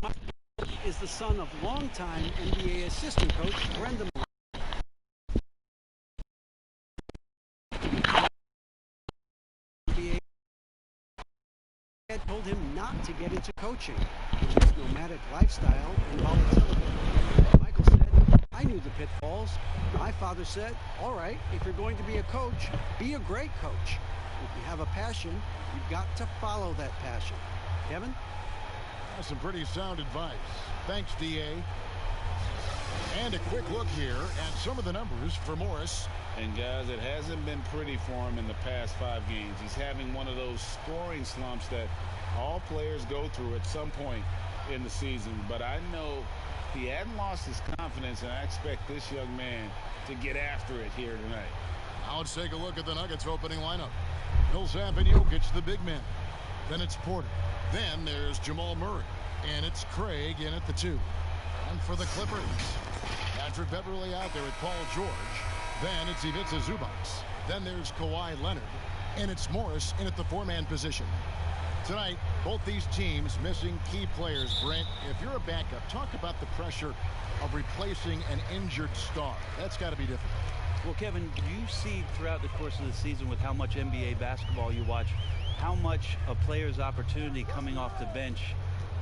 Michael is the son of longtime NBA assistant coach Brenda Murray. Dad told him not to get into coaching, with his nomadic lifestyle and volatility. Michael said, "I knew the pitfalls. My father said, all right, if you're going to be a coach, be a great coach. If you have a passion, you've got to follow that passion." Kevin? That's some pretty sound advice. Thanks, D.A. And a quick look here at some of the numbers for Morris. And guys, it hasn't been pretty for him in the past 5 games. He's having one of those scoring slumps that all players go through at some point in the season. But I know he hadn't lost his confidence, and I expect this young man to get after it here tonight. Now let's take a look at the Nuggets opening lineup. Millsap and Jokic, the big men. Then it's Porter. Then there's Jamal Murray. And it's Craig in at the 2. And for the Clippers, Patrick Beverly out there with Paul George. Then it's Ivica Zubac. Then there's Kawhi Leonard. And it's Morris in at the 4-man position. Tonight, both these teams missing key players. Brent, if you're a backup, talk about the pressure of replacing an injured star. That's got to be difficult. Well, Kevin, you see throughout the course of the season with how much NBA basketball you watch, how much a player's opportunity coming off the bench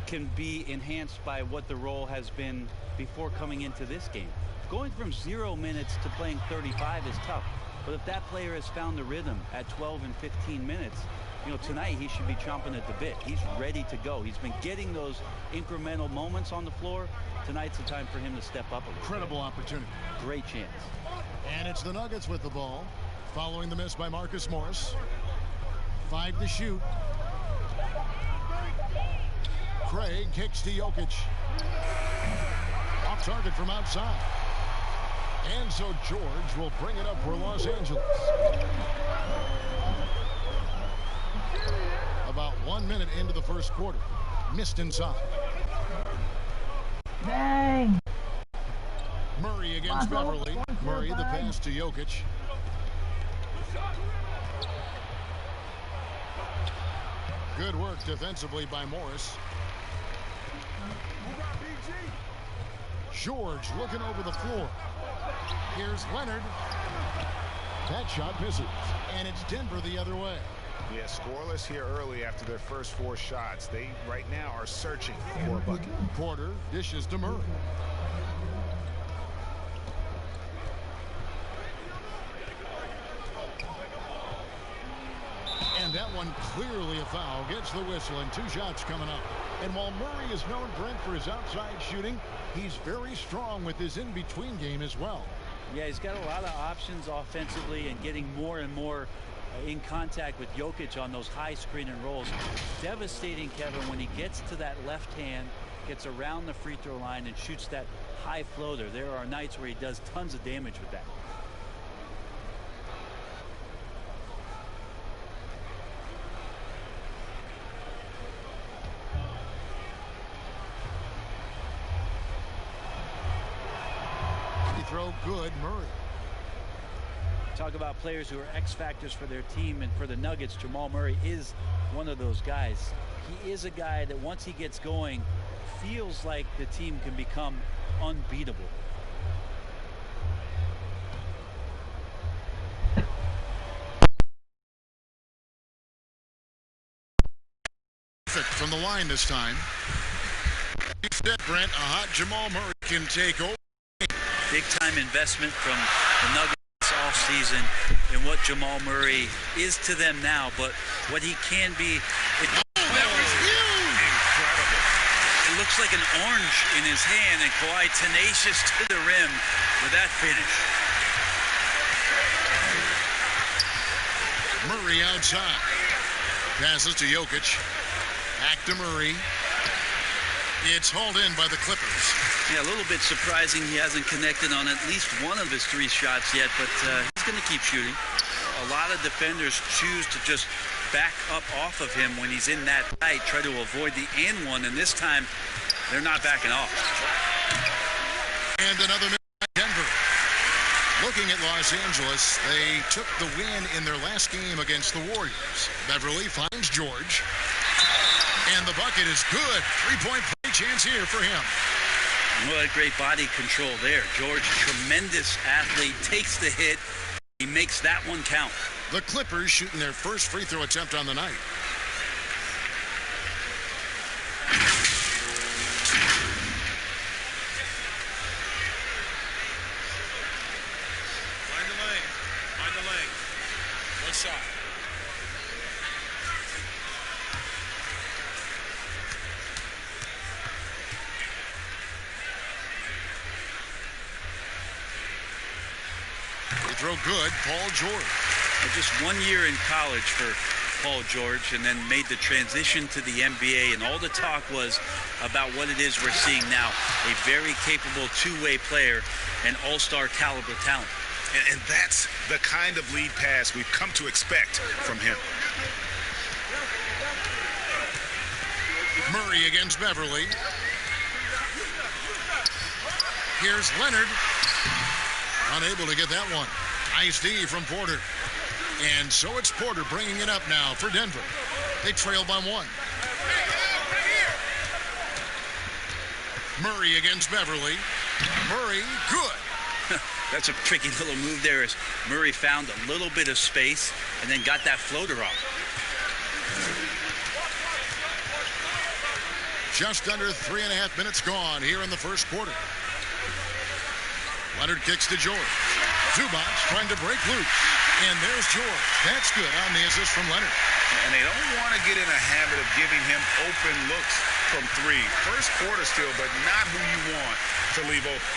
can be enhanced by what the role has been before coming into this game. Going from 0 minutes to playing 35 is tough, but if that player has found the rhythm at 12 and 15 minutes, you know, tonight he should be chomping at the bit. He's ready to go. He's been getting those incremental moments on the floor. Tonight's the time for him to step up a little. Incredible opportunity. Great chance. And it's the Nuggets with the ball, following the miss by Marcus Morris. 5 to shoot. Craig kicks to Jokic. Off target from outside. And so George will bring it up for Los Angeles. About 1 minute into the first quarter. Missed inside. Dang. Murray against Beverly. Murray the pass to Jokic. Good work defensively by Morris. George looking over the floor. Here's Leonard. That shot misses. And it's Denver the other way. Yeah, scoreless here early after their first 4 shots. They right now are searching for a bucket. Porter dishes to Murray. And that one clearly a foul. Gets the whistle and 2 shots coming up. And while Murray is known, Brent, for his outside shooting, he's very strong with his in-between game as well. Yeah, he's got a lot of options offensively and getting more and more in contact with Jokic on those high screen and rolls. Devastating, Kevin, when he gets to that left hand, gets around the free throw line and shoots that high floater. There are nights where he does tons of damage with that. Throw good. Murray. Talk about players who are X factors for their team, and for the Nuggets, Jamal Murray is one of those guys. He is a guy that once he gets going, feels like the team can become unbeatable. From the line this time. Brent, a hot Jamal Murray can take over. Big-time investment from the Nuggets all season in what Jamal Murray is to them now, but what he can be. That was huge! Incredible. It looks like an orange in his hand, and Kawhi tenacious to the rim with that finish. Murray outside. Passes to Jokic. Back to Murray. It's hauled in by the Clippers. Yeah, a little bit surprising he hasn't connected on at least one of his 3 shots yet, but he's going to keep shooting. A lot of defenders choose to just back up off of him when he's in that tight, try to avoid the and one, and this time they're not backing off. And another miss by Denver. Looking at Los Angeles, they took the win in their last game against the Warriors. Beverly finds George. And the bucket is good. 3-point play chance here for him. What great body control there. George, tremendous athlete, takes the hit. He makes that one count. The Clippers shooting their first free throw attempt on the night. Find the lane. Find the lane. One shot. Throw good, Paul George. Just 1 year in college for Paul George, and then made the transition to the NBA, and all the talk was about what it is we're seeing now. A very capable two-way player and all-star caliber talent. And that's the kind of lead pass we've come to expect from him. Murray against Beverly. Here's Leonard. Unable to get that one. Nice D from Porter. And so it's Porter bringing it up now for Denver. They trail by 1. Murray against Beverly. Murray, good. That's a tricky little move there as Murray found a little bit of space and then got that floater off. Just under 3.5 minutes gone here in the first quarter. Leonard kicks to George. Zubac trying to break loose. And there's George. That's good on the assist from Leonard. And they don't want to get in a habit of giving him open looks from 3. First quarter still, but not who you want to leave open.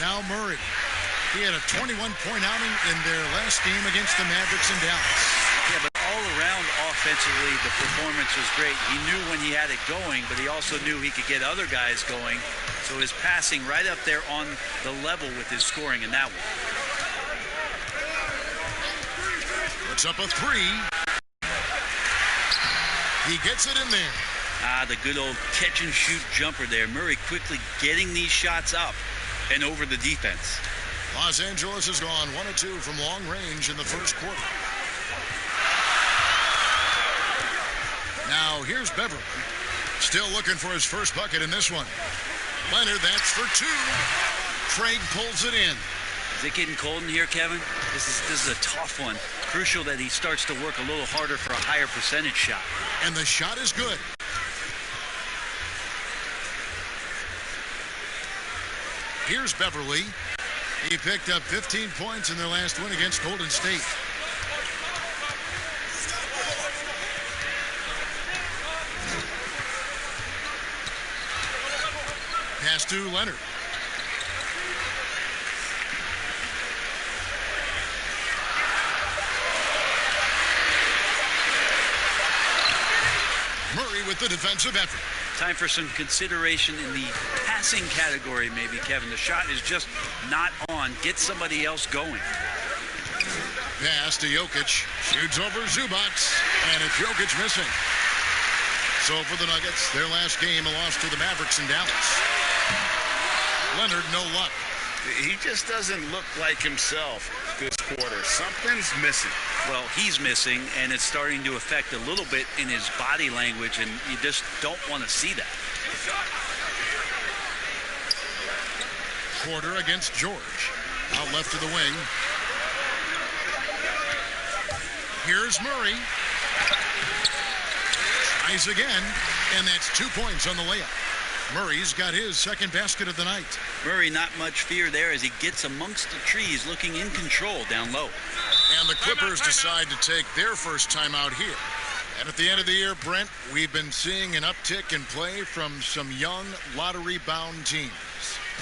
Now Murray. He had a 21-point outing in their last game against the Mavericks in Dallas. Yeah, but all around offensively, the performance was great. He knew when he had it going, but he also knew he could get other guys going. So his passing right up there on the level with his scoring in that one. Puts up a 3. He gets it in there. The good old catch and shoot jumper there. Murray quickly getting these shots up and over the defense. Los Angeles has gone 1 of 2 from long range in the first quarter. Now here's Beverly. Still looking for his first bucket in this one. Leonard, that's for 2. Craig pulls it in. Is it getting cold in here, Kevin? This is a tough one. Crucial that he starts to work a little harder for a higher percentage shot. And the shot is good. Here's Beverly. He picked up 15 points in their last win against Golden State. Pass to Leonard. Murray with the defensive effort. Time for some consideration in the passing category, maybe, Kevin. The shot is just not on. Get somebody else going. Pass to Jokic. Shoots over Zubac. And it's Jokic missing. So for the Nuggets, their last game, a loss to the Mavericks in Dallas. Leonard, no luck. He just doesn't look like himself this quarter. Something's missing. Well, he's missing, and it's starting to affect a little bit in his body language, and you just don't want to see that. Porter against George. Out left to the wing. Here's Murray. Tries again, and that's 2 points on the layup. Murray's got his second basket of the night. Murray, not much fear there as he gets amongst the trees, looking in control down low. And the Clippers decide to take their first time out here. And at the end of the year, Brent, we've been seeing an uptick in play from some young lottery-bound teams.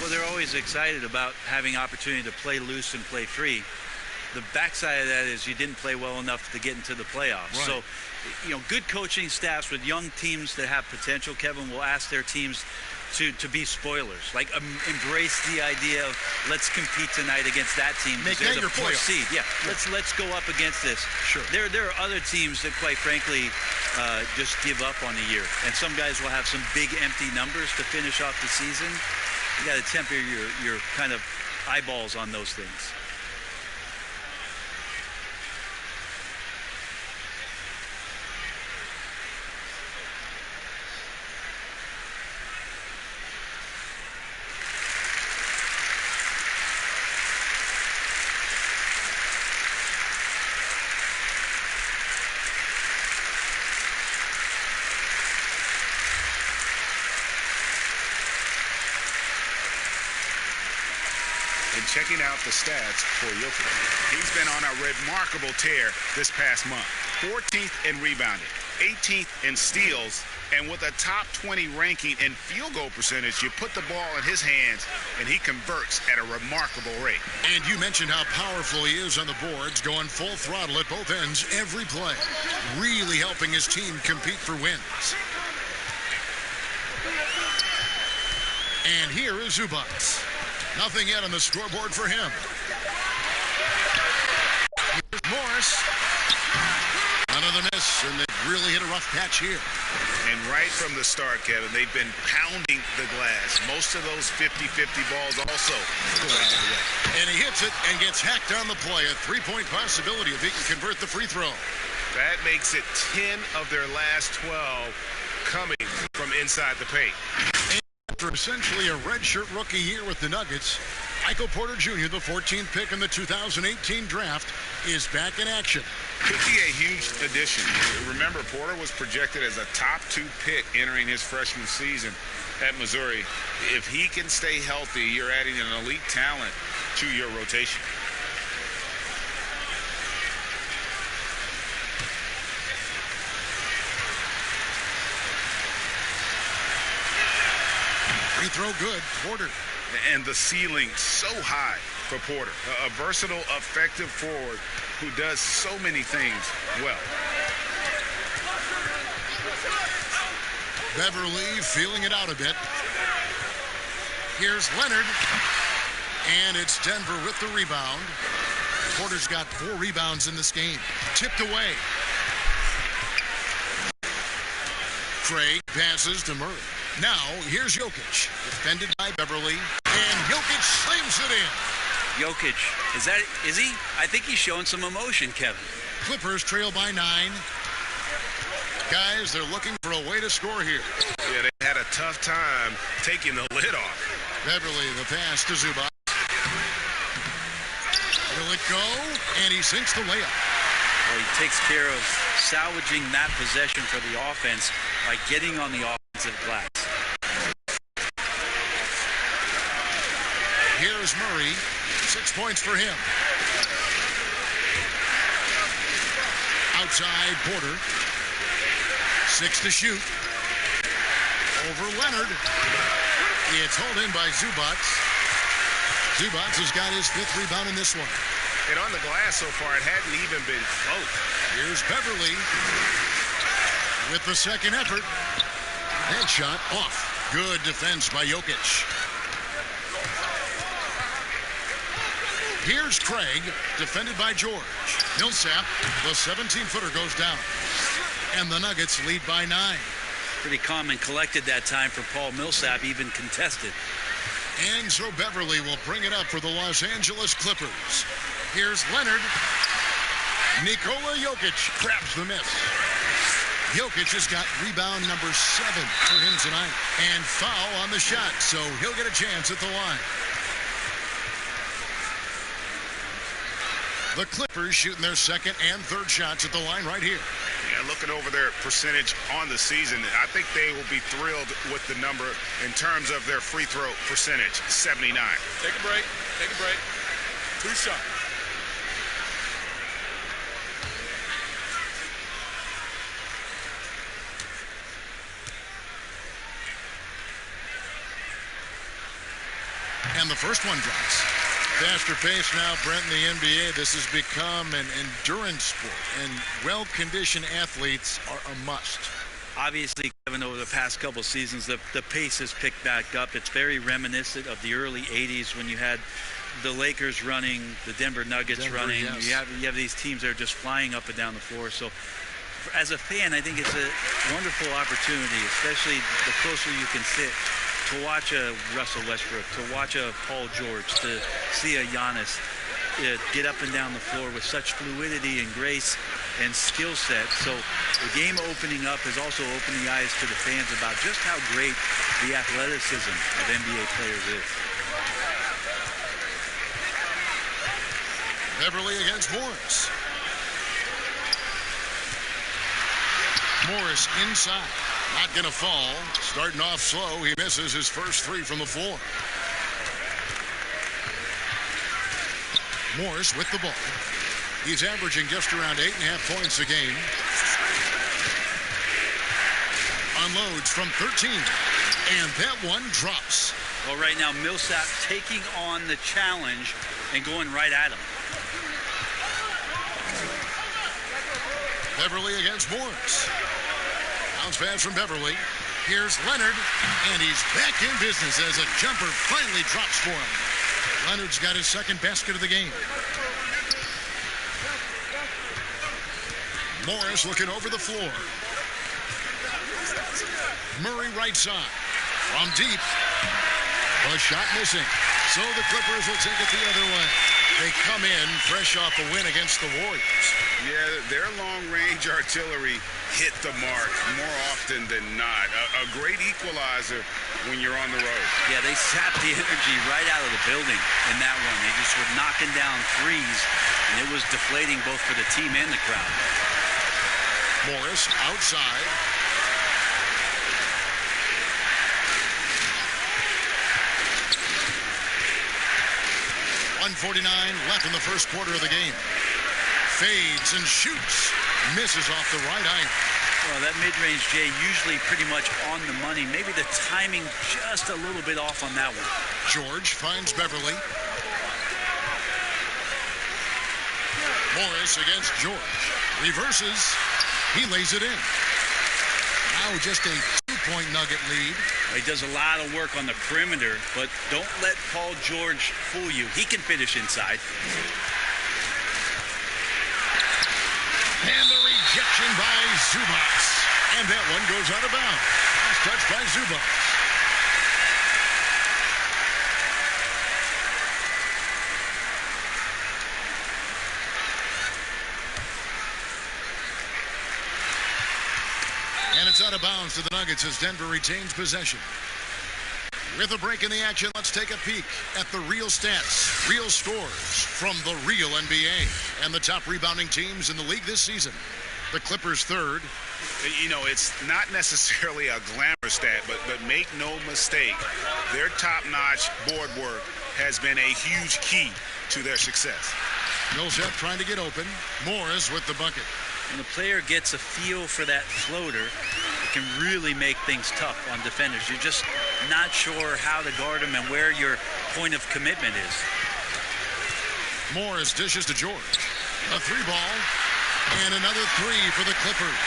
Well, they're always excited about having opportunity to play loose and play free. The backside of that is you didn't play well enough to get into the playoffs. Right. So, you know, good coaching staffs with young teams that have potential, Kevin, will ask their teams to be spoilers. Like, embrace the idea of let's compete tonight against that team. Make that your fourth playoff. seed. Yeah, let's go up against this. Sure. There are other teams that, quite frankly, just give up on the year. And some guys will have some big empty numbers to finish off the season. You got to temper your kind of eyeballs on those things. and checking out the stats for Jokic. He's been on a remarkable tear this past month. 14th in rebounding, 18th in steals, and with a top 20 ranking in field goal percentage, you put the ball in his hands and he converts at a remarkable rate. And you mentioned how powerful he is on the boards, going full throttle at both ends every play, really helping his team compete for wins. And here is Zubac. Nothing yet on the scoreboard for him. Here's Morris. Another miss, and they really hit a rough patch here. And right from the start, Kevin, they've been pounding the glass. Most of those 50-50 balls also going their way. And he hits it and gets hacked on the play. A three-point possibility if he can convert the free throw. That makes it 10 of their last 12 coming from inside the paint. After essentially a redshirt rookie year with the Nuggets, Michael Porter Jr., the 14th pick in the 2018 draft, is back in action. Could be a huge addition. Remember, Porter was projected as a top 2 pick entering his freshman season at Missouri. If he can stay healthy, you're adding an elite talent to your rotation. Free throw good, Porter. And the ceiling so high for Porter. A versatile, effective forward who does so many things well. Beverly feeling it out a bit. Here's Leonard. And it's Denver with the rebound. Porter's got 4 rebounds in this game. Tipped away. Craig passes to Murray. Now, here's Jokic, defended by Beverly, and Jokic slams it in. Jokic, is he? I think he's showing some emotion, Kevin. Clippers trail by 9. Guys, they're looking for a way to score here. Yeah, they had a tough time taking the lid off. Beverly, the pass to Zubac. Will it go? And he sinks the layup. Well, he takes care of salvaging that possession for the offense by getting on the offensive glass. Here's Murray. 6 points for him. Outside Porter. 6 to shoot. Over Leonard. It's held in by Zubac. Zubac has got his 5th rebound in this one. And on the glass so far, it hadn't even been close. Here's Beverly with the second effort. Headshot off. Good defense by Jokic. Here's Craig, defended by George. Millsap, the 17-footer, goes down. And the Nuggets lead by 9. Pretty calm and collected that time for Paul Millsap, even contested. And so Beverly will bring it up for the Los Angeles Clippers. Here's Leonard. Nikola Jokic grabs the miss. Jokic has got rebound number 7 for him tonight. And foul on the shot, so he'll get a chance at the line. The Clippers shooting their second and third shots at the line right here. Yeah, looking over their percentage on the season, I think they will be thrilled with the number in terms of their free throw percentage, 79. Take a break. Take a break. 2 shots. And the first one drops. Faster pace now, Brent, in the NBA. This has become an endurance sport, and well-conditioned athletes are a must. Obviously, Kevin, over the past couple seasons, the pace has picked back up. It's very reminiscent of the early 80s when you had the Lakers running, the Denver Nuggets running. Yes. You have these teams that are just flying up and down the floor. So as a fan, I think it's a wonderful opportunity, especially the closer you can sit, to watch a Russell Westbrook, to watch a Paul George, to see a Giannis get up and down the floor with such fluidity and grace and skill set. So the game opening up has also opened the eyes to the fans about just how great the athleticism of NBA players is. Beverly against Morris. Morris inside. Not going to fall. Starting off slow. He misses his first 3 from the floor. Morris with the ball. He's averaging just around 8.5 points a game. Unloads from 13. And that one drops. Well, right now, Millsap taking on the challenge and going right at him. Beverly against Morris. Bounce pass from Beverly. Here's Leonard, and he's back in business as a jumper finally drops for him. Leonard's got his second basket of the game. Morris looking over the floor. Murray right side. From deep. A shot missing. So the Clippers will take it the other way. They come in fresh off a win against the Warriors. Yeah, their long-range artillery hit the mark more often than not. A great equalizer when you're on the road. Yeah, they sapped the energy right out of the building in that one. They just were knocking down threes, and it was deflating both for the team and the crowd. Morris outside. 1:49 left in the first quarter of the game. Fades and shoots. Misses off the right iron. Well, that mid-range, Jay, usually pretty much on the money. Maybe the timing just a little bit off on that one. George finds Beverly. Morris against George. Reverses. He lays it in. Now just a 2-point Nugget lead. He does a lot of work on the perimeter, but don't let Paul George fool you. He can finish inside. And the rejection by Zubac. And that one goes out of bounds. Last touch by Zubac. And it's out of bounds to the Nuggets as Denver retains possession. With a break in the action, let's take a peek at the real stats, real scores from the real NBA and the top rebounding teams in the league this season. The Clippers third. You know, it's not necessarily a glamour stat, but make no mistake, their top-notch board work has been a huge key to their success. Millsap trying to get open. Morris with the bucket. When the player gets a feel for that floater, it can really make things tough on defenders. You're just not sure how to guard them and where your point of commitment is. Morris dishes to George. A three ball. And another three for the Clippers.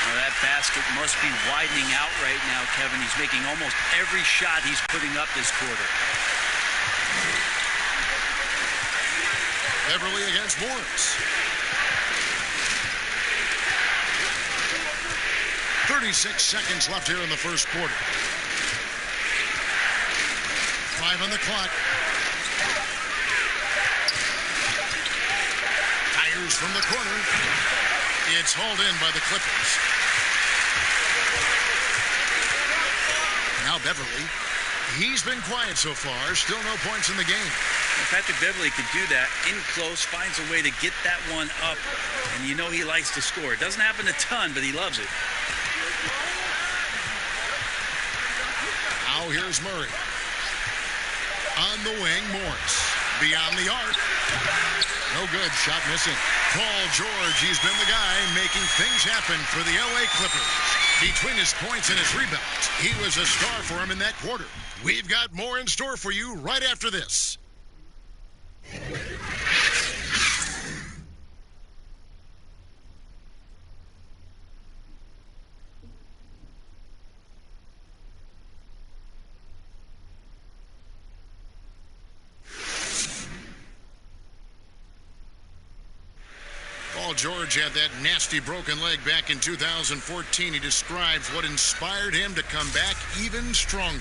Well, that basket must be widening out right now, Kevin. He's making almost every shot he's putting up this quarter. Beverly against Morris. 36 seconds left here in the first quarter. 5 on the clock. Tires from the corner. It's hauled in by the Clippers. Now Beverly. He's been quiet so far. Still no points in the game. Patrick Beverly could do that in close, finds a way to get that one up, and you know he likes to score. It doesn't happen a ton, but he loves it. Now here's Murray. On the wing, Morris. Beyond the arc. No good. Shot missing. Paul George, he's been the guy making things happen for the LA Clippers. Between his points and his rebounds, he was a star for him in that quarter. We've got more in store for you right after this. Paul George had that nasty broken leg back in 2014. He describes what inspired him to come back even stronger.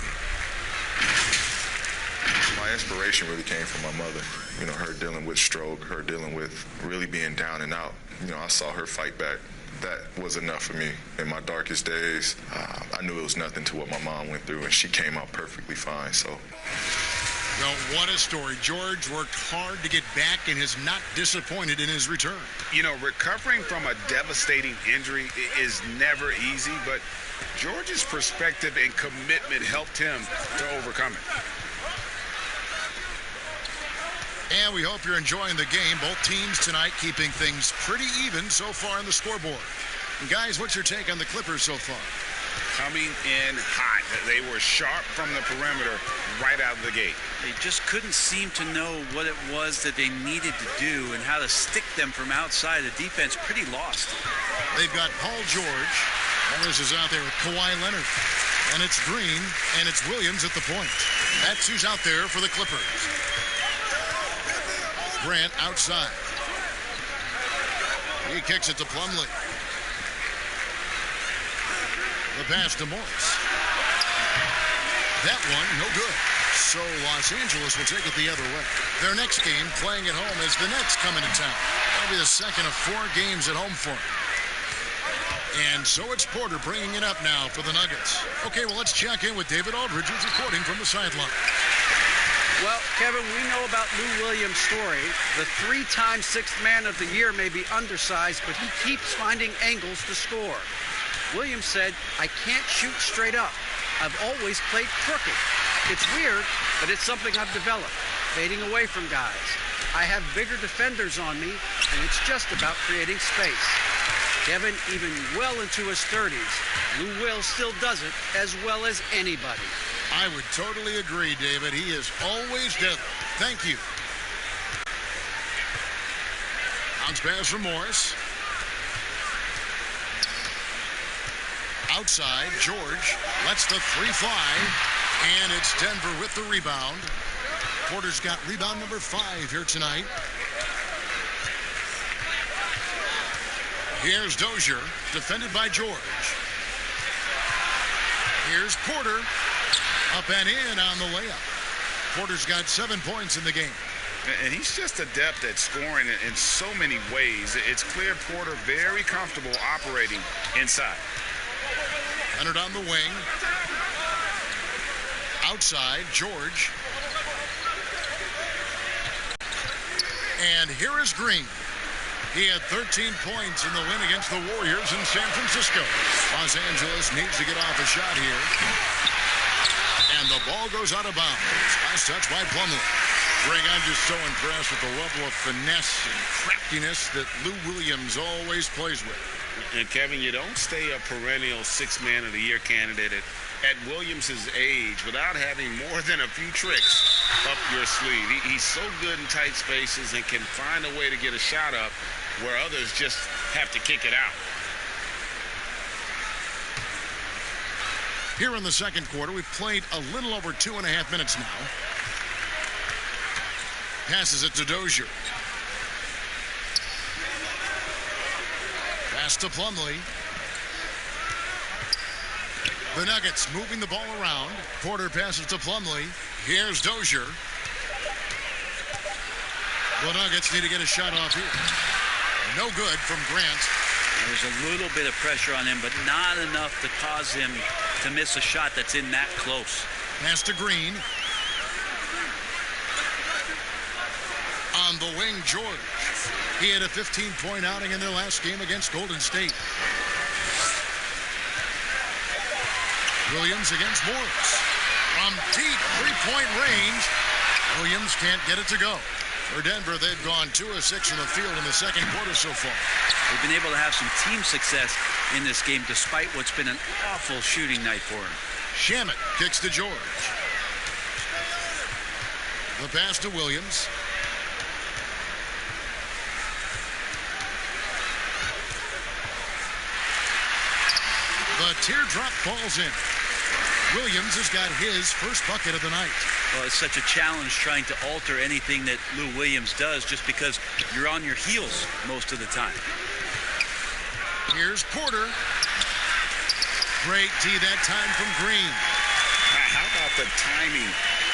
My inspiration really came from my mother. You know, her dealing with stroke, her dealing with really being down and out. You know, I saw her fight back. That was enough for me. In my darkest days, I knew it was nothing to what my mom went through, and she came out perfectly fine, so. Well, what a story. George worked hard to get back and has not disappointed in his return. You know, recovering from a devastating injury is never easy, but George's perspective and commitment helped him to overcome it. And we hope you're enjoying the game. Both teams tonight keeping things pretty even so far on the scoreboard. And guys, what's your take on the Clippers so far? Coming in hot. They were sharp from the perimeter right out of the gate. They just couldn't seem to know what it was that they needed to do and how to stick them from outside. The defense pretty lost. They've got Paul George. Morris is out there with Kawhi Leonard. And it's Green, and it's Williams at the point. That's who's out there for the Clippers. Grant outside. He kicks it to Plumlee. The pass to Morris. That one, no good. So Los Angeles will take it the other way. Their next game, playing at home, as the Nets come into town. That'll be the second of 4 games at home for them. And so it's Porter bringing it up now for the Nuggets. Okay, well, let's check in with David Aldridge, who's reporting from the sideline. Well, Kevin, we know about Lou Williams' story. The 3-time Sixth Man of the Year may be undersized, but he keeps finding angles to score. Williams said, "I can't shoot straight up. I've always played crooked. It's weird, but it's something I've developed, fading away from guys. I have bigger defenders on me, and it's just about creating space." Kevin, even well into his 30s, Lou Will still does it as well as anybody. I would totally agree, David. He is always deadly. Thank you. Bounce pass from Morris. Outside, George lets the 3 fly, and it's Denver with the rebound. Porter's got rebound number 5 here tonight. Here's Dozier, defended by George. Here's Porter, up and in on the layup. Porter's got 7 points in the game. And he's just adept at scoring in so many ways. It's clear Porter very comfortable operating inside. Leonard on the wing. Outside, George. And here is Green. He had 13 points in the win against the Warriors in San Francisco. Los Angeles needs to get off a shot here. And the ball goes out of bounds. Last touch by Plumlee. Greg, I'm just so impressed with the level of finesse and craftiness that Lou Williams always plays with. And Kevin, you don't stay a perennial Sixth Man of the Year candidate at Williams' age without having more than a few tricks up your sleeve. He's so good in tight spaces and can find a way to get a shot up where others just have to kick it out. Here in the second quarter, we've played a little over 2.5 minutes now. Passes it to Dozier. Pass to Plumlee. The Nuggets moving the ball around. Porter passes to Plumlee. Here's Dozier. The Nuggets need to get a shot off here. No good from Grant. There's a little bit of pressure on him, but not enough to cause him to miss a shot that's in that close. Pass to Green. On the wing, George. He had a 15-point outing in their last game against Golden State. Williams against Morris. From deep three-point range, Williams can't get it to go. For Denver, they've gone 2 of 6 from the field in the second quarter so far. They've been able to have some team success in this game despite what's been an awful shooting night for him. Shamet kicks to George. The pass to Williams. The teardrop falls in. Williams has got his first bucket of the night. Well, it's such a challenge trying to alter anything that Lou Williams does just because you're on your heels most of the time. Here's Porter. Great D that time from Green. How about the timing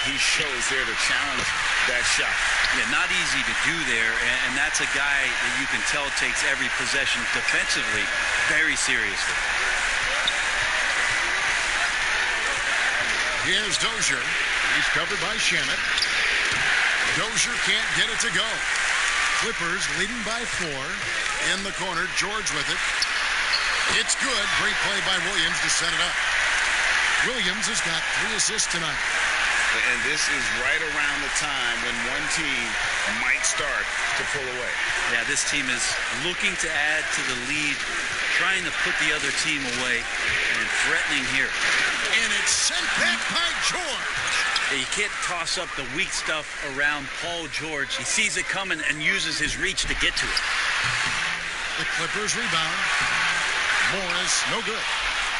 he shows there to challenge that shot? Yeah, not easy to do there, and that's a guy that you can tell takes every possession defensively very seriously. Here's Dozier. He's covered by Shamet. Dozier can't get it to go. Clippers leading by 4. In the corner, George with it. It's good. Great play by Williams to set it up. Williams has got 3 assists tonight. And this is right around the time when one team might start to pull away. Yeah, this team is looking to add to the lead, trying to put the other team away, and threatening here. And it's sent back by George. You can't toss up the weak stuff around Paul George. He sees it coming and uses his reach to get to it. The Clippers rebound. Morris, no good.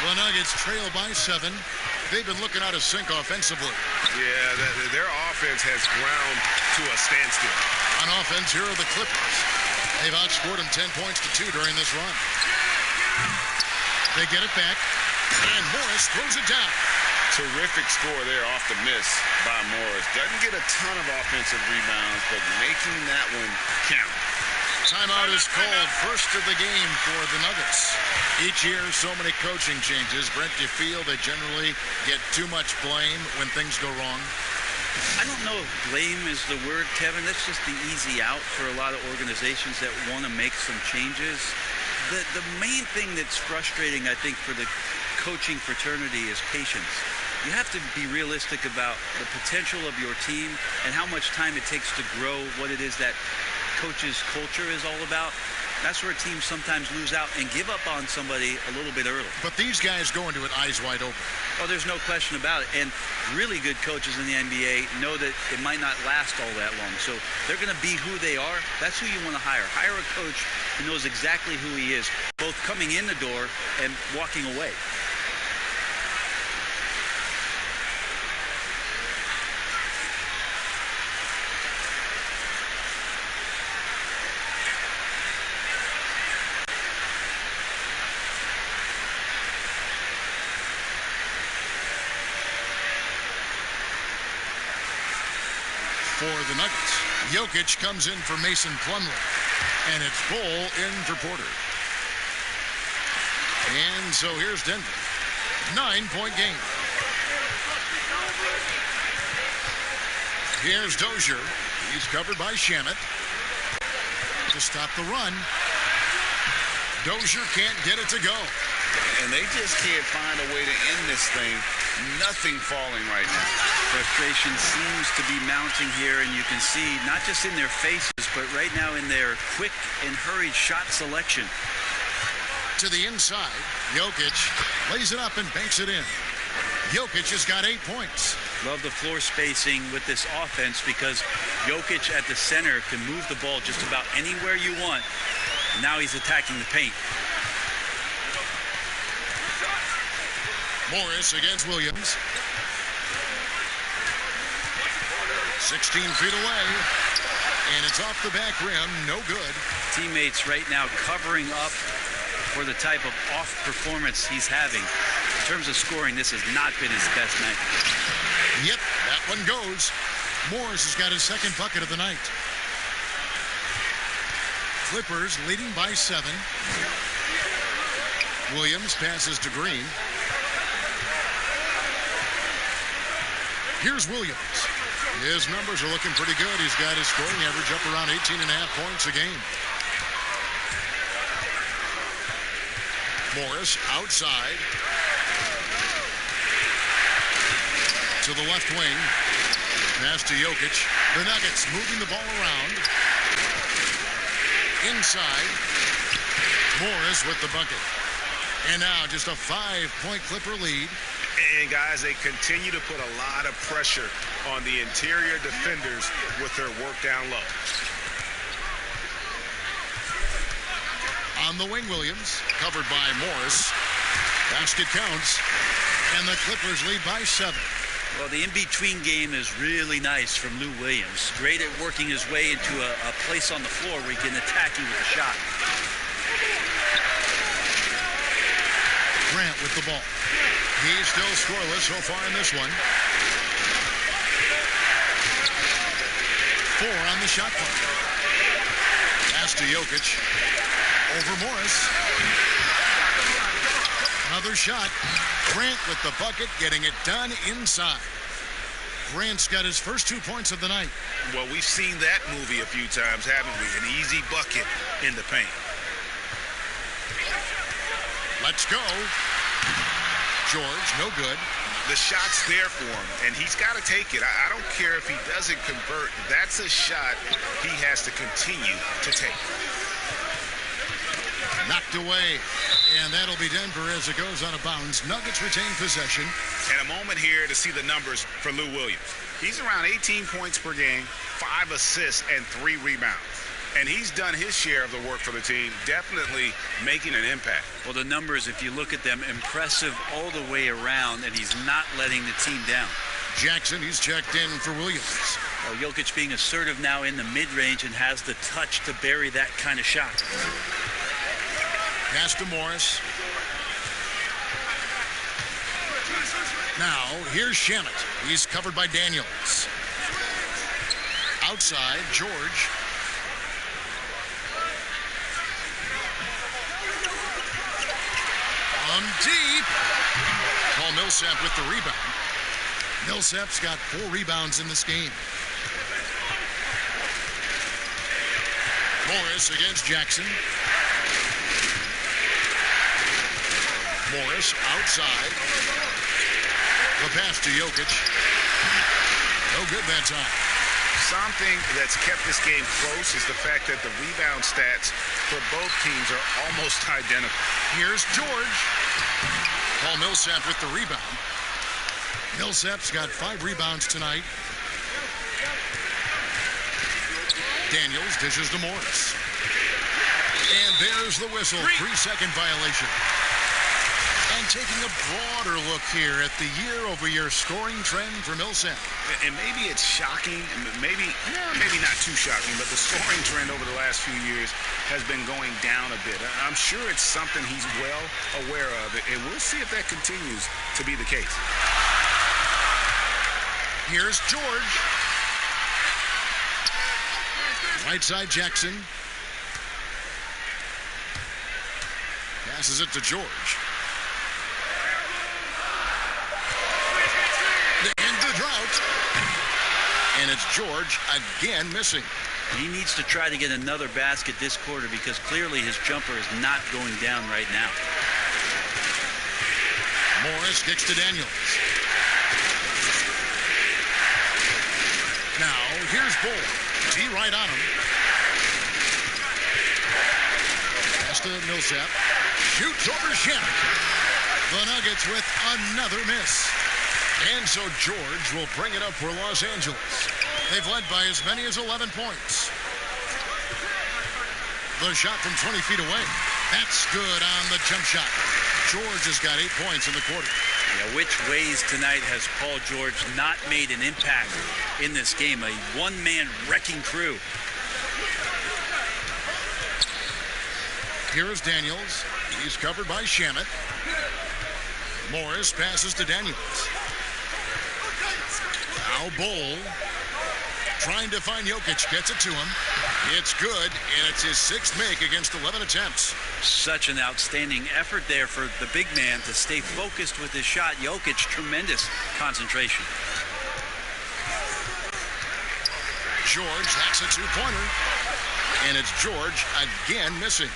The Nuggets trail by 7. They've been looking out of sync offensively. Yeah, their offense has ground to a standstill. On offense, here are the Clippers. They've outscored them 10 points to 2 during this run. They get it back, and Morris throws it down. Terrific score there off the miss by Morris. Doesn't get a ton of offensive rebounds, but making that one count. Timeout is called, first of the game for the Nuggets. Each year, so many coaching changes. Brent, do you feel they generally get too much blame when things go wrong? I don't know if blame is the word, Kevin. That's just the easy out for a lot of organizations that want to make some changes. The main thing that's frustrating, I think, for the coaching fraternity is patience. You have to be realistic about the potential of your team and how much time it takes to grow what it is that coach's culture is all about. That's where teams sometimes lose out and give up on somebody a little bit early. But these guys go into it eyes wide open. Oh, there's no question about it. And really good coaches in the NBA know that it might not last all that long. So they're going to be who they are. That's who you want to hire. Hire a coach who knows exactly who he is, both coming in the door and walking away. For the Nuggets, Jokic comes in for Mason Plumlee, and it's Bull in for Porter. And so here's Denver. 9-point game. Here's Dozier. He's covered by Shamet. To stop the run. Dozier can't get it to go. And they just can't find a way to end this thing. Nothing falling right now. Frustration seems to be mounting here, and you can see not just in their faces, but right now in their quick and hurried shot selection. To the inside, Jokic lays it up and banks it in. Jokic has got 8 points. Love the floor spacing with this offense because Jokic at the center can move the ball just about anywhere you want. And now he's attacking the paint. Morris against Williams. 16 feet away. And it's off the back rim. No good. Teammates right now covering up for the type of off performance he's having. In terms of scoring, this has not been his best night. Yep, that one goes. Morris has got his second bucket of the night. Clippers leading by 7. Williams passes to Green. Here's Williams. His numbers are looking pretty good. He's got his scoring average up around 18.5 points a game. Morris outside. To the left wing. Pass to Jokic. The Nuggets moving the ball around. Inside. Morris with the bucket. And now just a 5-point Clipper lead. And guys, they continue to put a lot of pressure on the interior defenders with their work down low. On the wing, Williams, covered by Morris. Basket counts, and the Clippers lead by 7. Well, the in-between game is really nice from Lou Williams. Great at working his way into a place on the floor where he can attack you with a shot. Grant with the ball. He's still scoreless so far in this one. 4 on the shot clock. Pass to Jokic. Over Morris. Another shot. Grant with the bucket, getting it done inside. Grant's got his first 2 points of the night. Well, we've seen that movie a few times, haven't we? An easy bucket in the paint. Let's go. George, no good. The shot's there for him, and he's got to take it. I don't care if he doesn't convert. That's a shot he has to continue to take. Knocked away, and that'll be Denver as it goes out of bounds. Nuggets retain possession. And a moment here to see the numbers for Lou Williams. He's around 18 points per game, 5 assists, and 3 rebounds. And he's done his share of the work for the team, definitely making an impact. Well, the numbers, if you look at them, impressive all the way around, and he's not letting the team down. Jackson, he's checked in for Williams. Well, Jokic being assertive now in the mid-range and has the touch to bury that kind of shot. Pass to Morris. Now, here's Shamet. He's covered by Daniels. Outside, George. Deep. Paul Millsap with the rebound. Millsap's got 4 rebounds in this game. Morris against Jackson. Morris outside. The pass to Jokic. No good that time. Something that's kept this game close is the fact that the rebound stats for both teams are almost identical. Here's George. Paul Millsap with the rebound. Millsap's got 5 rebounds tonight. Daniels dishes to Morris. And there's the whistle. 3-second violation. And taking a broader look here at the year-over-year scoring trend for Millsap. And maybe it's shocking, maybe not too shocking, but the scoring trend over the last few years has been going down a bit. I'm sure it's something he's well aware of, and we'll see if that continues to be the case. Here's George. Right side Jackson. Passes it to George. And the drought. And it's George again missing. He needs to try to get another basket this quarter because clearly his jumper is not going down right now. Morris kicks to Daniels. Now, here's Bull. D right on him. Pass to Millsap. Shoots over Shamet. The Nuggets with another miss. And so George will bring it up for Los Angeles. They've led by as many as 11 points. The shot from 20 feet away. That's good on the jump shot. George has got 8 points in the quarter. Yeah, which ways tonight has Paul George not made an impact in this game? A one-man wrecking crew. Here is Daniels. He's covered by Shamet. Morris passes to Daniels. Now Bull trying to find Jokic, gets it to him. It's good, and it's his 6th make against 11 attempts. Such an outstanding effort there for the big man to stay focused with his shot. Jokic, tremendous concentration. George hacks a 2-pointer, and it's George again missing.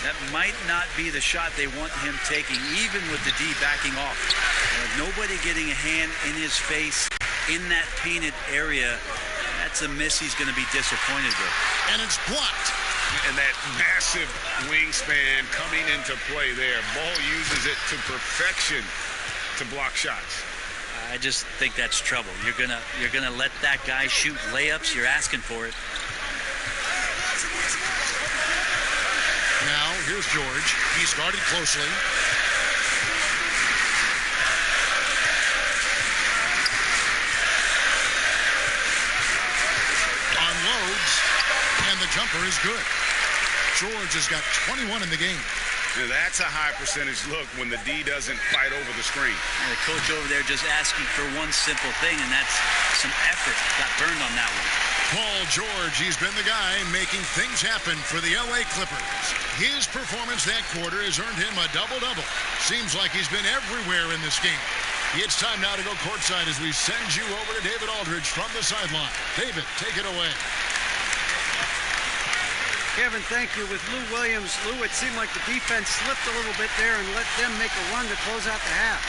That might not be the shot they want him taking, even with the D backing off. Nobody getting a hand in his face in that painted area. That's a miss he's going to be disappointed with. And it's blocked. And that massive wingspan coming into play there. Ball uses it to perfection to block shots. I just think that's trouble. You're gonna let that guy shoot layups. You're asking for it. Now here's George. He's guarded closely. Unloads, and the jumper is good. George has got 21 in the game. Now that's a high percentage look when the D doesn't fight over the screen. And the coach over there just asking for one simple thing, and that's some effort. Got burned on that one. Paul George, he's been the guy making things happen for the LA Clippers. His performance that quarter has earned him a double-double. Seems like he's been everywhere in this game. It's time now to go courtside as we send you over to David Aldridge from the sideline. David, take it away. Kevin, thank you. With Lou Williams, it seemed like the defense slipped a little bit there and let them make a run to close out the half.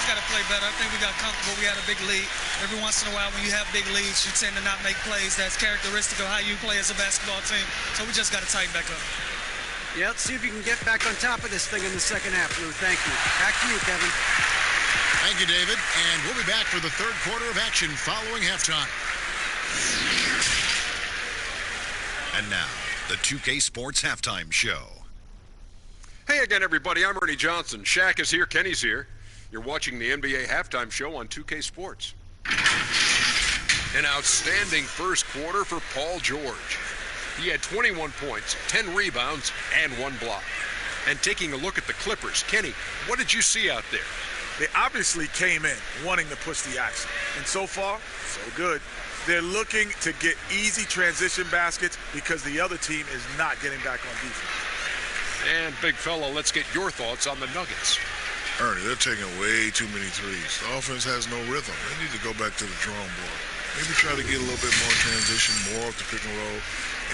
got to play better. I think we got comfortable. We had a big lead. Every once in a while, when you have big leads, you tend to not make plays. That's characteristic of how you play as a basketball team. So we just got to tighten back up. Yeah, let's see if you can get back on top of this thing in the second half, Lou. Thank you. Back to you, Kevin. Thank you, David. And we'll be back for the third quarter of action following halftime. And now, the 2K Sports Halftime Show. Hey again, everybody. I'm Ernie Johnson. Shaq is here. Kenny's here. You're watching the NBA Halftime Show on 2K Sports. An outstanding first quarter for Paul George. He had 21 points, 10 rebounds, and 1 block. And taking a look at the Clippers, Kenny, what did you see out there? They obviously came in wanting to push the action. And so far, so good. They're looking to get easy transition baskets because the other team is not getting back on defense. And big fella, let's get your thoughts on the Nuggets. Ernie, they're taking way too many threes. The offense has no rhythm. They need to go back to the drawing board. Maybe try to get a little bit more transition, more off the pick and roll.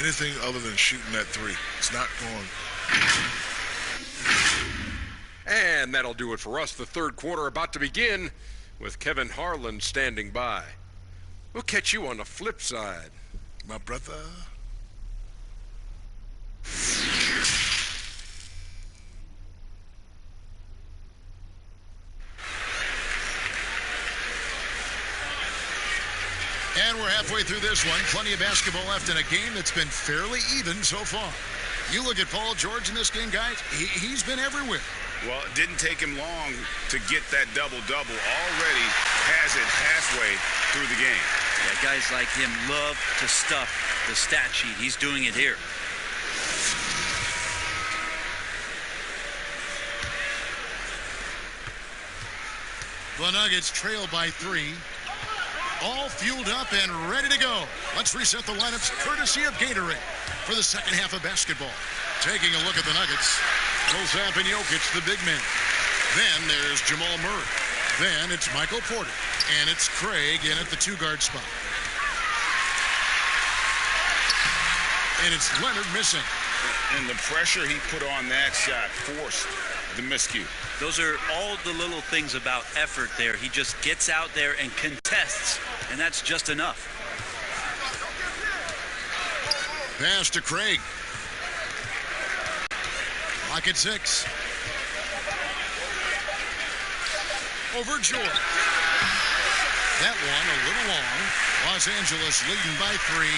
Anything other than shooting that three. It's not going. And that'll do it for us. The third quarter about to begin with Kevin Harlan standing by. We'll catch you on the flip side. My brother. And we're halfway through this one. Plenty of basketball left in a game that's been fairly even so far. You look at Paul George in this game, guys. He's been everywhere. Well, it didn't take him long to get that double-double. Already has it halfway through the game. Yeah, guys like him love to stuff the stat sheet. He's doing it here. The Nuggets trail by 3. All fueled up and ready to go. Let's reset the lineups courtesy of Gatorade for the second half of basketball. Taking a look at the Nuggets. Millsap and Jokic, the big men. Then there's Jamal Murray. Then it's Michael Porter. And it's Craig in at the 2-guard spot. And it's Leonard missing. And the pressure he put on that shot forced the miscue. Those are all the little things about effort there. He just gets out there and contests, and that's just enough. Pass to Craig. Lock at 6. Over Jordan. That one a little long. Los Angeles leading by 3.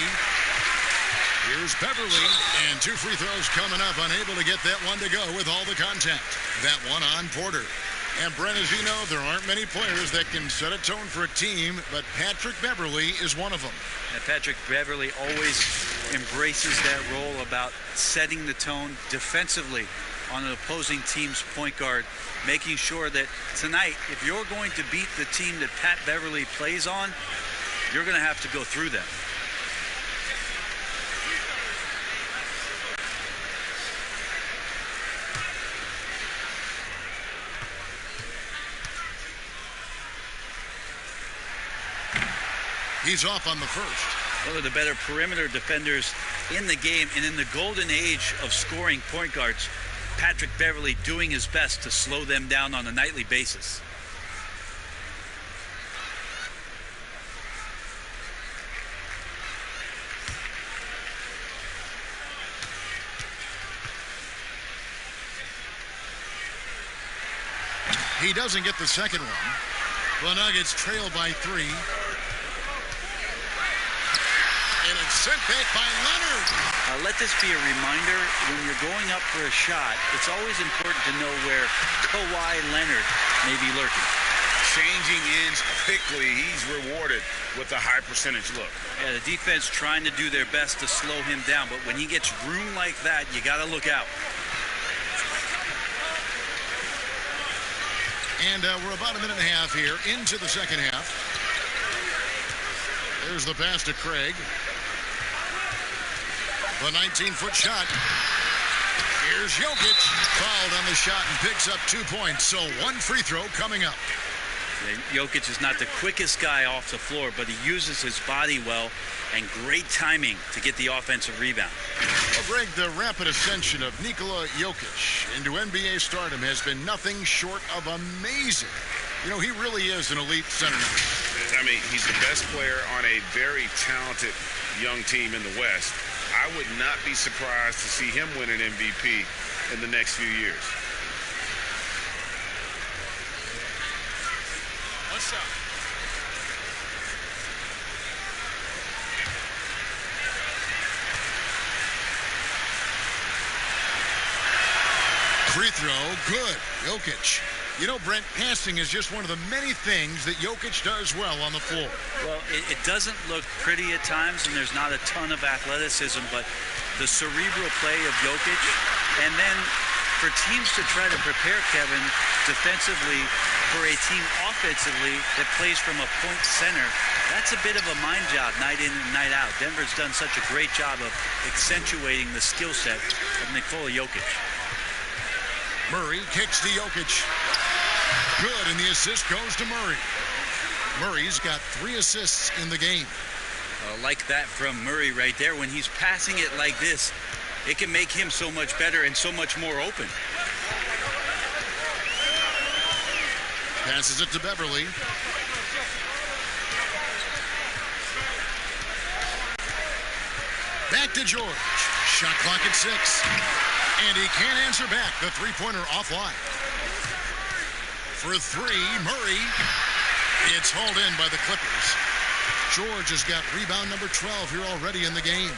Here's Beverly, and 2 free throws coming up. Unable to get that one to go with all the contact. That one on Porter. And Brent, as you know, there aren't many players that can set a tone for a team, but Patrick Beverly is one of them. And Patrick Beverly always embraces that role about setting the tone defensively on an opposing team's point guard, making sure that tonight, if you're going to beat the team that Pat Beverly plays on, you're going to have to go through them. He's off on the first. One of the better perimeter defenders in the game, and in the golden age of scoring point guards, Patrick Beverly doing his best to slow them down on a nightly basis. He doesn't get the second one. The Nuggets trail by 3. And it's sent back by Leonard. Let this be a reminder, when you're going up for a shot, it's always important to know where Kawhi Leonard may be lurking. Changing ends quickly, he's rewarded with a high percentage look. Yeah, the defense trying to do their best to slow him down, but when he gets room like that, you got to look out. And we're about a minute and a half here into the second half. There's the pass to Craig. The 19-foot shot. Here's Jokic. Fouled on the shot and picks up 2 points. So 1 free throw coming up. Jokic is not the quickest guy off the floor, but he uses his body well and great timing to get the offensive rebound. Well, Greg, the rapid ascension of Nikola Jokic into NBA stardom has been nothing short of amazing. You know, he really is an elite center now. I mean, he's the best player on a very talented young team in the West. I would not be surprised to see him win an MVP in the next few years. What's up? Free throw, good. Jokic. You know, Brent, passing is just one of the many things that Jokic does well on the floor. Well, it doesn't look pretty at times, and there's not a ton of athleticism, but the cerebral play of Jokic, and then for teams to try to prepare Kevin defensively for a team offensively that plays from a point center, that's a bit of a mind job night in and night out. Denver's done such a great job of accentuating the skill set of Nikola Jokic. Murray kicks to Jokic. Good, and the assist goes to Murray. Murray's got 3 assists in the game. Like that from Murray right there. When he's passing it like this, it can make him so much better and so much more open. Passes it to Beverly. Back to George. Shot clock at 6. And he can't answer back. The three-pointer offline. For 3, Murray. It's hauled in by the Clippers. George has got rebound number 12 here already in the game.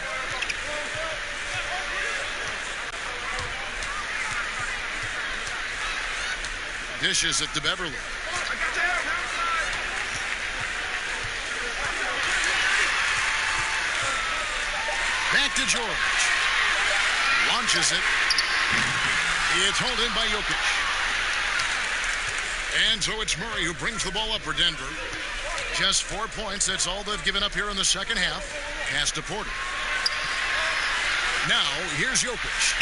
Dishes it to Beverly. Back to George. Launches it. It's hauled in by Jokic. And so it's Murray who brings the ball up for Denver. Just 4 points. That's all they've given up here in the second half. Pass to Porter. Now, here's Jokic.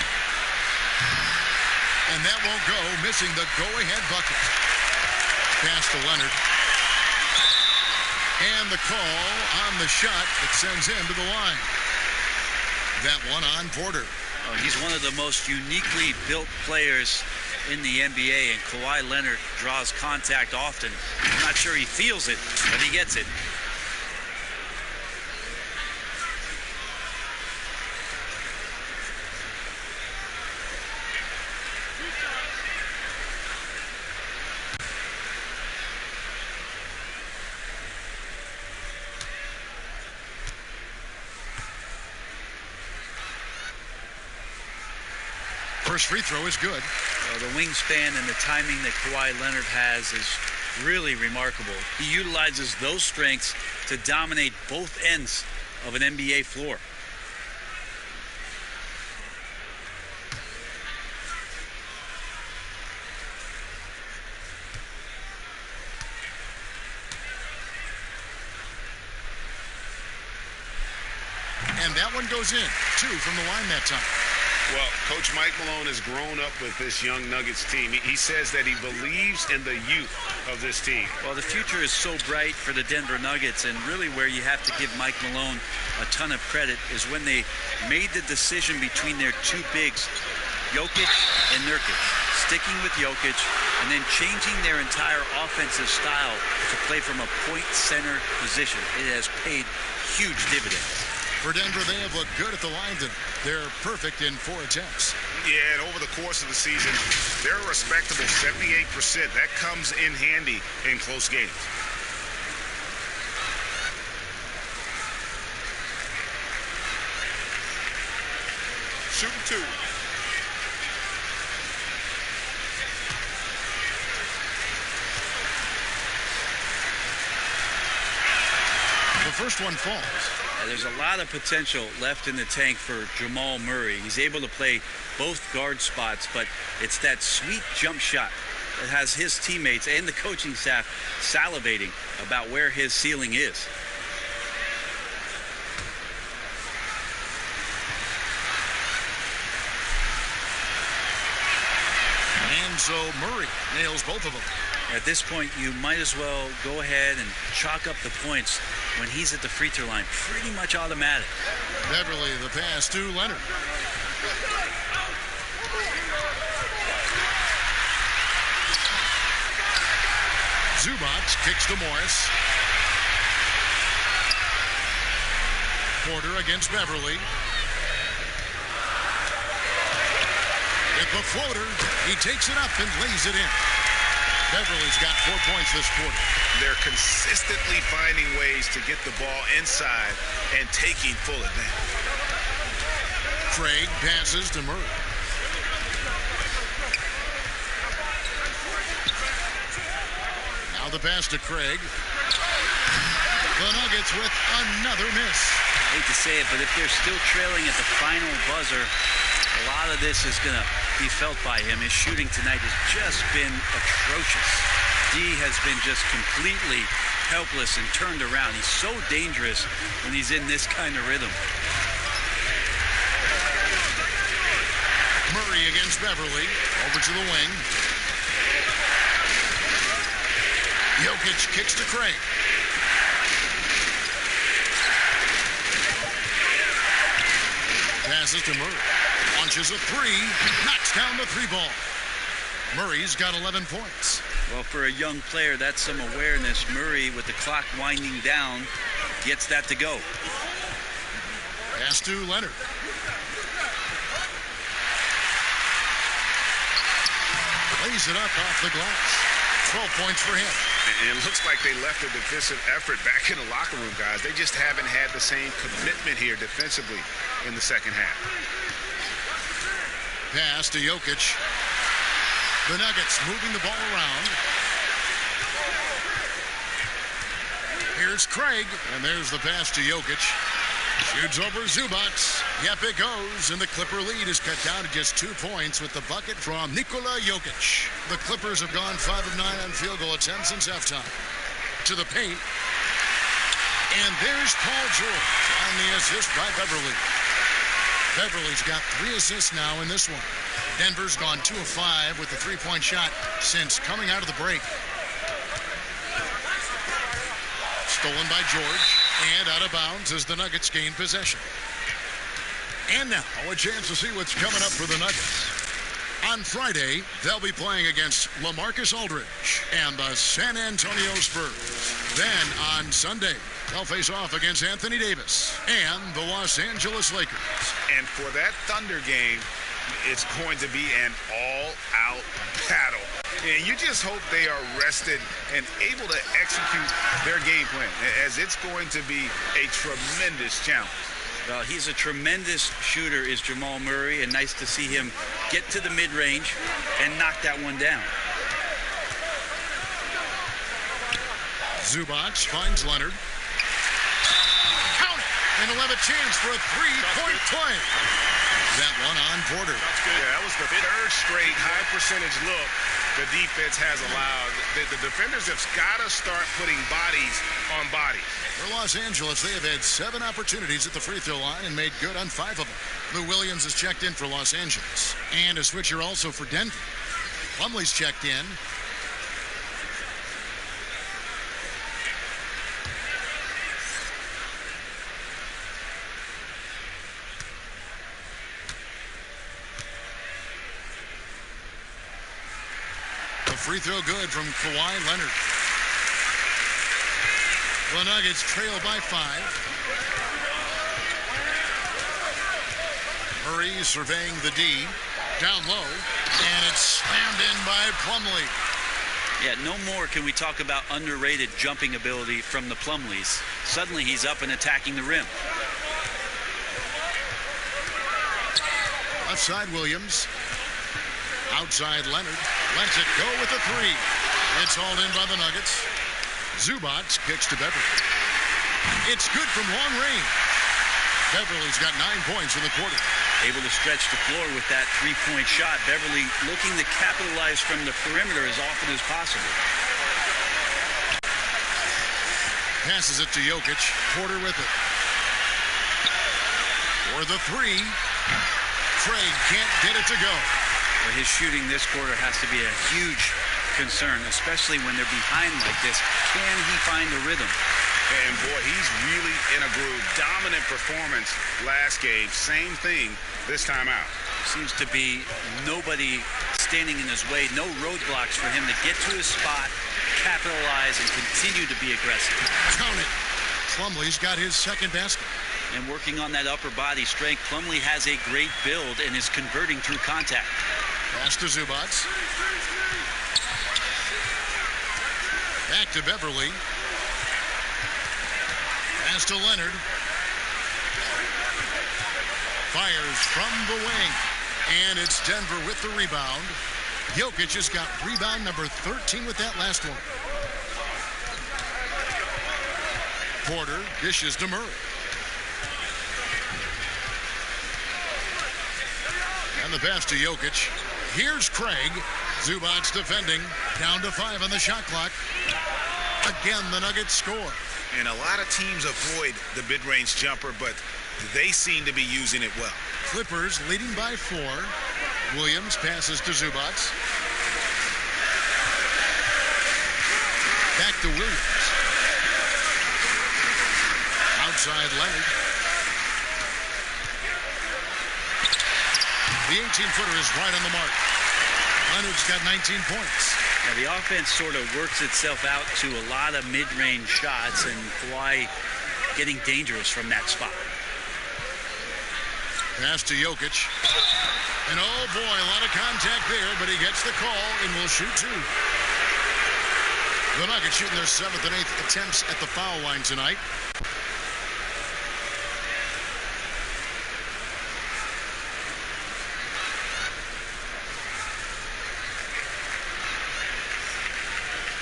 And that won't go, missing the go-ahead bucket. Pass to Leonard. And the call on the shot that sends him to the line. That one on Porter. Oh, he's one of the most uniquely built players in the NBA, and Kawhi Leonard draws contact often. I'm not sure he feels it, but he gets it. First free throw is good. The wingspan and the timing that Kawhi Leonard has is really remarkable. He utilizes those strengths to dominate both ends of an NBA floor. And that one goes in. 2 from the line that time. Well, Coach Mike Malone has grown up with this young Nuggets team. He says that he believes in the youth of this team. Well, the future is so bright for the Denver Nuggets, and really where you have to give Mike Malone a ton of credit is when they made the decision between their 2 bigs, Jokic and Nurkic, sticking with Jokic and then changing their entire offensive style to play from a point center position. It has paid huge dividends. For Denver, they have looked good at the line. They're perfect in 4 attempts. Yeah, and over the course of the season, they're a respectable 78%. That comes in handy in close games. Shooting 2. The first one falls. There's a lot of potential left in the tank for Jamal Murray. He's able to play both guard spots, but it's that sweet jump shot that has his teammates and the coaching staff salivating about where his ceiling is. And so Murray nails both of them. At this point, you might as well go ahead and chalk up the points when he's at the free throw line. Pretty much automatic. Beverly, the pass to Leonard. Zubac kicks to Morris. Porter against Beverly. With the floater, he takes it up and lays it in. Beverly's got 4 points this quarter. They're consistently finding ways to get the ball inside and taking full advantage. Craig passes to Murray. Now the pass to Craig. The Nuggets with another miss. Hate to say it, but if they're still trailing at the final buzzer, a lot of this is going to be felt by him. His shooting tonight has just been atrocious. D has been just completely helpless and turned around. He's so dangerous when he's in this kind of rhythm. Murray against Beverly. Over to the wing. Jokic kicks to Craig. Passes to Murray. Launches a three. Knocks down the three ball. Murray's got 11 points. Well, for a young player, that's some awareness. Murray, with the clock winding down, gets that to go. Pass to Leonard. Lays it up off the glass. 12 points for him. And it looks like they left their defensive effort back in the locker room, guys. They just haven't had the same commitment here defensively in the second half. Pass to Jokic. The Nuggets moving the ball around. Here's Craig, and there's the pass to Jokic. Shoots over Zubac. Yep, it goes, and the Clipper lead is cut down to just 2 points with the bucket from Nikola Jokic. The Clippers have gone 5 of 9 on field goal attempts since halftime. To the paint. And there's Paul George on the assist by Beverly. Beverly's got 3 assists now in this one. Denver's gone 2 of 5 with the three-point shot since coming out of the break. Stolen by George and out of bounds as the Nuggets gain possession. And now a chance to see what's coming up for the Nuggets. On Friday, they'll be playing against LaMarcus Aldridge and the San Antonio Spurs. Then on Sunday, they'll face off against Anthony Davis and the Los Angeles Lakers. And for that Thunder game, it's going to be an all-out battle. And you just hope they are rested and able to execute their game plan, as it's going to be a tremendous challenge. Well, he's a tremendous shooter, is Jamal Murray, and nice to see him get to the mid-range and knock that one down. Zubac finds Leonard. Count it! And he'll have a chance for a three-point play. That one on Porter. That's good. Yeah, that was the third straight high-percentage look the defense has allowed. The defenders have got to start putting bodies on bodies. For Los Angeles, they have had 7 opportunities at the free throw line and made good on 5 of them. Lou Williams has checked in for Los Angeles. And a switcher also for Denver. Plumlee's checked in. Free throw good from Kawhi Leonard. The Nuggets trail by 5. Murray surveying the D. Down low. And it's slammed in by Plumlee. Yeah, no more can we talk about underrated jumping ability from the Plumlees. Suddenly he's up and attacking the rim. Left side Williams. Outside Leonard. Lets it go with a 3. It's hauled in by the Nuggets. Zubac kicks to Beverly. It's good from long range. Beverly's got 9 points in the quarter. Able to stretch the floor with that three-point shot. Beverly looking to capitalize from the perimeter as often as possible. Passes it to Jokic. Porter with it. For the 3. Craig can't get it to go. Well, his shooting this quarter has to be a huge concern, especially when they're behind like this. Can he find a rhythm? And boy, he's really in a groove. Dominant performance last game. Same thing this time out. Seems to be nobody standing in his way. No roadblocks for him to get to his spot, capitalize and continue to be aggressive. Count it. Plumlee's got his second basket. And working on that upper body strength, Plumlee has a great build and is converting through contact. Pass to Zubac. Back to Beverly. Pass to Leonard. Fires from the wing. And it's Denver with the rebound. Jokic has got rebound number 13 with that last one. Porter dishes to Murray. And the pass to Jokic. Here's Craig. Zubac defending. Down to 5 on the shot clock. Again, the Nuggets score. And a lot of teams avoid the mid-range jumper, but they seem to be using it well. Clippers leading by 4. Williams passes to Zubac. Back to Williams. Outside Leonard. The 18-footer is right on the mark. Leonard's got 19 points. Now the offense sort of works itself out to a lot of mid-range shots, and Kawhi getting dangerous from that spot. Pass to Jokic. And oh boy, a lot of contact there, but he gets the call and will shoot 2. The Nuggets shooting their 7th and 8th attempts at the foul line tonight.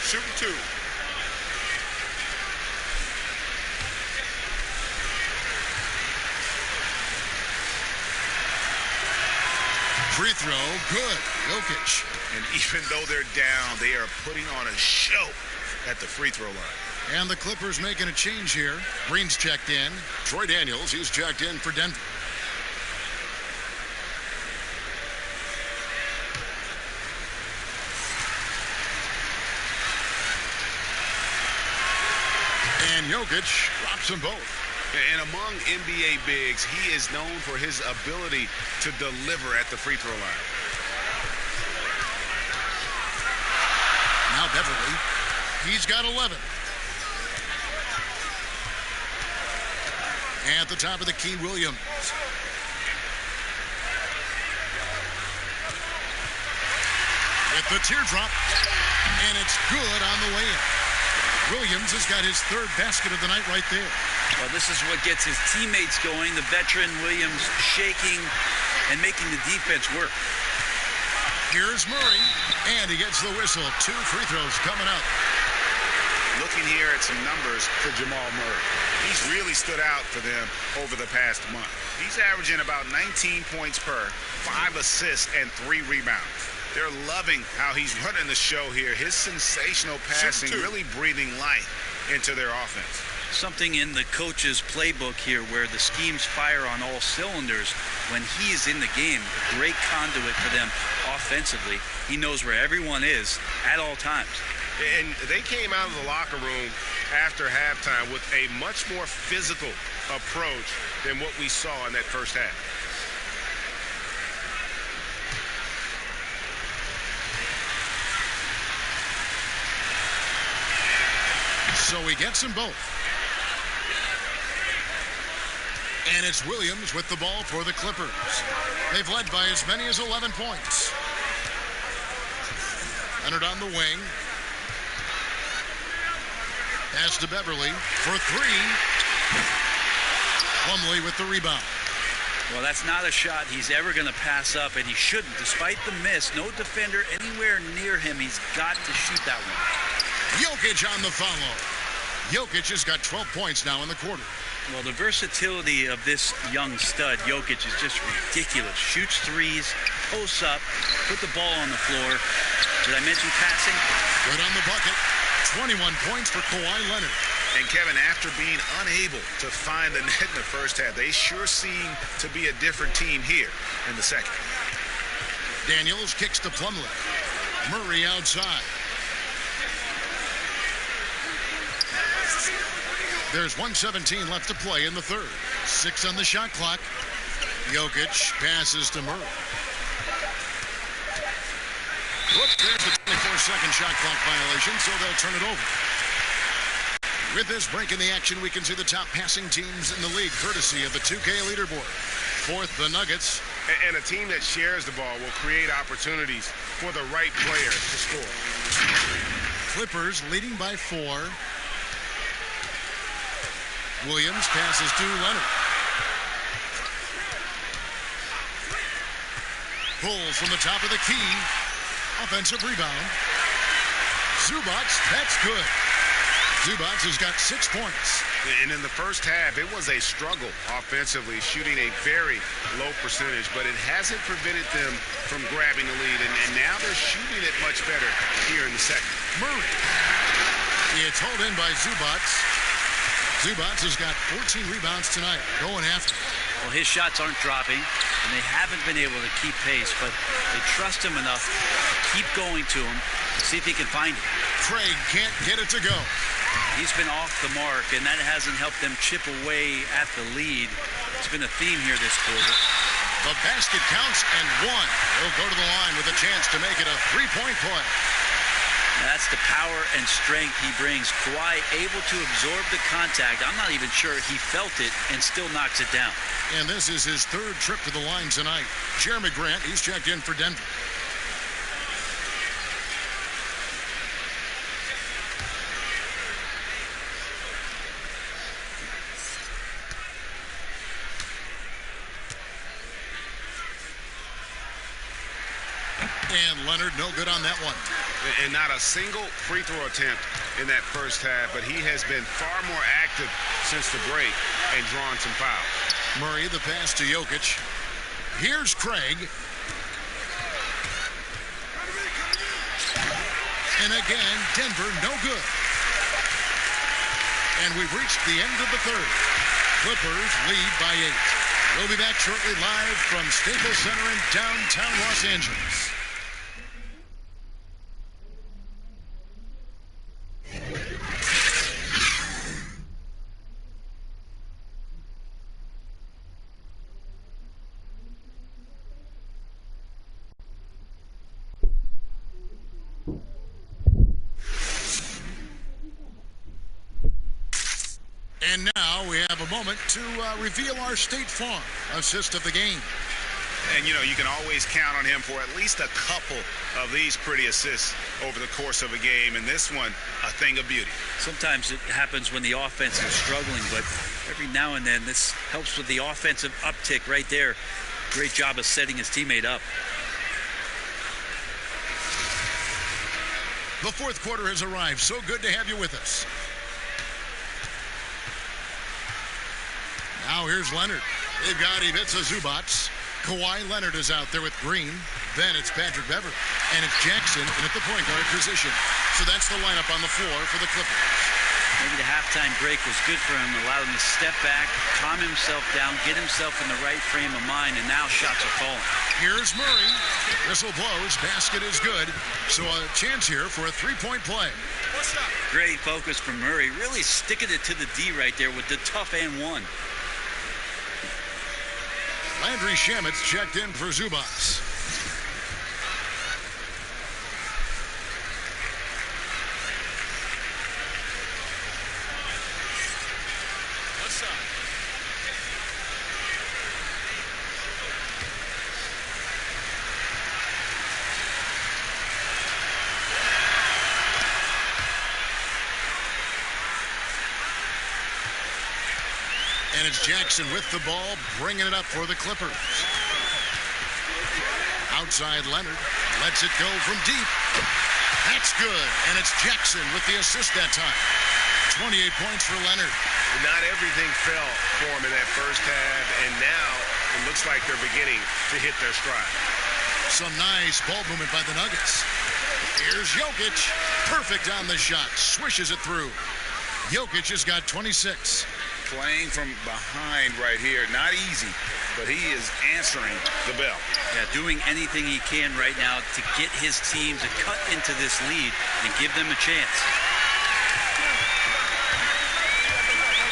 Shooting 2. Free throw, good. Jokic. And even though they're down, they are putting on a show at the free throw line. And the Clippers making a change here. Green's checked in. Troy Daniels, he's checked in for Denver. And Jokic drops them both. And among NBA bigs, he is known for his ability to deliver at the free throw line. Now Beverly, he's got 11. And at the top of the key, Williams. With the teardrop, and it's good on the way in. Williams has got his 3rd basket of the night right there. Well, this is what gets his teammates going. The veteran Williams shaking and making the defense work. Here's Murray, and he gets the whistle. 2 free throws coming up. Looking here at some numbers for Jamal Murray. He's really stood out for them over the past month. He's averaging about 19 points per, 5 assists, and 3 rebounds. They're loving how he's running the show here. His sensational passing really breathing life into their offense. Something in the coach's playbook here where the schemes fire on all cylinders when he is in the game. A great conduit for them offensively. He knows where everyone is at all times. And they came out of the locker room after halftime with a much more physical approach than what we saw in that first half. So he gets them both. And it's Williams with the ball for the Clippers. They've led by as many as 11 points. Leonard on the wing. Pass to Beverly for 3. Plumlee with the rebound. Well, that's not a shot he's ever going to pass up, and he shouldn't. Despite the miss, no defender anywhere near him. He's got to shoot that one. Jokic on the follow. Jokic has got 12 points now in the quarter. Well, the versatility of this young stud, Jokic, is just ridiculous. Shoots threes, posts up, put the ball on the floor. Did I mention passing? Good on the bucket. 21 points for Kawhi Leonard. And Kevin, after being unable to find the net in the first half, they sure seem to be a different team here in the second. Daniels kicks to Plumlee. Murray outside. There's 1:17 left to play in the third. 6 on the shot clock. Jokic passes to Murray. Whoops, there's the 24-second shot clock violation, so they'll turn it over. With this break in the action, we can see the top passing teams in the league, courtesy of the 2K leaderboard. Fourth, the Nuggets. And a team that shares the ball will create opportunities for the right player to score. Clippers leading by 4. Williams passes to Leonard. Pulls from the top of the key. Offensive rebound. Zubac, that's good. Zubac has got 6 points. And in the first half, it was a struggle offensively, shooting a very low percentage, but it hasn't prevented them from grabbing the lead, and now they're shooting it much better here in the second. Murray. It's hauled in by Zubac. Zubac has got 14 rebounds tonight, going after. Well, his shots aren't dropping, and they haven't been able to keep pace, but they trust him enough to keep going to him, see if he can find it. Craig can't get it to go. He's been off the mark, and that hasn't helped them chip away at the lead. It's been a theme here this quarter. The basket counts and 1. He'll go to the line with a chance to make it a 3-point play. That's the power and strength he brings. Kawhi able to absorb the contact. I'm not even sure he felt it and still knocks it down. And this is his 3rd trip to the line tonight. Jeremy Grant, he's checked in for Denver. And Leonard, no good on that one. And not a single free throw attempt in that first half, but he has been far more active since the break and drawn some fouls. Murray, the pass to Jokic. Here's Craig. And again, Denver, no good. And we've reached the end of the third. Clippers lead by 8. We'll be back shortly live from Staples Center in downtown Los Angeles. And now we have a moment to reveal our State Farm assist of the game. And, you know, you can always count on him for at least a couple of these pretty assists over the course of a game. And this one, a thing of beauty. Sometimes it happens when the offense is struggling, but every now and then this helps with the offensive uptick right there. Great job of setting his teammate up. The fourth quarter has arrived. So good to have you with us. Now here's Leonard. They've got Ivica Zubac. Kawhi Leonard is out there with Green. Then it's Patrick Beverly. And it's Jackson in at the point guard position. So that's the lineup on the floor for the Clippers. Maybe the halftime break was good for him. Allowed him to step back, calm himself down, get himself in the right frame of mind, and now shots are falling. Here's Murray. Whistle blows. Basket is good. So a chance here for a 3-point play. Great focus from Murray. Really sticking it to the D right there with the tough and 1. Landry Shamit's checked in for Zubac. What's up? And it's Jackson with the ball, bringing it up for the Clippers. Outside Leonard, lets it go from deep. That's good, and it's Jackson with the assist that time. 28 points for Leonard. Not everything fell for him in that first half, and now it looks like they're beginning to hit their stride. Some nice ball movement by the Nuggets. Here's Jokic. Perfect on the shot. Swishes it through. Jokic has got 26. Playing from behind right here, not easy, but he is answering the bell. Yeah, doing anything he can right now to get his team to cut into this lead and give them a chance.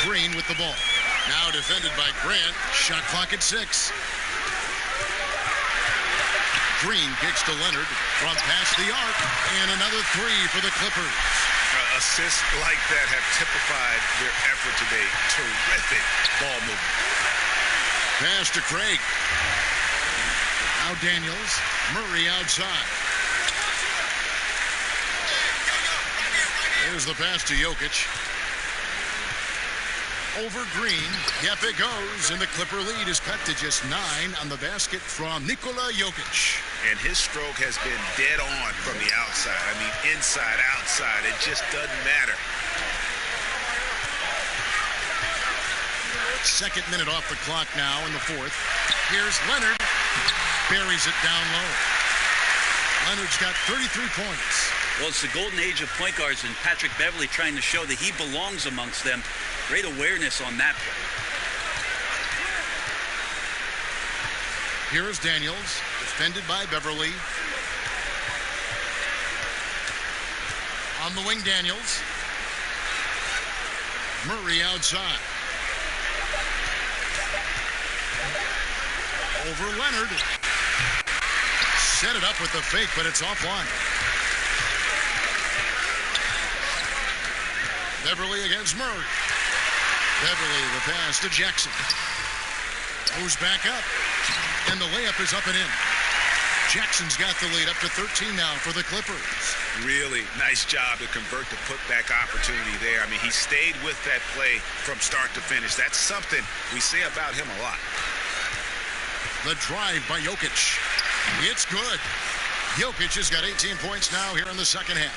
Green with the ball. Now defended by Grant. Shot clock at 6. Green kicks to Leonard from past the arc, and another three for the Clippers. Assists like that have typified their effort today. Terrific ball movement. Pass to Craig. Now Daniels. Murray outside. There's the pass to Jokic. Over Green. Yep, it goes. And the Clipper lead is cut to just 9 on the basket from Nikola Jokic. And his stroke has been dead on from the outside. I mean, inside, outside. It just doesn't matter. Second minute off the clock now in the fourth. Here's Leonard. Buries it down low. Leonard's got 33 points. Well, it's the golden age of point guards, and Patrick Beverly trying to show that he belongs amongst them. Great awareness on that play. Here is Daniels, defended by Beverly. On the wing, Daniels. Murray outside. Over Leonard. Set it up with the fake, but it's offline. Beverly against Murray. Beverly, the pass to Jackson. Goes back up. And the layup is up and in. Jackson's got the lead up to 13 now for the Clippers. Really nice job to convert the putback opportunity there. I mean, he stayed with that play from start to finish. That's something we say about him a lot. The drive by Jokic. It's good. Jokic has got 18 points now here in the second half.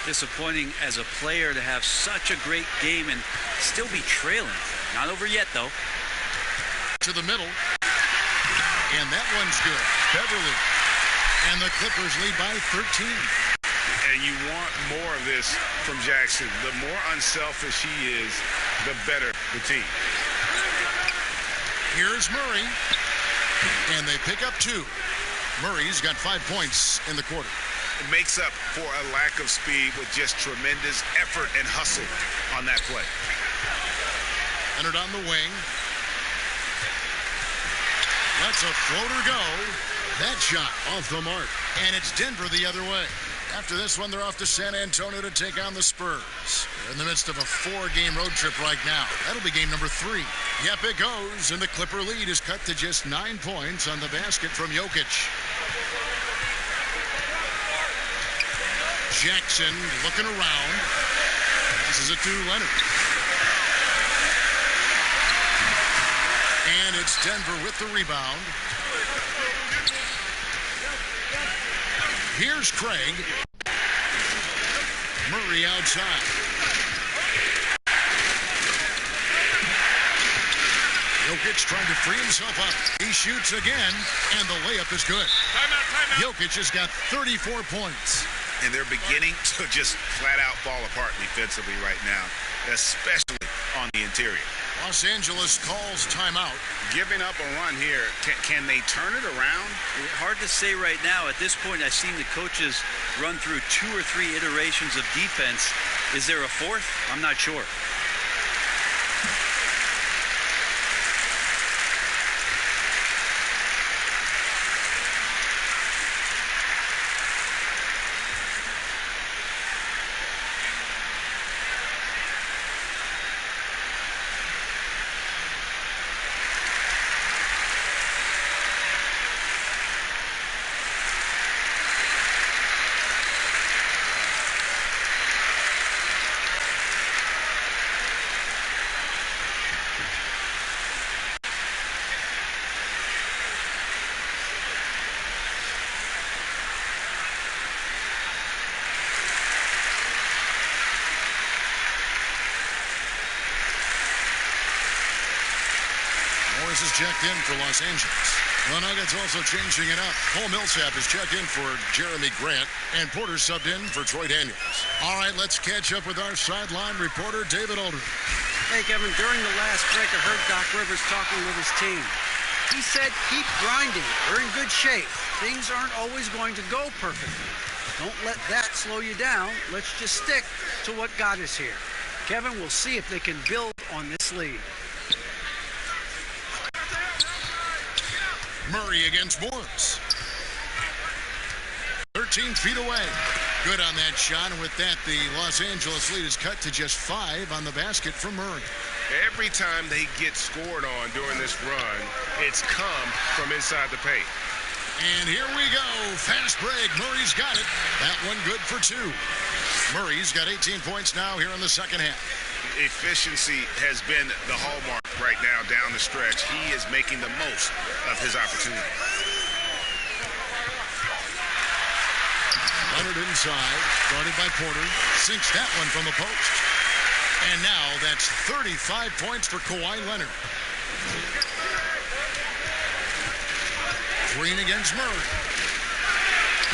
Disappointing as a player to have such a great game and still be trailing. Not over yet, though. To the middle. And that one's good. Beverly. And the Clippers lead by 13. And you want more of this from Jackson. The more unselfish he is, the better the team. Here's Murray. And they pick up 2. Murray's got 5 points in the quarter. It makes up for a lack of speed with just tremendous effort and hustle on that play. Leonard on the wing. Lets a floater go. That shot off the mark. And it's Denver the other way. After this one, they're off to San Antonio to take on the Spurs. They're in the midst of a 4-game road trip right now. That'll be game number 3. Yep, it goes. And the Clipper lead is cut to just 9 points on the basket from Jokic. Jackson looking around. Passes it to Leonard. And it's Denver with the rebound. Here's Craig. Murray outside. Jokic trying to free himself up. He shoots again, and the layup is good. Timeout. Jokic has got 34 points. And they're beginning to just flat out fall apart defensively right now, especially on the interior. Los Angeles calls timeout. Giving up a run here, can they turn it around? Hard to say right now. At this point, I've seen the coaches run through 2 or 3 iterations of defense. Is there a 4th? I'm not sure. Morris is checked in for Los Angeles. The Nuggets also changing it up. Paul Millsap is checked in for Jeremy Grant, and Porter subbed in for Troy Daniels. All right, let's catch up with our sideline reporter, David Aldridge. Hey, Kevin, during the last break, I heard Doc Rivers talking with his team. He said, keep grinding. We're in good shape. Things aren't always going to go perfectly. Don't let that slow you down. Let's just stick to what got us here. Kevin, we'll see if they can build on this lead. Murray against Morris. 13 feet away. Good on that shot, and with that, the Los Angeles lead is cut to just 5 on the basket from Murray. Every time they get scored on during this run, it's come from inside the paint. And here we go. Fast break. Murray's got it. That one good for 2. Murray's got 18 points now here in the second half. Efficiency has been the hallmark right now down the stretch. He is making the most of his opportunity. Leonard inside, guarded by Porter. Sinks that one from the post. And now that's 35 points for Kawhi Leonard. Green against Murray.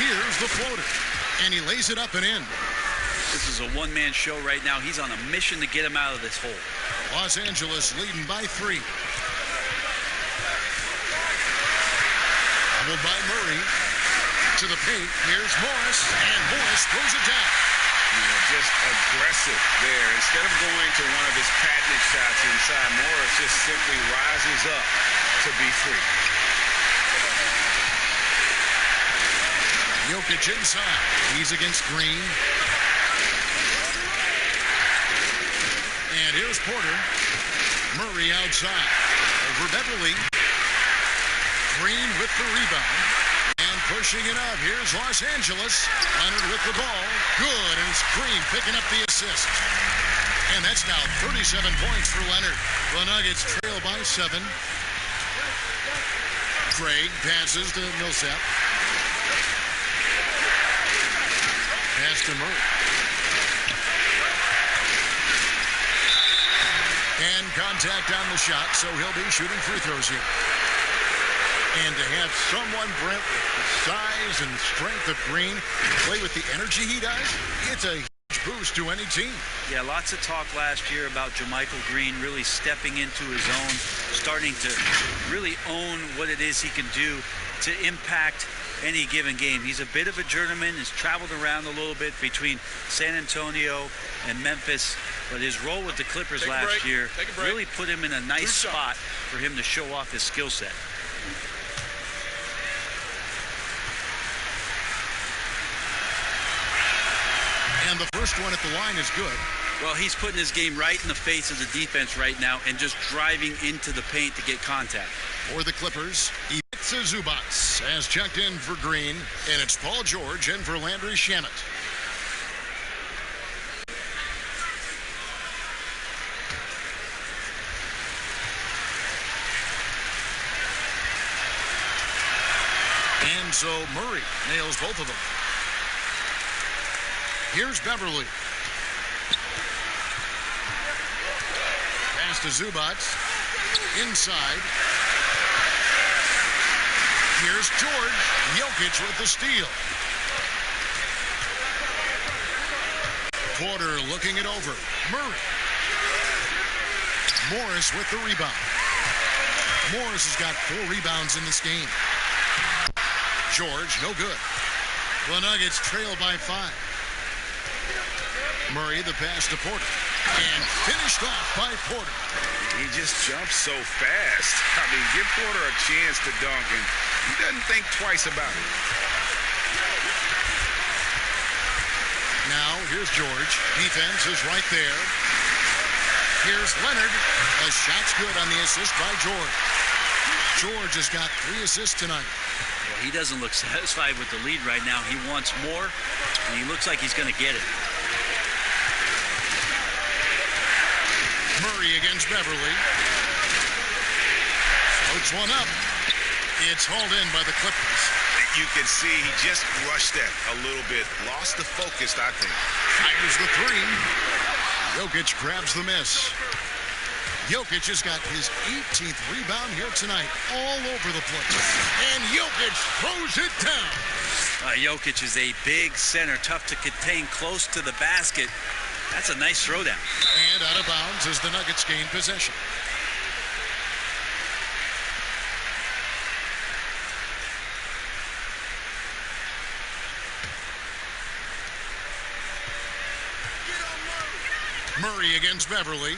Here's the floater. And he lays it up and in. This is a one-man show right now. He's on a mission to get him out of this hole. Los Angeles leading by 3. Doubled by Murray. To the paint. Here's Morris. And Morris throws it down. Just aggressive there. Instead of going to one of his patented shots inside, Morris just simply rises up to be free. Jokic inside. He's against Green. And here's Porter. Murray outside. Over Beverly. Green with the rebound. And pushing it up. Here's Los Angeles. Leonard with the ball. Good. And it's Green picking up the assist. And that's now 37 points for Leonard. The Nuggets trail by 7. Craig passes to Millsap. Pass to Murray. And contact on the shot, so he'll be shooting free throws here. And to have someone, Brent, with the size and strength of Green play with the energy he does, it's a huge boost to any team. Yeah, lots of talk last year about Jamichael Green really stepping into his own, starting to really own what it is he can do to impact any given game. He's a bit of a journeyman, has traveled around a little bit between San Antonio and Memphis, but his role with the Clippers last year really put him in a nice spot for him to show off his skill set. And the first one at the line is good. Well, he's putting his game right in the face of the defense right now and just driving into the paint to get contact. For the Clippers, Ivica Zubac has checked in for Green, and it's Paul George in for Landry Shamet. And so Murray nails both of them. Here's Beverly. Pass to Zubac. Inside. Here's George. Jokic with the steal. Porter looking it over. Murray. Morris with the rebound. Morris has got 4 rebounds in this game. George, no good. The Nuggets trail by 5. Murray, the pass to Porter. And finished off by Porter. He just jumps so fast. I mean, give Porter a chance to dunk, and he doesn't think twice about it. Now, here's George. Defense is right there. Here's Leonard. A shot's good on the assist by George. George has got 3 assists tonight. Well, he doesn't look satisfied with the lead right now. He wants more, and he looks like he's going to get it. Murray against Beverly. Floats one up. It's hauled in by the Clippers. You can see he just rushed that a little bit. Lost the focus, I think. Fires the 3. Jokic grabs the miss. Jokic has got his 18th rebound here tonight. All over the place. And Jokic throws it down. Jokic is a big center, tough to contain close to the basket. That's a nice throwdown. And out of bounds as the Nuggets gain possession. Murray against Beverly.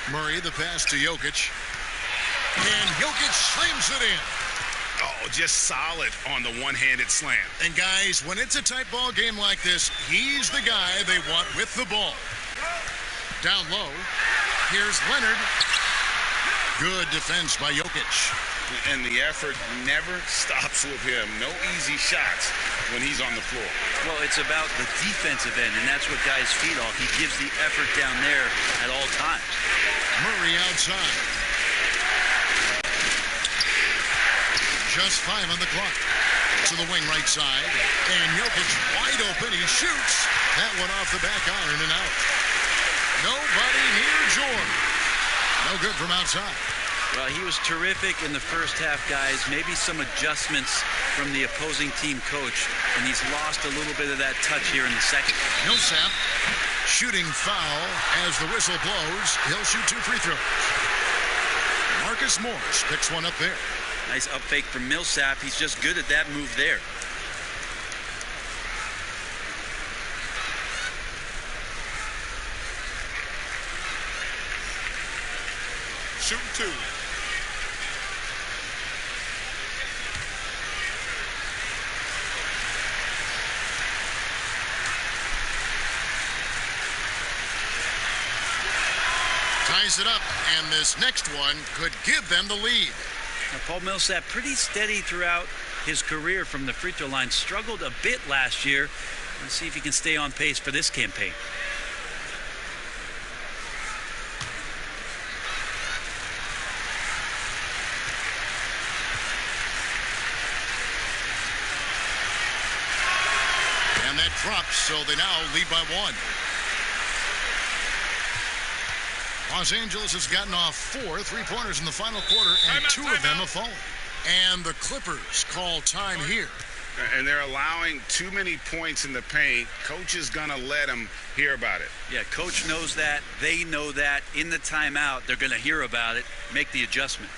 Murray, the pass to Jokic. And Jokic slams it in. Oh, just solid on the one-handed slam. And guys, when it's a tight ball game like this, he's the guy they want with the ball. Down low, here's Leonard. Good defense by Jokic. And the effort never stops with him. No easy shots when he's on the floor. Well, it's about the defensive end, and that's what guys feed off. He gives the effort down there at all times. Murray outside. Just 5 on the clock. To the wing right side. And Jokic wide open. He shoots. That one off the back iron and out. Nobody near Jordan. No good from outside. Well, he was terrific in the first half, guys. Maybe some adjustments from the opposing team coach, and he's lost a little bit of that touch here in the second. Millsap, shooting foul as the whistle blows. He'll shoot 2 free throws. Marcus Morris picks one up there. Nice up fake from Millsap. He's just good at that move there. Shooting 2. Ties it up, and this next one could give them the lead. Now, Paul Millsap, pretty steady throughout his career from the free throw line. Struggled a bit last year. Let's see if he can stay on pace for this campaign. And that drops, so they now lead by 1. Los Angeles has gotten off 4 3-pointers in the final quarter, and 2 of them have fallen. And the Clippers call time here. And they're allowing too many points in the paint. Coach is going to let them hear about it. Yeah, coach knows that. They know that. In the timeout, they're going to hear about it, make the adjustment.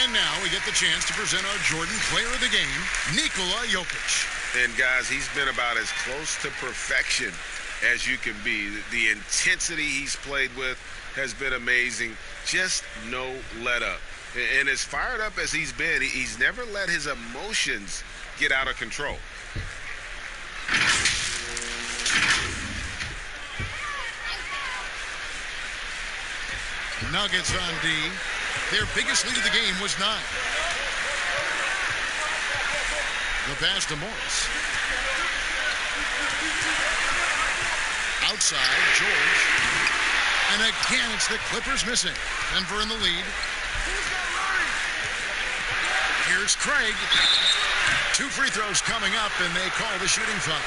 And now we get the chance to present our Jordan Player of the Game, Nikola Jokic. And guys, he's been about as close to perfection as you can be. The intensity he's played with has been amazing. Just no let up. And as fired up as he's been, he's never let his emotions get out of control. Nuggets on D. Their biggest lead of the game was 9. The pass to Morris. Outside, George. And again, it's the Clippers missing. Denver in the lead. Here's Craig. 2 free throws coming up, and they call the shooting foul.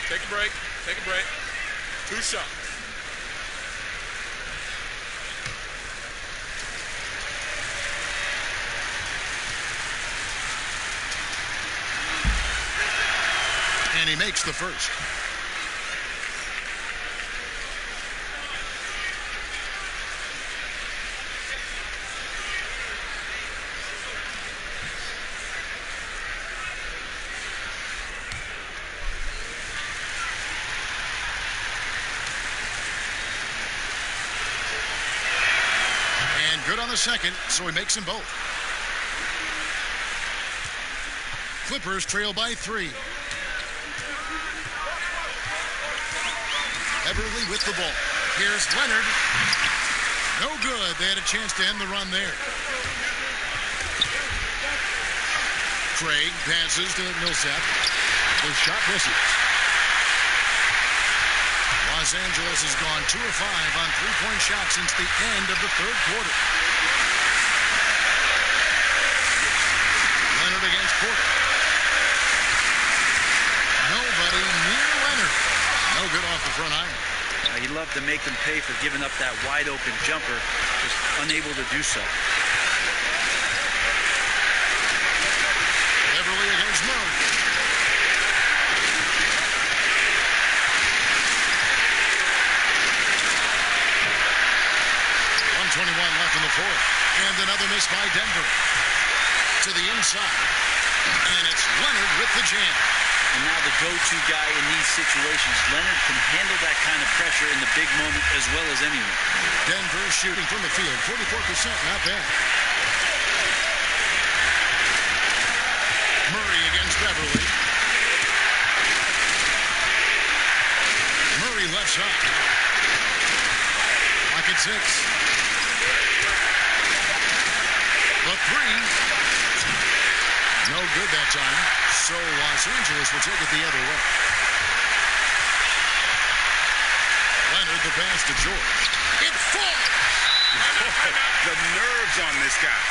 Take a break. Take a break. 2 shots. And he makes the first. good on the second, so he makes them both. Clippers trail by 3. Beverly with the ball. Here's Leonard. No good. They had a chance to end the run there. Craig passes to Millsap. The shot misses. Los Angeles has gone 2 of 5 on three-point shots since the end of the third quarter. Leonard against Porter. Nobody near Leonard. No good off the front iron. He'd love to make them pay for giving up that wide-open jumper, just unable to do so. Beverly against Murray. 1:21 left in the fourth. And another miss by Denver. To the inside. And it's Leonard with the jam. And now the go-to guy in these situations. Leonard can handle that kind of pressure in the big moment as well as anyone. Denver shooting from the field. 44%, not bad. Murray against Beverly. Murray left side. Lock at 6. The 3. No good that time. So Los Angeles will take it the other way. Leonard the pass to George. It falls! The nerves on this guy.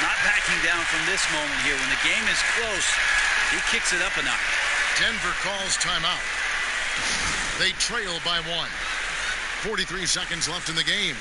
Not backing down from this moment here. When the game is close, he kicks it up a notch. Denver calls timeout. They trail by 1. 43 seconds left in the game.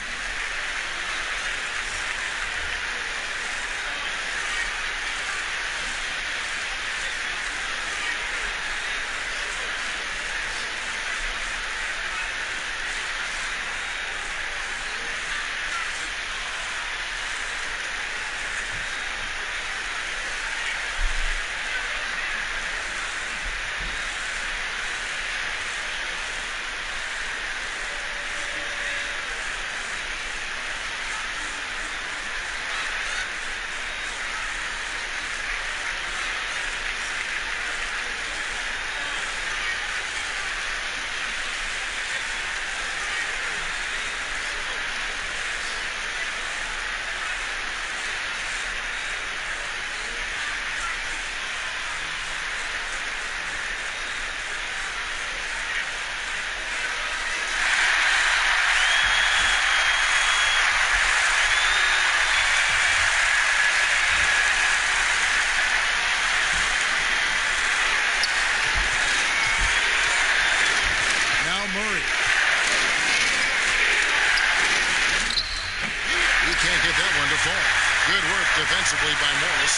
Good work defensively by Morris.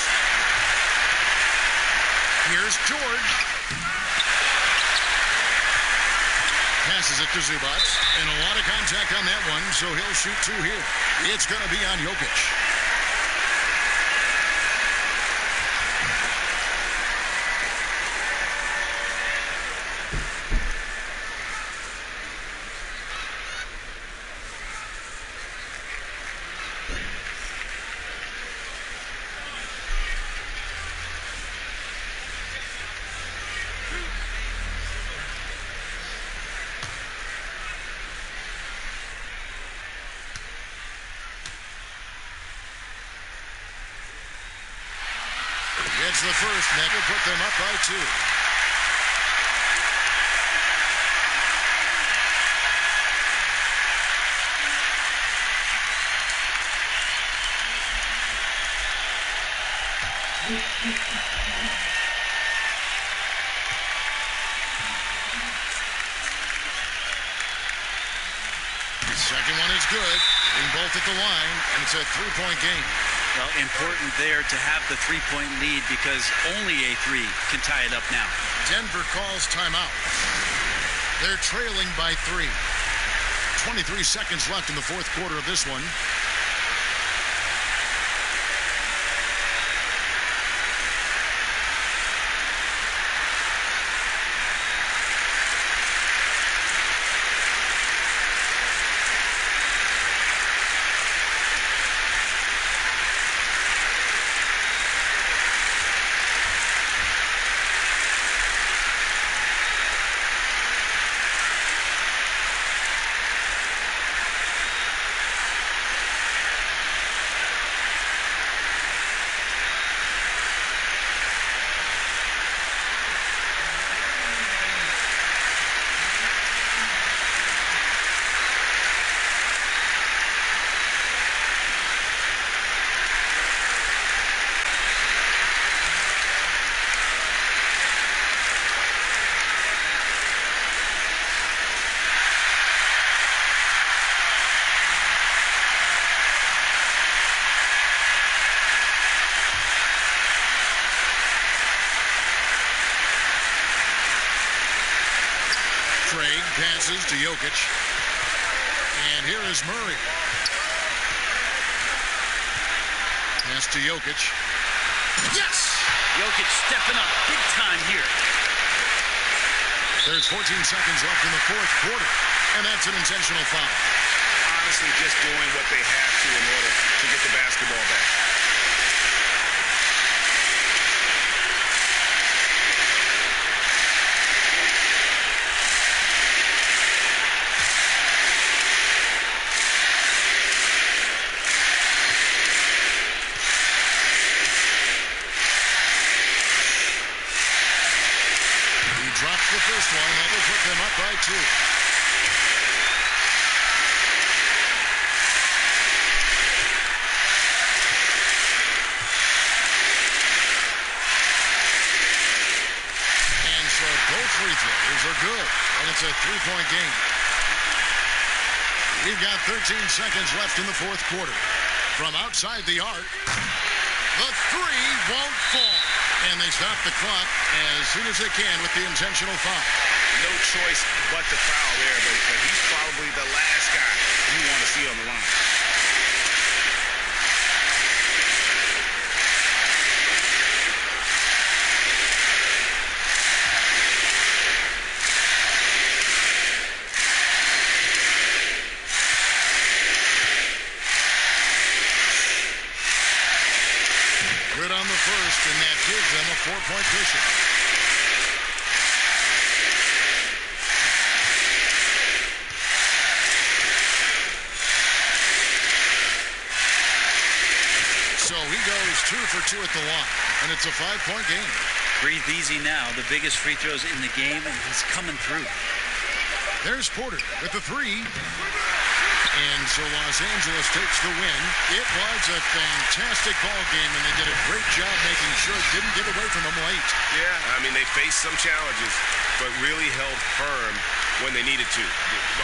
Here's George. Passes it to Zubac. And a lot of contact on that one, so he'll shoot 2 here. It's going to be on Jokic. Gets the first, and that will put them up by 2. Second one is good. Being both at the line, and it's a 3-point game. Well, important there to have the 3-point lead because only a 3 can tie it up now. Denver calls timeout. They're trailing by 3. 23 seconds left in the fourth quarter of this one. Craig passes to Jokic. And here is Murray. Pass to Jokic. Yes! Jokic stepping up big time here. There's 14 seconds left in the fourth quarter, and that's an intentional foul. Honestly, just doing what they have to in order to get the basketball back. Drops the first one. That will put them up by 2. And so both free throws are good. And it's a 3-point game. We've got 13 seconds left in the fourth quarter. From outside the arc, the three won't fall. And they stop the clock as soon as they can with the intentional foul. No choice but to foul there, but he's probably the last guy you want to see on the line. Good on the first, and that gives them a 4-point cushion. So he goes 2 for 2 at the line, and it's a 5-point game. Breathe easy now. The biggest free throws in the game, and he's coming through. There's Porter with the 3. And so Los Angeles takes the win. It was a fantastic ball game, and they did a great job making sure it didn't get away from them late. Yeah, I mean, they faced some challenges, but really held firm when they needed to.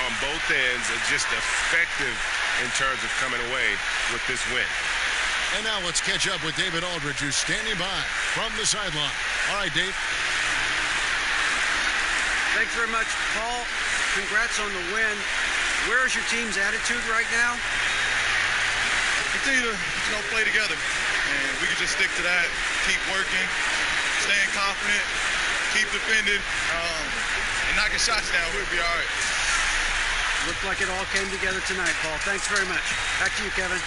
On both ends, just effective in terms of coming away with this win. And now let's catch up with David Aldridge, who's standing by from the sideline. All right, Dave. Thanks very much, Paul. Congrats on the win. Where is your team's attitude right now? Continue to play together, and we can just stick to that. Keep working, staying confident, keep defending, and knocking shots down. We'll be all right. Looked like it all came together tonight, Paul. Thanks very much. Back to you, Kevin.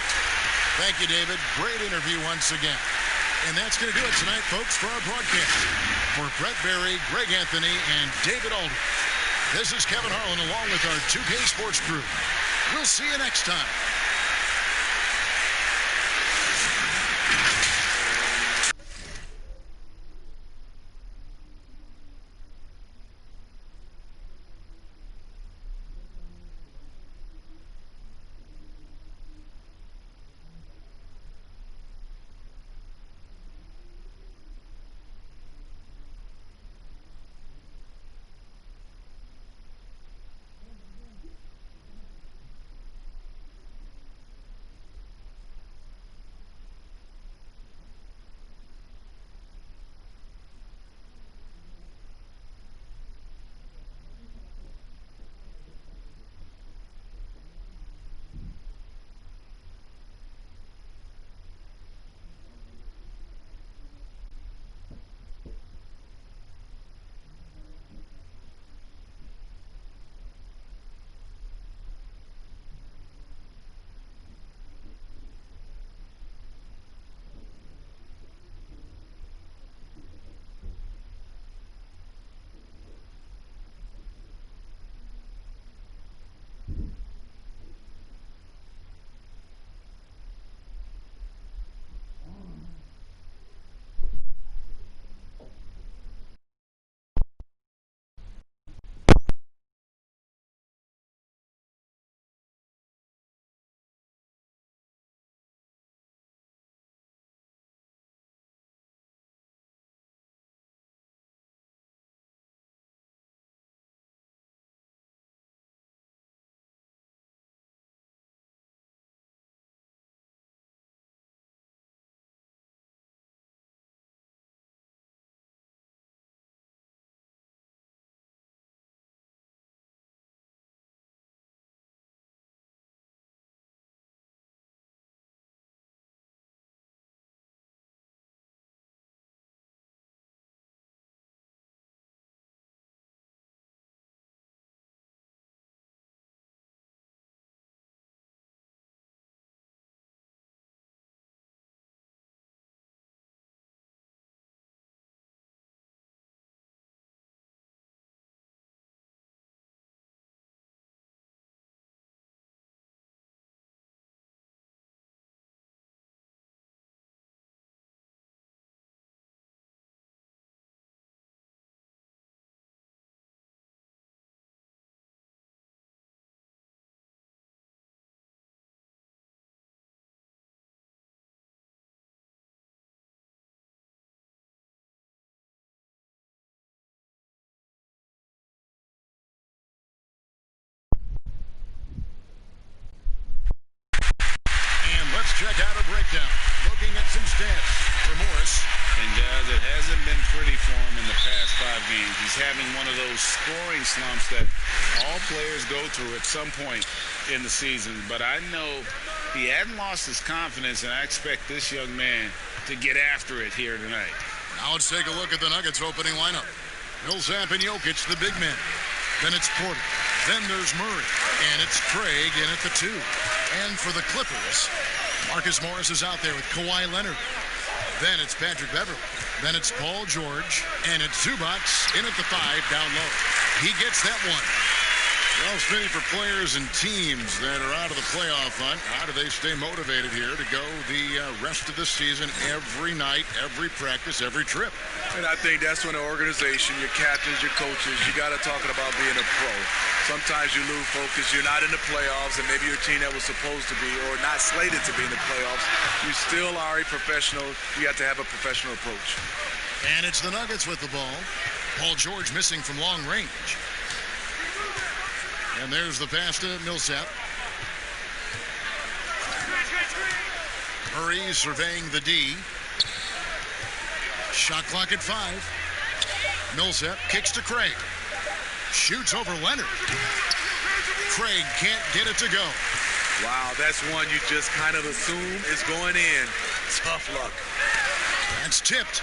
Thank you, David. Great interview once again. And that's going to do it tonight, folks, for our broadcast. For Brett Berry, Greg Anthony, and David Aldridge, this is Kevin Harlan along with our 2K Sports crew. We'll see you next time. check out a breakdown. Looking at some stats for Morris. And guys, it hasn't been pretty for him in the past 5 games. He's having one of those scoring slumps that all players go through at some point in the season. But I know he hadn't lost his confidence, and I expect this young man to get after it here tonight. Now let's take a look at the Nuggets opening lineup. Millsap and Jokic, the big men. Then it's Porter. Then there's Murray. And it's Craig in at the 2. And for the Clippers, Marcus Morris is out there with Kawhi Leonard. Then it's Patrick Beverly. Then it's Paul George. And it's Zubac in at the 5 down low. He gets that one. Well, Smitty, for players and teams that are out of the playoff hunt, how do they stay motivated here to go the rest of the season every night, every practice, every trip? And I think that's when the organization, your captains, your coaches, you got to talk about being a pro. Sometimes you lose focus. You're not in the playoffs, and maybe your team that was supposed to be or not slated to be in the playoffs, you still are a professional. You have to have a professional approach. And it's the Nuggets with the ball. Paul George missing from long range. And there's the pass to Millsap. Murray surveying the D. Shot clock at 5. Millsap kicks to Craig. Shoots over Leonard. Craig can't get it to go. Wow, that's one you just kind of assume is going in. Tough luck. That's tipped.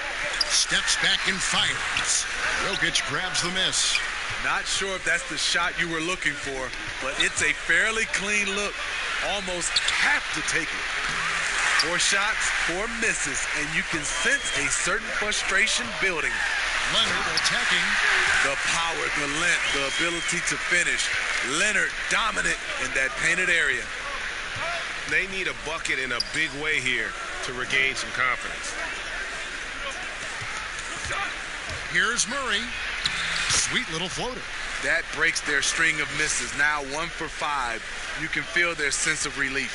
Steps back and fires. Jokic grabs the miss. Not sure if that's the shot you were looking for, but it's a fairly clean look. Almost have to take it. 4 shots, 4 misses, and you can sense a certain frustration building. Leonard attacking. The power, the length, the ability to finish. Leonard dominant in that painted area. They need a bucket in a big way here to regain some confidence. Here's Murray. Sweet little floater. That breaks their string of misses. Now 1 for 5. You can feel their sense of relief.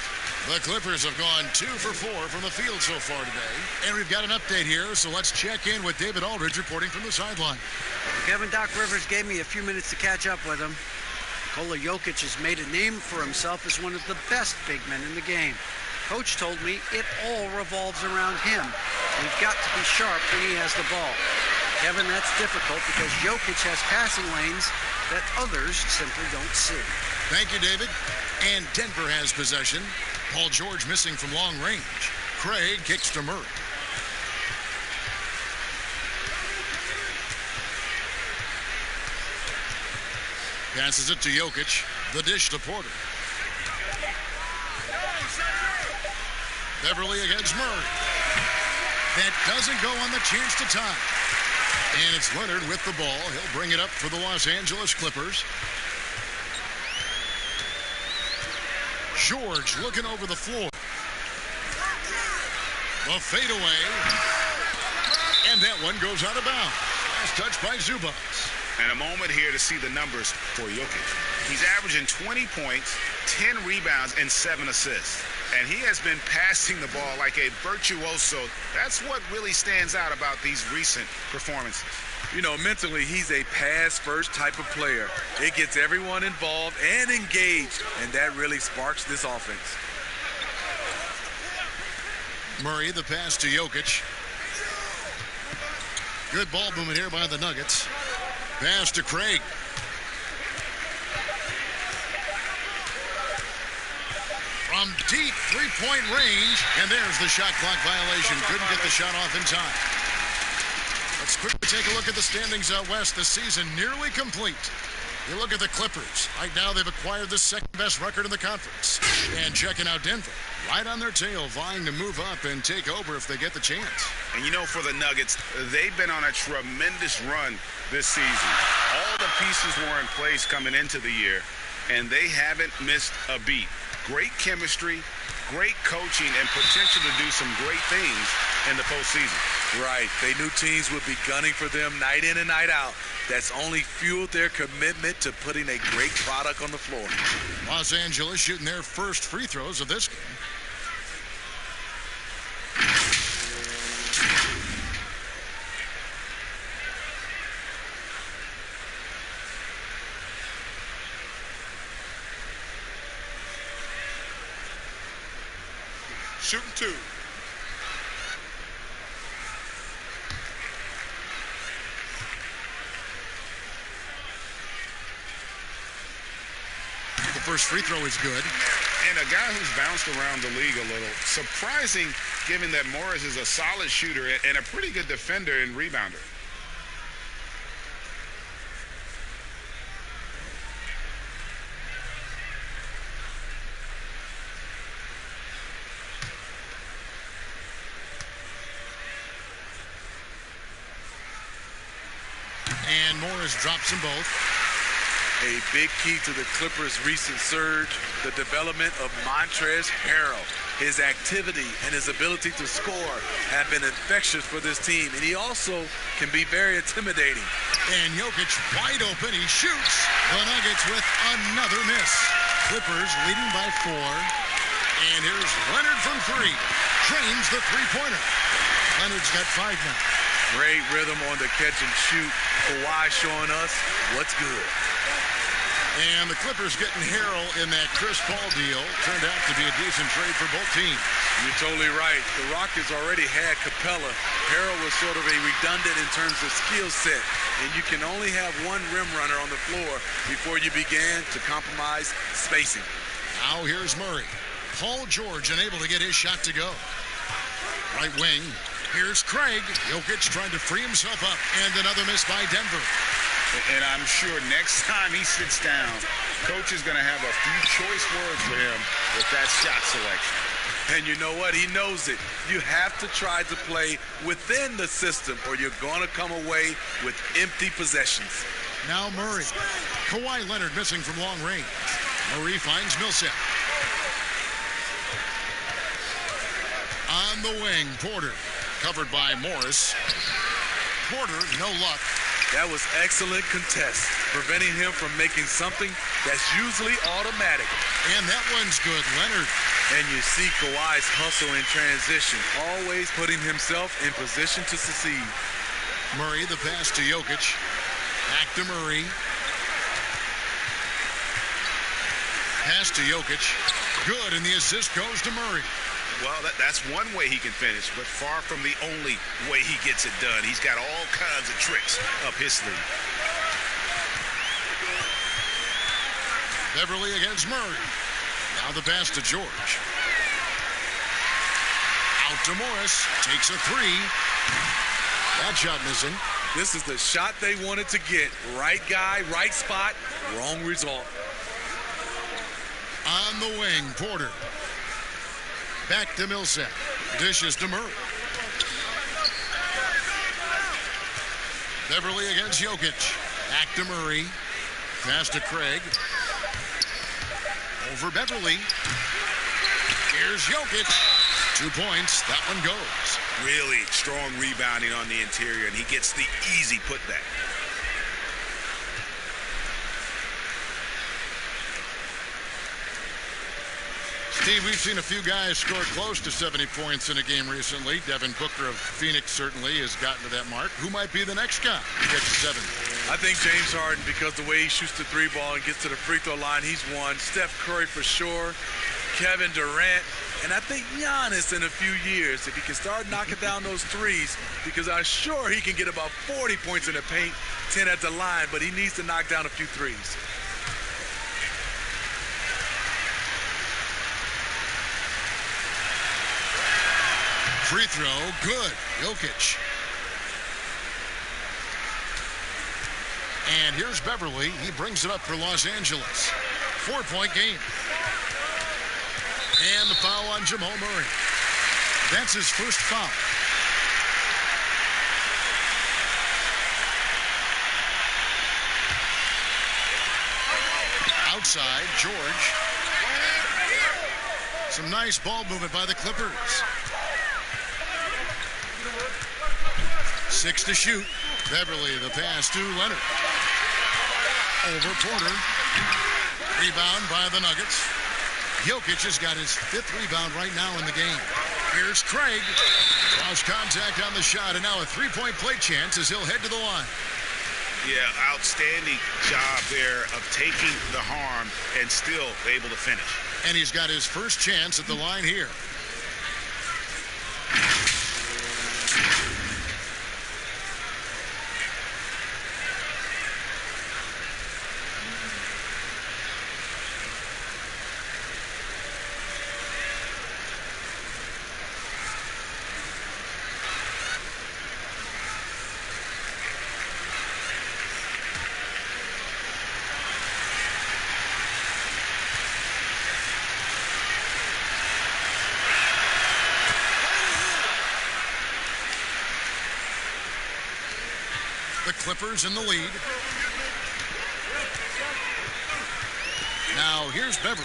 The Clippers have gone 2 for 4 from the field so far today. And we've got an update here, so let's check in with David Aldridge reporting from the sideline. Kevin, Doc Rivers gave me a few minutes to catch up with him. Nikola Jokic has made a name for himself as one of the best big men in the game. Coach told me it all revolves around him. We've got to be sharp when he has the ball. Kevin, that's difficult because Jokic has passing lanes that others simply don't see. Thank you, David. And Denver has possession. Paul George missing from long range. Craig kicks to Murray. Passes it to Jokic. The dish to Porter. Beverly against Murray. That doesn't go on the chance to tie. And it's Leonard with the ball. He'll bring it up for the Los Angeles Clippers. George looking over the floor. The fadeaway. And that one goes out of bounds. Last touch by Zubac. And a moment here to see the numbers for Jokic. He's averaging 20 points, 10 rebounds, and 7 assists. And he has been passing the ball like a virtuoso. That's what really stands out about these recent performances. You know, mentally, he's a pass-first type of player. It gets everyone involved and engaged, and that really sparks this offense. Murray, the pass to Jokic. Good ball movement here by the Nuggets. Pass to Craig. From deep three-point range, and there's the shot clock violation. Couldn't get the shot off in time. Let's quickly take a look at the standings out west. The season nearly complete. You look at the Clippers. Right now, they've acquired the second-best record in the conference. And checking out Denver, right on their tail, vying to move up and take over if they get the chance. And you know, for the Nuggets, they've been on a tremendous run this season. All the pieces were in place coming into the year, and they haven't missed a beat. Great chemistry, great coaching, and potential to do some great things in the postseason. Right. They knew teams would be gunning for them night in and night out. That's only fueled their commitment to putting a great product on the floor. Los Angeles shooting their first free throws of this game. shooting 2. The first free throw is good. And a guy who's bounced around the league a little. Surprising, given that Morris is a solid shooter and a pretty good defender and rebounder. And Morris drops them both. A big key to the Clippers' recent surge, the development of Montrezl Harrell. His activity and his ability to score have been infectious for this team, and he also can be very intimidating. And Jokic wide open. He shoots. The Nuggets with another miss. Clippers leading by 4. And here's Leonard from 3. Drains the three-pointer. Leonard's got 5 now. Great rhythm on the catch and shoot. Kawhi showing us what's good. And the Clippers getting Harrell in that Chris Paul deal. Turned out to be a decent trade for both teams. You're totally right. The Rockets already had Capella. Harrell was sort of a redundant in terms of skill set. And you can only have one rim runner on the floor before you began to compromise spacing. Now here's Murray. Paul George unable to get his shot to go. Right wing. Here's Craig. Jokic trying to free himself up. And another miss by Denver. And I'm sure next time he sits down, coach is going to have a few choice words for him with that shot selection. And you know what? He knows it. You have to try to play within the system or you're going to come away with empty possessions. Now Murray. Kawhi Leonard missing from long range. Murray finds Millsap. On the wing, Porter. Covered by Morris. Porter, no luck. That was excellent contest, preventing him from making something that's usually automatic. And that one's good, Leonard. And you see Kawhi's hustle in transition, always putting himself in position to succeed. Murray, the pass to Jokic. Back to Murray. Pass to Jokic. Good, and the assist goes to Murray. Well, that's one way he can finish, but far from the only way he gets it done. He's got all kinds of tricks up his sleeve. Beverly against Murray. Now the pass to George. Out to Morris. Takes a 3. That shot missing. This is the shot they wanted to get. Right guy, right spot, wrong result. On the wing, Porter. Back to Millsap. Dishes to Murray. Beverly against Jokic. Back to Murray. Pass to Craig. Over Beverly. Here's Jokic. 2 points. That one goes. Really strong rebounding on the interior, and he gets the easy putback. Steve, we've seen a few guys score close to 70 points in a game recently. Devin Booker of Phoenix certainly has gotten to that mark. Who might be the next guy to get to 70? I think James Harden, because the way he shoots the 3-ball and gets to the free throw line, he's one. Steph Curry for sure. Kevin Durant. And I think Giannis in a few years, if he can start knocking down those threes, because I'm sure he can get about 40 points in the paint, 10 at the line, but he needs to knock down a few threes. Free throw, good. Jokic. And here's Beverly. He brings it up for Los Angeles. 4-point game. And the foul on Jamal Murray. That's his first foul. Outside, George. Some nice ball movement by the Clippers. 6 to shoot. Beverly, the pass to Leonard. Over Porter. Rebound by the Nuggets. Jokic has got his 5th rebound right now in the game. Here's Craig. Draws contact on the shot, and now a 3-point play chance as he'll head to the line. Yeah, outstanding job there of taking the harm and still able to finish. And he's got his first chance at the line here. The Clippers in the lead. Now here's Beverly.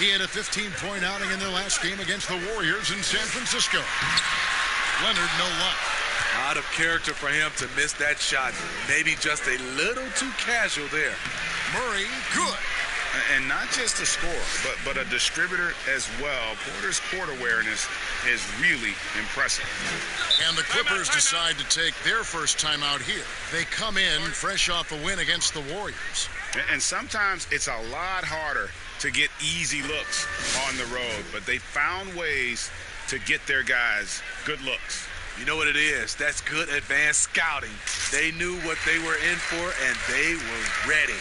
He had a 15-point outing in their last game against the Warriors in San Francisco. Leonard, no luck. Out of character for him to miss that shot. Maybe just a little too casual there. Murray, good. And not just a scorer, but a distributor as well. Porter's court awareness is really impressive. And the Clippers decide to take their first time out here. They come in fresh off a win against the Warriors. And sometimes it's a lot harder to get easy looks on the road, but they found ways to get their guys good looks. You know what it is? That's good advanced scouting. They knew what they were in for, and they were ready.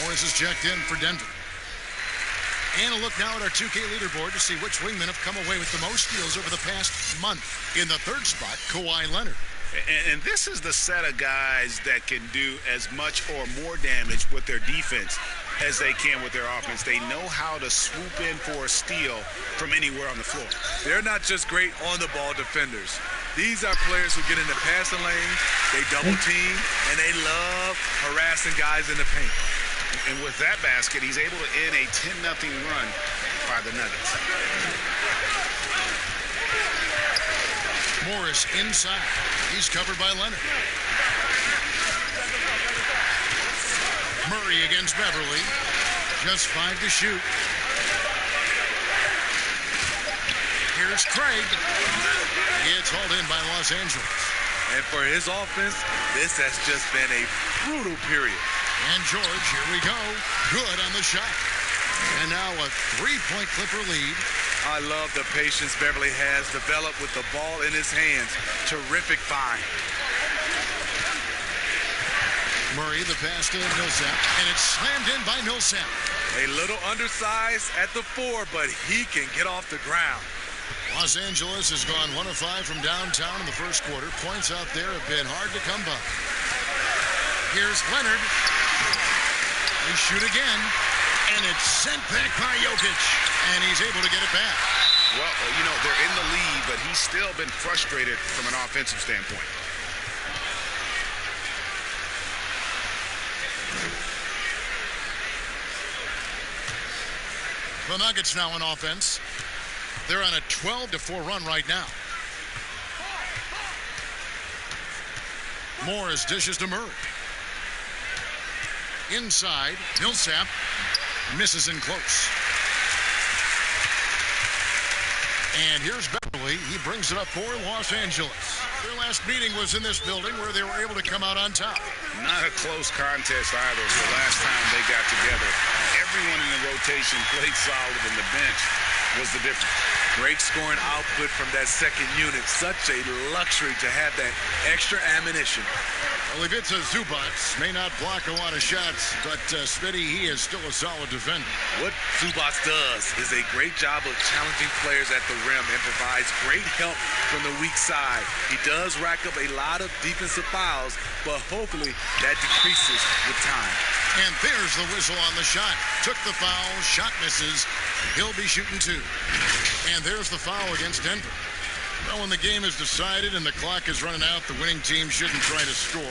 Morris is checked in for Denver. And a look now at our 2K leaderboard to see which wingmen have come away with the most steals over the past month. In the third spot, Kawhi Leonard. And this is the set of guys that can do as much or more damage with their defense as they can with their offense. They know how to swoop in for a steal from anywhere on the floor. They're not just great on-the-ball defenders. These are players who get in the passing lanes, they double team, and they love harassing guys in the paint. And with that basket, he's able to end a 10-0 run by the Nuggets. Morris inside. He's covered by Leonard. Murray against Beverly. Just 5 to shoot. Here's Craig. It's hauled in by Los Angeles. And for his offense, this has just been a brutal period. And George, here we go. Good on the shot. And now a 3-point Clipper lead. I love the patience Beverly has developed with the ball in his hands. Terrific find. Murray, the pass to Millsap, and it's slammed in by Millsap. A little undersized at the 4, but he can get off the ground. Los Angeles has gone 1 of 5 from downtown in the first quarter. Points out there have been hard to come by. Here's Leonard. They shoot again, and it's sent back by Jokic, and he's able to get it back. Well, you know, they're in the lead, but he's still been frustrated from an offensive standpoint. The Nuggets now on offense. They're on a 12-4 run right now. Morris dishes to Murray. Inside, Millsap misses in close. And here's Beverly. He brings it up for Los Angeles. Their last meeting was in this building where they were able to come out on top. Not a close contest either. The last time they got together, everyone in the rotation played solid, and the bench was the difference. Great scoring output from that second unit. Such a luxury to have that extra ammunition. Well, Ivica Zubac may not block a lot of shots, but Smitty, he is still a solid defender. What Zubac does is a great job of challenging players at the rim and provides great help from the weak side. He does rack up a lot of defensive fouls, but hopefully that decreases with time. And there's the whistle on the shot. Took the foul, shot misses. He'll be shooting 2. And there's the foul against Denver. Well, when the game is decided and the clock is running out, the winning team shouldn't try to score.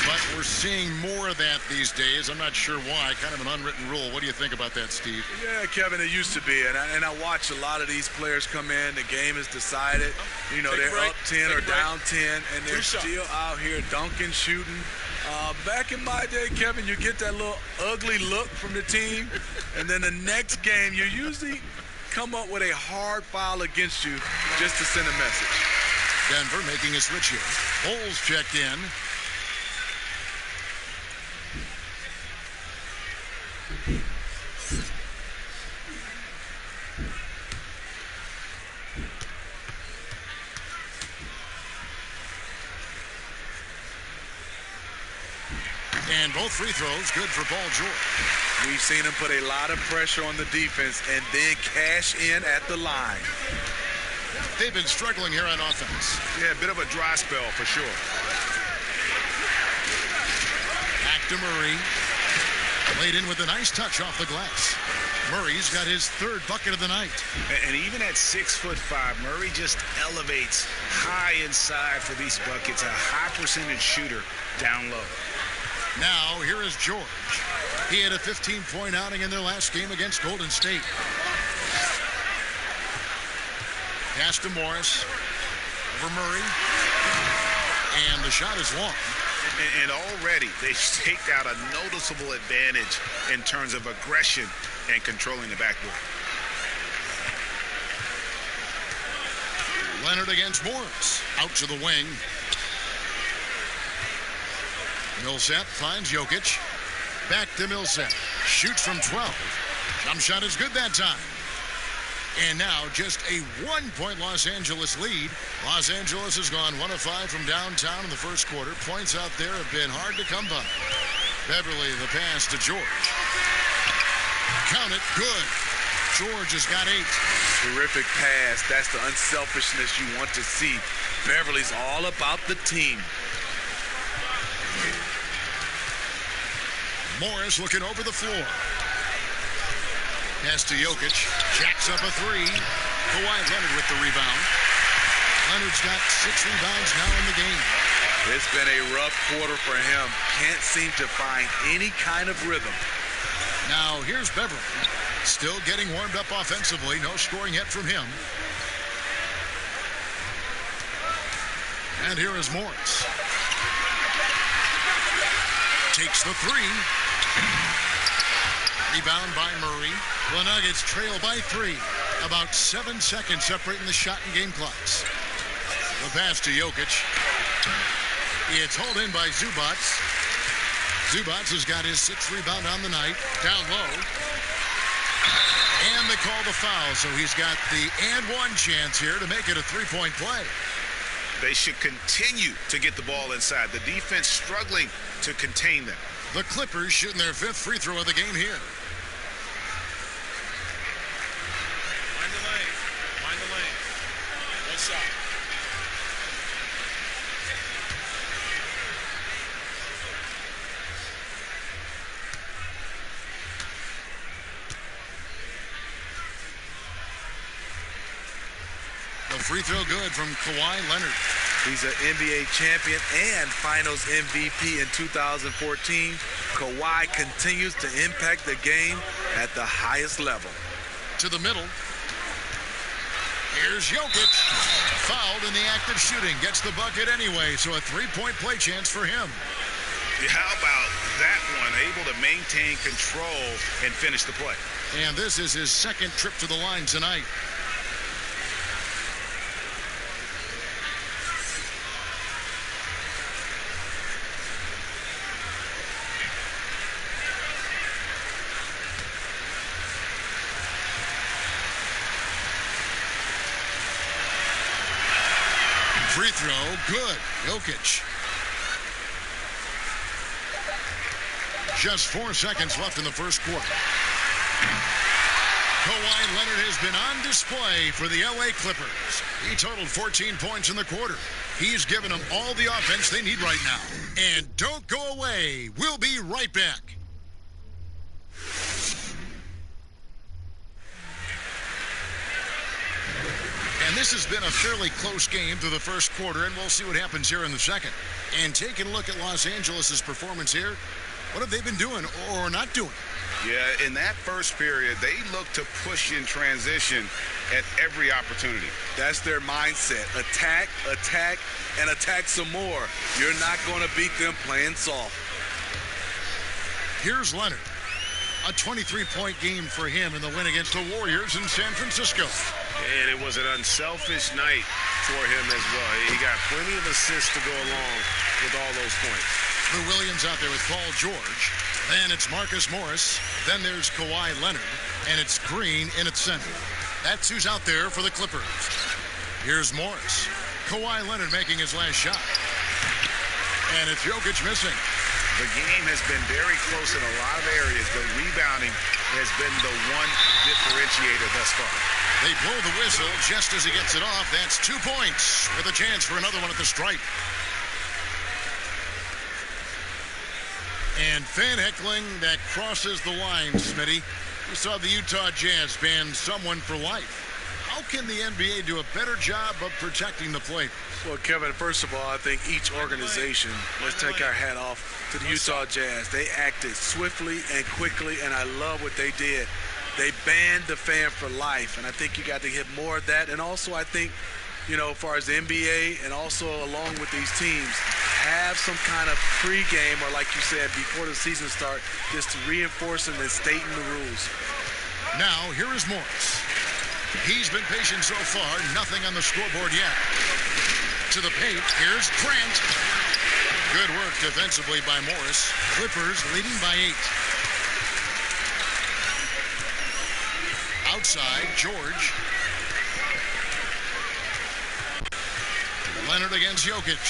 But we're seeing more of that these days. I'm not sure why. Kind of an unwritten rule. What do you think about that, Steve? Yeah, Kevin, it used to be. And I watch a lot of these players come in. The game is decided. You know, they're up 10 or down 10, and they're still out here dunking, shooting. Back in my day, Kevin, you get that little ugly look from the team, and then the next game, you're usually come up with a hard foul against you just to send a message. Denver making a switch here. Bulls checked in. And both free throws good for Paul George. We've seen him put a lot of pressure on the defense and then cash in at the line. They've been struggling here on offense. Yeah, a bit of a dry spell for sure. Back to Murray. Laid in with a nice touch off the glass. Murray's got his third bucket of the night. And even at 6'5", Murray just elevates high inside for these buckets. A high percentage shooter down low. Now, here is George. He had a 15-point outing in their last game against Golden State. Pass to Morris. Over Murray. And the shot is long. And already they've staked out a noticeable advantage in terms of aggression and controlling the backboard. Leonard against Morris. Out to the wing. Millsap finds Jokic. Back to Millsap. Shoots from 12. Jump shot is good that time. And now just a 1-point Los Angeles lead. Los Angeles has gone 1 of 5 from downtown in the first quarter. Points out there have been hard to come by. Beverly, the pass to George. Count it, good. George has got 8. Terrific pass. That's the unselfishness you want to see. Beverly's all about the team. Morris looking over the floor. Pass to Jokic. Jacks up a 3. Kawhi Leonard with the rebound. Leonard's got 6 rebounds now in the game. It's been a rough quarter for him. Can't seem to find any kind of rhythm. Now here's Beverly. Still getting warmed up offensively. No scoring yet from him. And here is Morris. Takes the 3. Rebound by Murray. The Nuggets trail by 3. About 7 seconds separating the shot and game clocks. The pass to Jokic. It's hauled in by Zubac. Zubac has got his 6th rebound on the night. Down low. And they call the foul, so he's got the and one chance here to make it a 3-point play. They should continue to get the ball inside. The defense struggling to contain them. The Clippers shooting their 5th free throw of the game here. Find the lane. Find the lane. One shot. The free throw good from Kawhi Leonard. He's an NBA champion and Finals MVP in 2014. Kawhi continues to impact the game at the highest level. To the middle. Here's Jokic. Fouled in the act of shooting. Gets the bucket anyway, so a 3-point play chance for him. How about that one? Able to maintain control and finish the play. And this is his 2nd trip to the line tonight. Free throw, good. Jokic. Just 4 seconds left in the first quarter. Kawhi Leonard has been on display for the LA Clippers. He totaled 14 points in the quarter. He's given them all the offense they need right now. And don't go away. We'll be right back. And this has been a fairly close game through the first quarter, and we'll see what happens here in the second. And taking a look at Los Angeles' performance here, what have they been doing or not doing? Yeah, in that first period, they looked to push in transition at every opportunity. That's their mindset. Attack, attack, and attack some more. You're not going to beat them playing soft. Here's Leonard. A 23-point game for him in the win against the Warriors in San Francisco. And it was an unselfish night for him as well. He got plenty of assists to go along with all those points. Lou Williams out there with Paul George. Then it's Marcus Morris. Then there's Kawhi Leonard. And it's Green in its center. That's who's out there for the Clippers. Here's Morris. Kawhi Leonard making his last shot. And it's Jokic missing. The game has been very close in a lot of areas, but rebounding has been the one differentiator thus far. They blow the whistle just as he gets it off. That's 2 points with a chance for another one at the stripe. And fan heckling that crosses the line, Smitty. We saw the Utah Jazz ban someone for life. How can the NBA do a better job of protecting the players? Well, Kevin, first of all, I think each organization, let's take our hat off to the Utah Jazz. They acted swiftly and quickly, and I love what they did. They banned the fan for life, and I think you got to get more of that. And also, I think, you know, as far as the NBA and also along with these teams, have some kind of pregame or, like you said, before the season starts, just to reinforce and stating the rules. Now, here is Morris. He's been patient so far, nothing on the scoreboard yet. To the paint, here's Grant. Good work defensively by Morris. Clippers leading by 8. Outside, George. Leonard against Jokic.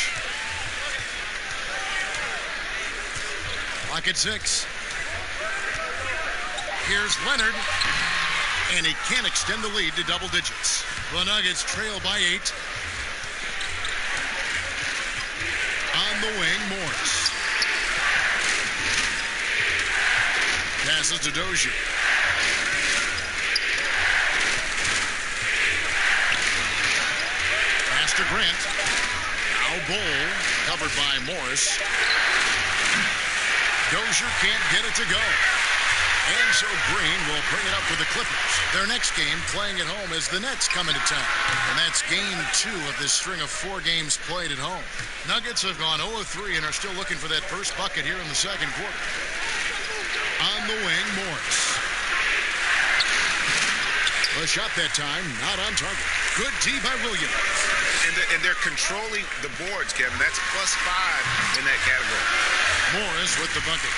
Clock at 6. Here's Leonard. And he can't extend the lead to double digits. The Nuggets trail by 8. On the wing, Morris. Passes to Dozier. Pass to Grant. Now Bull, covered by Morris. Dozier can't get it to go. And so Green will bring it up for the Clippers. Their next game, playing at home, as the Nets come into town. And that's game 2 of this string of 4 games played at home. Nuggets have gone 0-3 and are still looking for that first bucket here in the second quarter. On the wing, Morris. A shot that time, not on target. Good D by Williams. And they're controlling the boards, Kevin. That's +5 in that category. Morris with the bucket.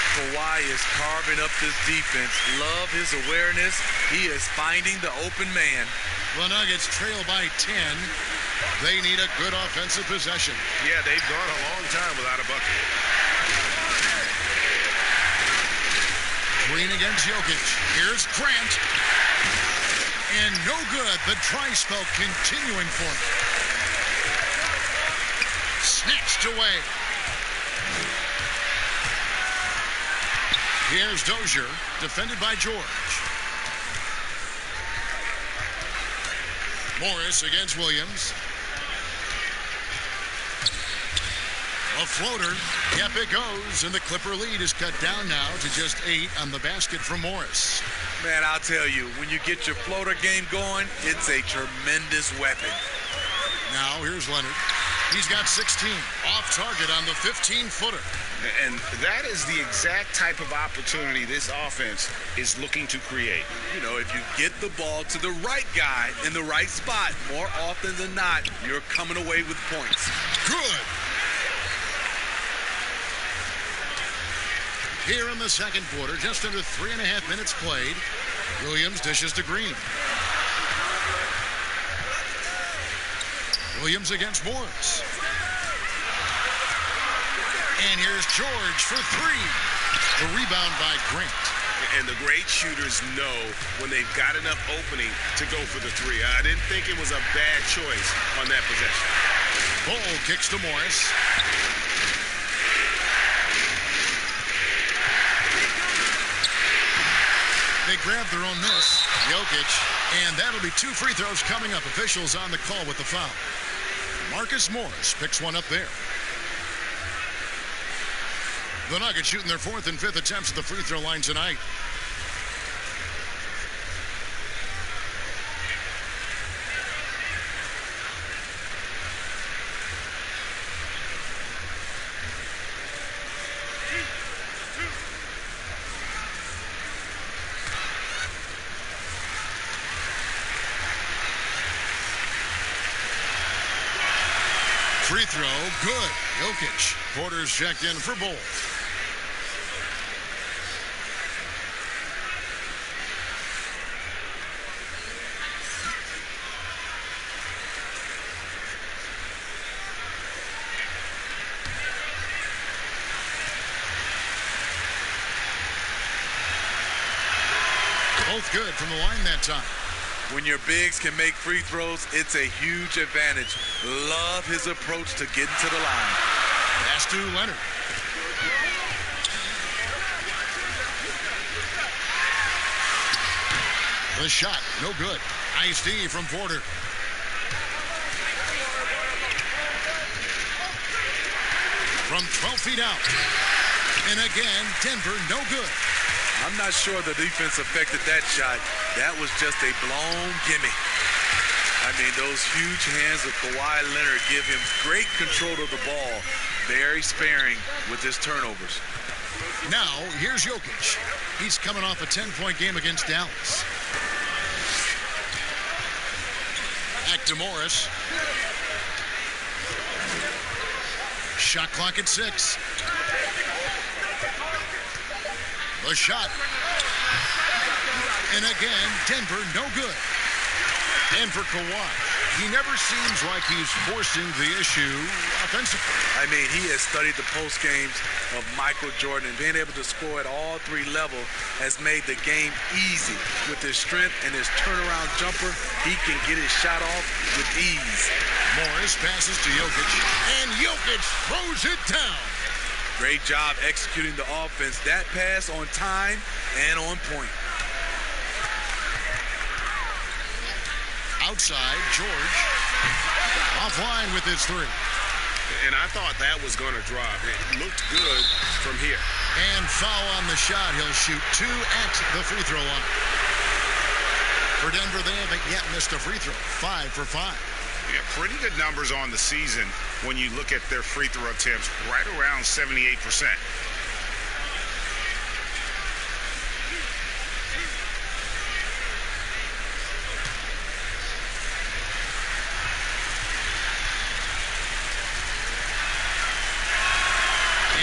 Kawhi is carving up this defense. Love his awareness. He is finding the open man. The Nuggets trail by 10. They need a good offensive possession. Yeah, they've gone a long time without a bucket. Green against Jokic. Here's Grant. And no good. The dry spell continuing for him. Snatched away. Here's Dozier, defended by George. Morris against Williams. A floater. Yep, it goes. And the Clipper lead is cut down now to just 8 on the basket from Morris. Man, I'll tell you, when you get your floater game going, it's a tremendous weapon. Now, here's Leonard. He's got 16. Off target on the 15-footer. And that is the exact type of opportunity this offense is looking to create. You know, if you get the ball to the right guy in the right spot, more often than not, you're coming away with points. Good. Here in the second quarter, just under 3.5 minutes played. Williams dishes to Green. Williams against Morris. And here's George for 3. The rebound by Grant. And the great shooters know when they've got enough opening to go for the 3. I didn't think it was a bad choice on that possession. Bull kicks to Morris. They grab their own miss. Jokic. And that'll be 2 free throws coming up. Officials on the call with the foul. Marcus Morris picks one up there. The Nuggets shooting their 4th and 5th attempts at the free throw line tonight. Free throw, good. Jokic. Porter's checked in for both. Both good from the line that time. When your bigs can make free throws, it's a huge advantage. Love his approach to getting to the line. Pass to Leonard. The shot, no good. Nice D from Porter. From 12 feet out. And again, Denver, no good. I'm not sure the defense affected that shot. That was just a blown gimme. I mean, those huge hands of Kawhi Leonard give him great control of the ball. Very sparing with his turnovers. Now, here's Jokic. He's coming off a 10-point game against Dallas. Back to Morris. Shot clock at 6. The shot. And again, Denver, no good. And for Kawhi, he never seems like he's forcing the issue offensively. I mean, he has studied the post games of Michael Jordan, and being able to score at all three levels has made the game easy. With his strength and his turnaround jumper, he can get his shot off with ease. Morris passes to Jokic, and Jokic throws it down. Great job executing the offense. That pass on time and on point. Outside, George. Offline with his three. And I thought that was going to drop. It looked good from here. And foul on the shot. He'll shoot 2 at the free throw line. For Denver, they haven't yet missed a free throw. 5 for 5. Yeah, pretty good numbers on the season when you look at their free throw attempts, right around 78%.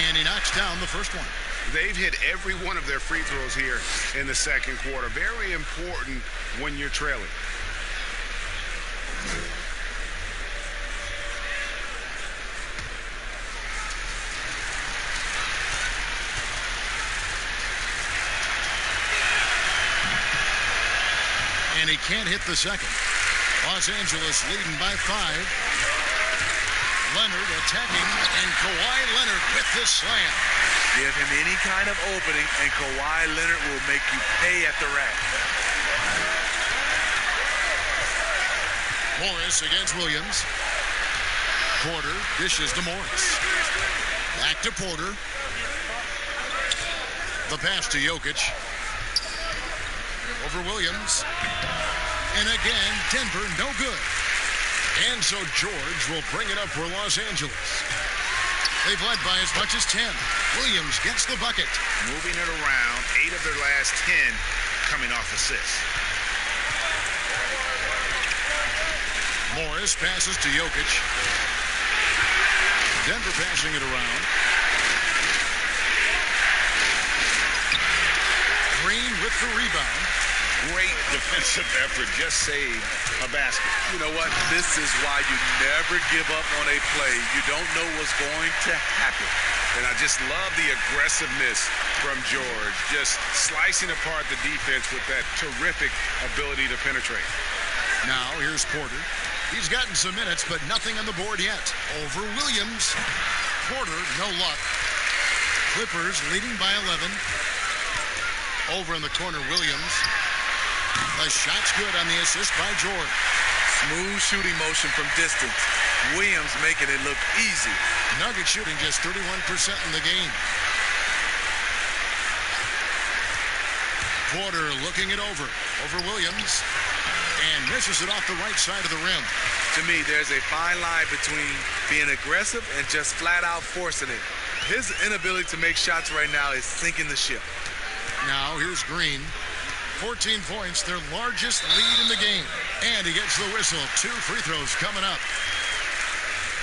And he knocks down the first one. They've hit every one of their free throws here in the second quarter. Very important when you're trailing. And he can't hit the second. Los Angeles leading by 5. Leonard attacking, and Kawhi Leonard with the slam. Give him any kind of opening, and Kawhi Leonard will make you pay at the rack. Morris against Williams. Porter dishes to Morris. Back to Porter. The pass to Jokic. Over Williams. And again, Denver, no good. And so George will bring it up for Los Angeles. They've led by as much as 10. Williams gets the bucket. Moving it around, 8 of their last 10 coming off assists. Morris passes to Jokic. Denver passing it around. Green with the rebound. Great defensive effort, just saved a basket. You know what? This is why you never give up on a play. You don't know what's going to happen. And I just love the aggressiveness from George, just slicing apart the defense with that terrific ability to penetrate. Now here's Porter. He's gotten some minutes, but nothing on the board yet. Over Williams. Porter, no luck. Clippers leading by 11. Over in the corner, Williams. The shot's good on the assist by George. Smooth shooting motion from distance. Williams making it look easy. Nugget shooting just 31% in the game. Porter looking it over Williams. And misses it off the right side of the rim. To me, there's a fine line between being aggressive and just flat out forcing it. His inability to make shots right now is sinking the ship. Now here's Green. 14 points, their largest lead in the game. And he gets the whistle. 2 free throws coming up.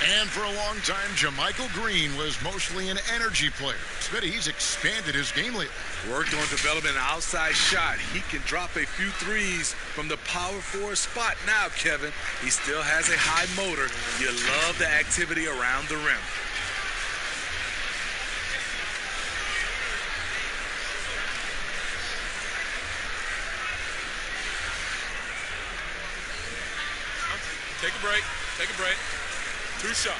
And for a long time, Jermichael Green was mostly an energy player. But he's expanded his game lately. Worked on developing an outside shot. He can drop a few threes from the power forward spot now, Kevin. He still has a high motor. You love the activity around the rim. Take a break. Take a break. 2 shots.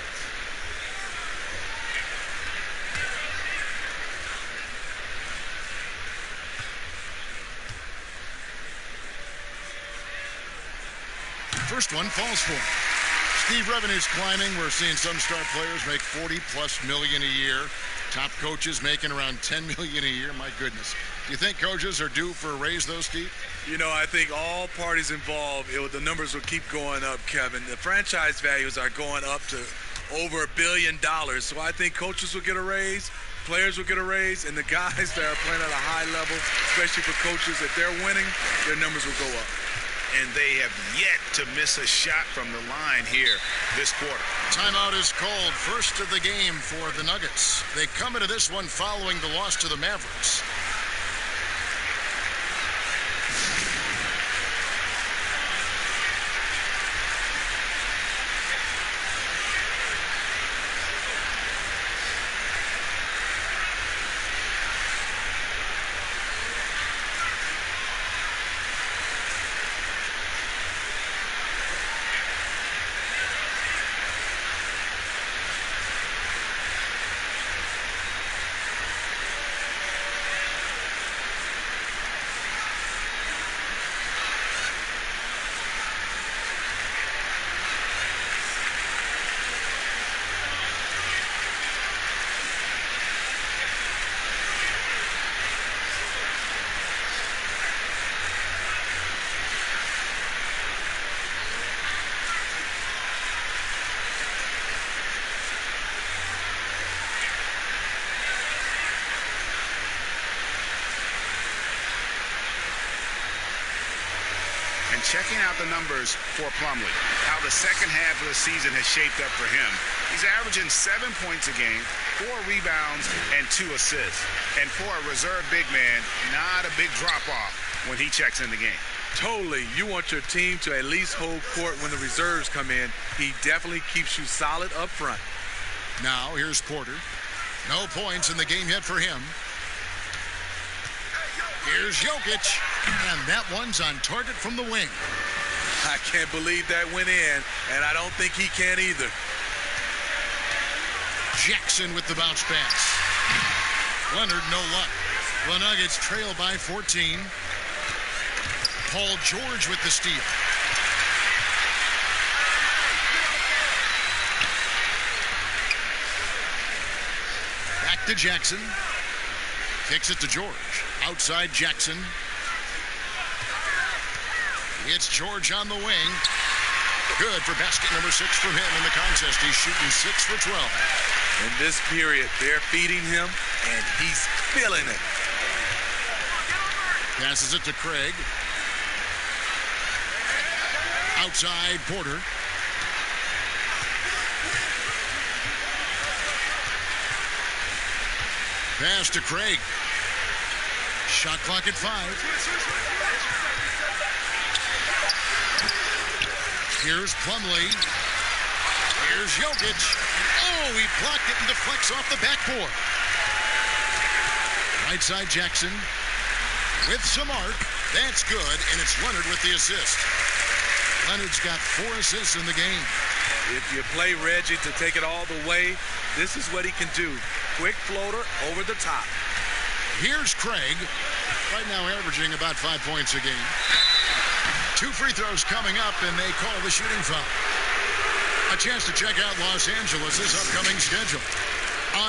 First one falls for him. Steve, revenue's climbing. We're seeing some star players make $40+ million a year. Top coaches making around $10 million a year. My goodness. Do you think coaches are due for a raise, though, Steve? You know, I think all parties involved, the numbers will keep going up, Kevin. The franchise values are going up to over $1 billion. So I think coaches will get a raise, players will get a raise, and the guys that are playing at a high level, especially for coaches, if they're winning, their numbers will go up. And they have yet to miss a shot from the line here this quarter. Timeout is called. First of the game for the Nuggets. They come into this one following the loss to the Mavericks. Checking out the numbers for Plumlee, how the second half of the season has shaped up for him. He's averaging 7 points a game, 4 rebounds, and 2 assists. And for a reserve big man, not a big drop-off when he checks in the game. Totally. You want your team to at least hold court when the reserves come in. He definitely keeps you solid up front. Now, here's Porter. No points in the game yet for him. Here's Jokic, and that one's on target from the wing. I can't believe that went in, and I don't think he can either. Jackson with the bounce pass. Leonard, no luck. The Nuggets trail by 14. Paul George with the steal. Back to Jackson. Kicks it to George. Outside Jackson. It's George on the wing. Good for basket number 6 from him in the contest. He's shooting 6 for 12. In this period, they're feeding him, and he's feeling it. Passes it to Craig. Outside Porter. Pass to Craig. Shot clock at 5. Here's Plumlee. Here's Jokic. Oh, he blocked it and deflects off the backboard. Right side Jackson with some arc. That's good, and it's Leonard with the assist. Leonard's got 4 assists in the game. If you play Reggie to take it all the way, this is what he can do. Quick floater over the top. Here's Craig, right now averaging about 5 points a game. 2 free throws coming up, and they call the shooting foul. A chance to check out Los Angeles' upcoming schedule.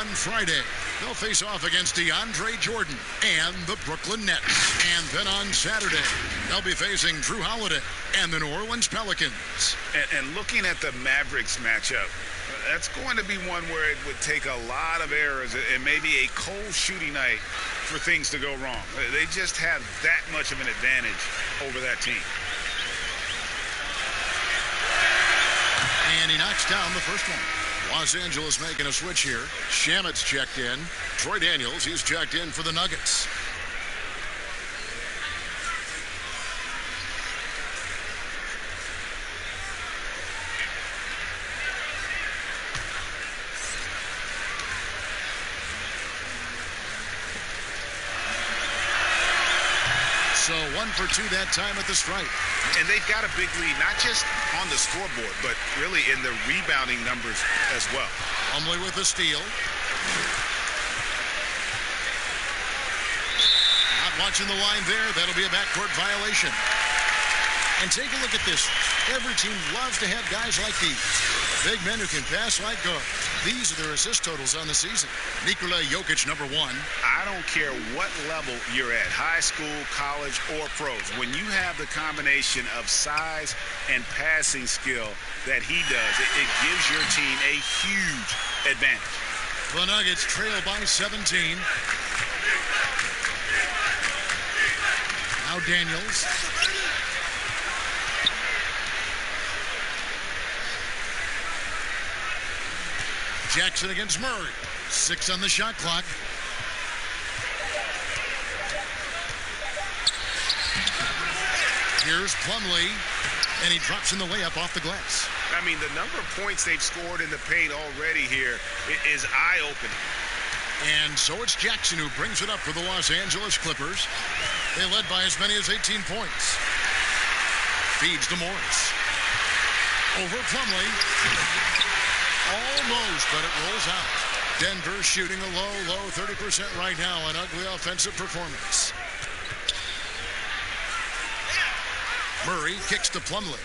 On Friday, they'll face off against DeAndre Jordan and the Brooklyn Nets. And then on Saturday, they'll be facing Drew Holiday and the New Orleans Pelicans. And looking at the Mavericks matchup, that's going to be one where it would take a lot of errors and maybe a cold shooting night for things to go wrong. They just have that much of an advantage over that team. And he knocks down the first one. Los Angeles making a switch here. Shamet's checked in. Troy Daniels, he's checked in for the Nuggets. So 1 for 2 that time at the stripe. And they've got a big lead, not just on the scoreboard, but really in the rebounding numbers as well. Plumlee with the steal. Not watching the line there. That'll be a backcourt violation. And take a look at this. Every team loves to have guys like these. Big men who can pass like guards. These are their assist totals on the season. Nikola Jokic, number 1. I don't care what level you're at, high school, college, or pros. When you have the combination of size and passing skill that he does, it gives your team a huge advantage. The Nuggets trail by 17. Now Daniels. Jackson against Murray. 6 on the shot clock. Here's Plumlee, and he drops in the layup off the glass. I mean, the number of points they've scored in the paint already here is eye-opening. And so it's Jackson who brings it up for the Los Angeles Clippers. They led by as many as 18 points. Feeds to Morris. Over Plumlee. Almost, but it rolls out. Denver shooting a low 30% right now. An ugly offensive performance. Murray kicks to Plumlee.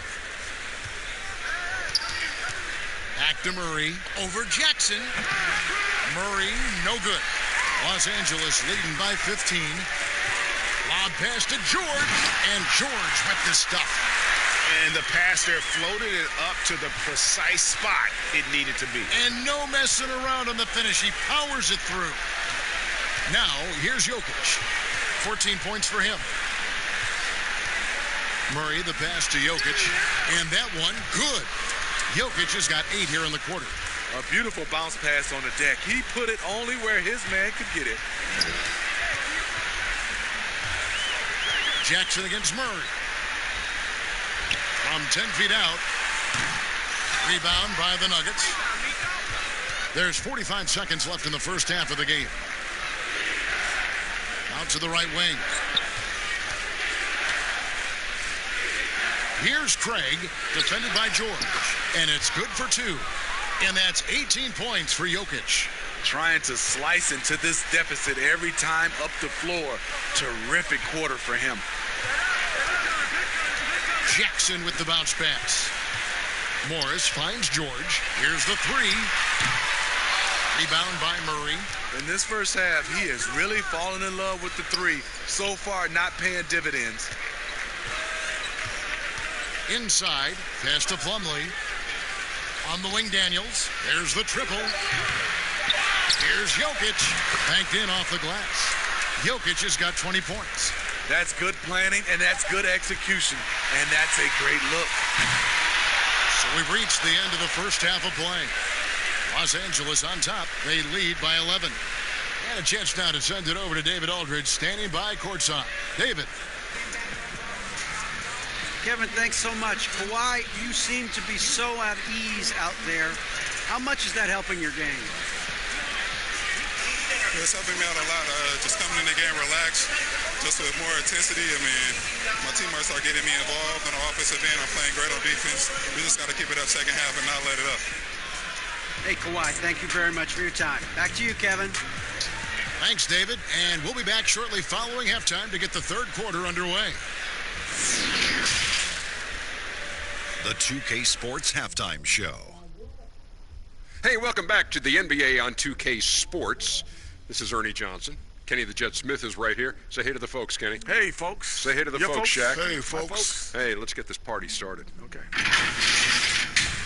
Back to Murray. Over Jackson. Murray, no good. Los Angeles leading by 15. Lob pass to George. And George with the stuff. And the pass there floated it up to the precise spot it needed to be. And no messing around on the finish. He powers it through. Now, here's Jokic. 14 points for him. Murray, the pass to Jokic. And that one, good. Jokic has got 8 here in the quarter. A beautiful bounce pass on the deck. He put it only where his man could get it. Jackson against Murray. From 10 feet out. Rebound by the Nuggets. There's 45 seconds left in the first half of the game. Out to the right wing. Here's Craig, defended by George. And it's good for 2. And that's 18 points for Jokic. Trying to slice into this deficit every time up the floor. Terrific quarter for him. Jackson with the bounce pass. Morris finds George. Here's the 3. Rebound by Murray. In this first half, he has really fallen in love with the 3. So far, not paying dividends. Inside, pass to Plumlee. On the wing, Daniels. There's the triple. Here's Jokic. Banked in off the glass. Jokic has got 20 points. That's good planning, and that's good execution. And that's a great look. So we've reached the end of the first half of play. Los Angeles on top. They lead by 11. And a chance now to send it over to David Aldridge, standing by courtside. David. Kevin, thanks so much. Kawhi, you seem to be so at ease out there. How much is that helping your game? It's helping me out a lot. Just coming in the game relaxed, just with more intensity. I mean, my teammates are getting me involved on the offensive end. I'm playing great on defense. We just got to keep it up second half and not let it up. Hey, Kawhi, thank you very much for your time. Back to you, Kevin. Thanks, David. And we'll be back shortly following halftime to get the third quarter underway. The 2K Sports Halftime Show. Hey, welcome back to the NBA on 2K Sports. This is Ernie Johnson. Kenny the Jet Smith is right here. Say hey to the folks, Kenny. Hey, folks. Say hey to the folks, Shaq. Hey, folks. Hey, let's get this party started. Okay.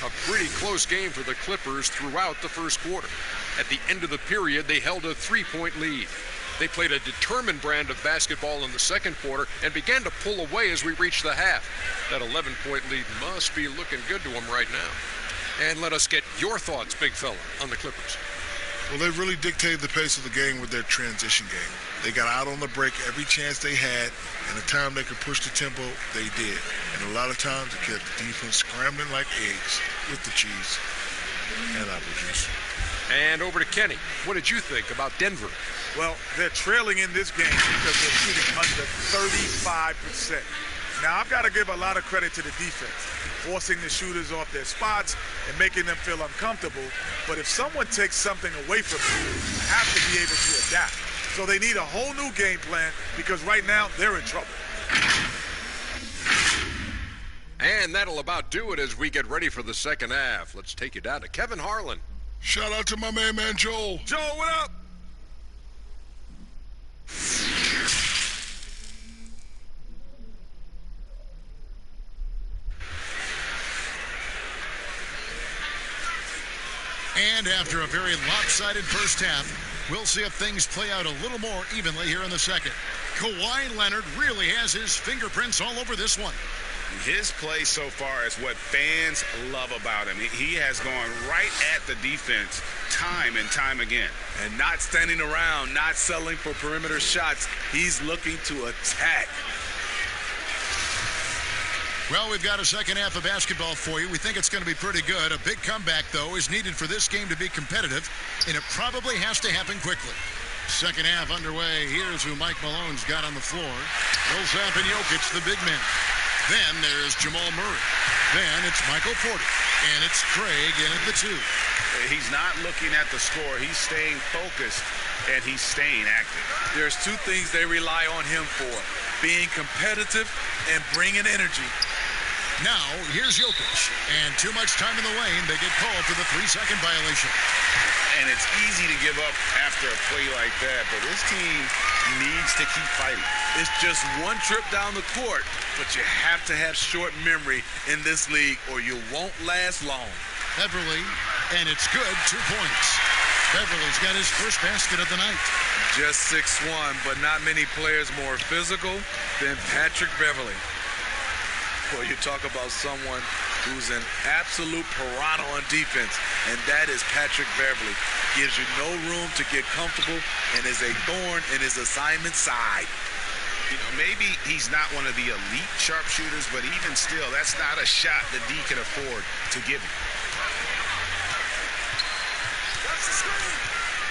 A pretty close game for the Clippers throughout the first quarter. At the end of the period, they held a 3-point lead. They played a determined brand of basketball in the second quarter and began to pull away as we reached the half. That 11-point lead must be looking good to them right now. And let us get your thoughts, big fella, on the Clippers. Well, they really dictated the pace of the game with their transition game. They got out on the break every chance they had, and the time they could push the tempo, they did. And a lot of times, they kept the defense scrambling like eggs with the cheese and apple juice. And over to Kenny. What did you think about Denver? Well, they're trailing in this game because they're shooting under 35%. Now, I've got to give a lot of credit to the defense, forcing the shooters off their spots and making them feel uncomfortable. But if someone takes something away from you, you have to be able to adapt. So they need a whole new game plan because right now they're in trouble. And that'll about do it as we get ready for the second half. Let's take you down to Kevin Harlan. Shout out to my man Joel. Joel, what up? And after a very lopsided first half, we'll see if things play out a little more evenly here in the second. Kawhi Leonard really has his fingerprints all over this one. His play so far is what fans love about him. He has gone right at the defense time and time again. And not standing around, not settling for perimeter shots. He's looking to attack. Well, we've got a second half of basketball for you. We think it's going to be pretty good. A big comeback, though, is needed for this game to be competitive, and it probably has to happen quickly. Second half underway. Here's who Mike Malone's got on the floor. Millsap and Jokic, the big men. Then there's Jamal Murray. Then it's Michael Porter. And it's Craig in at the 2. He's not looking at the score. He's staying focused, and he's staying active. There's two things they rely on him for: being competitive and bringing energy. Now, here's Jokic. And too much time in the lane. They get called for the 3-second violation. And it's easy to give up after a play like that, but this team needs to keep fighting. It's just one trip down the court, but you have to have short memory in this league or you won't last long. Beverly, and it's good, 2 points. Beverly's got his first basket of the night. Just 6'1", but not many players more physical than Patrick Beverly. Well, you talk about someone who's an absolute piranha on defense, and that is Patrick Beverly. Gives you no room to get comfortable and is a thorn in his assignment side. You know, maybe he's not one of the elite sharpshooters, but even still, that's not a shot that D can afford to give him.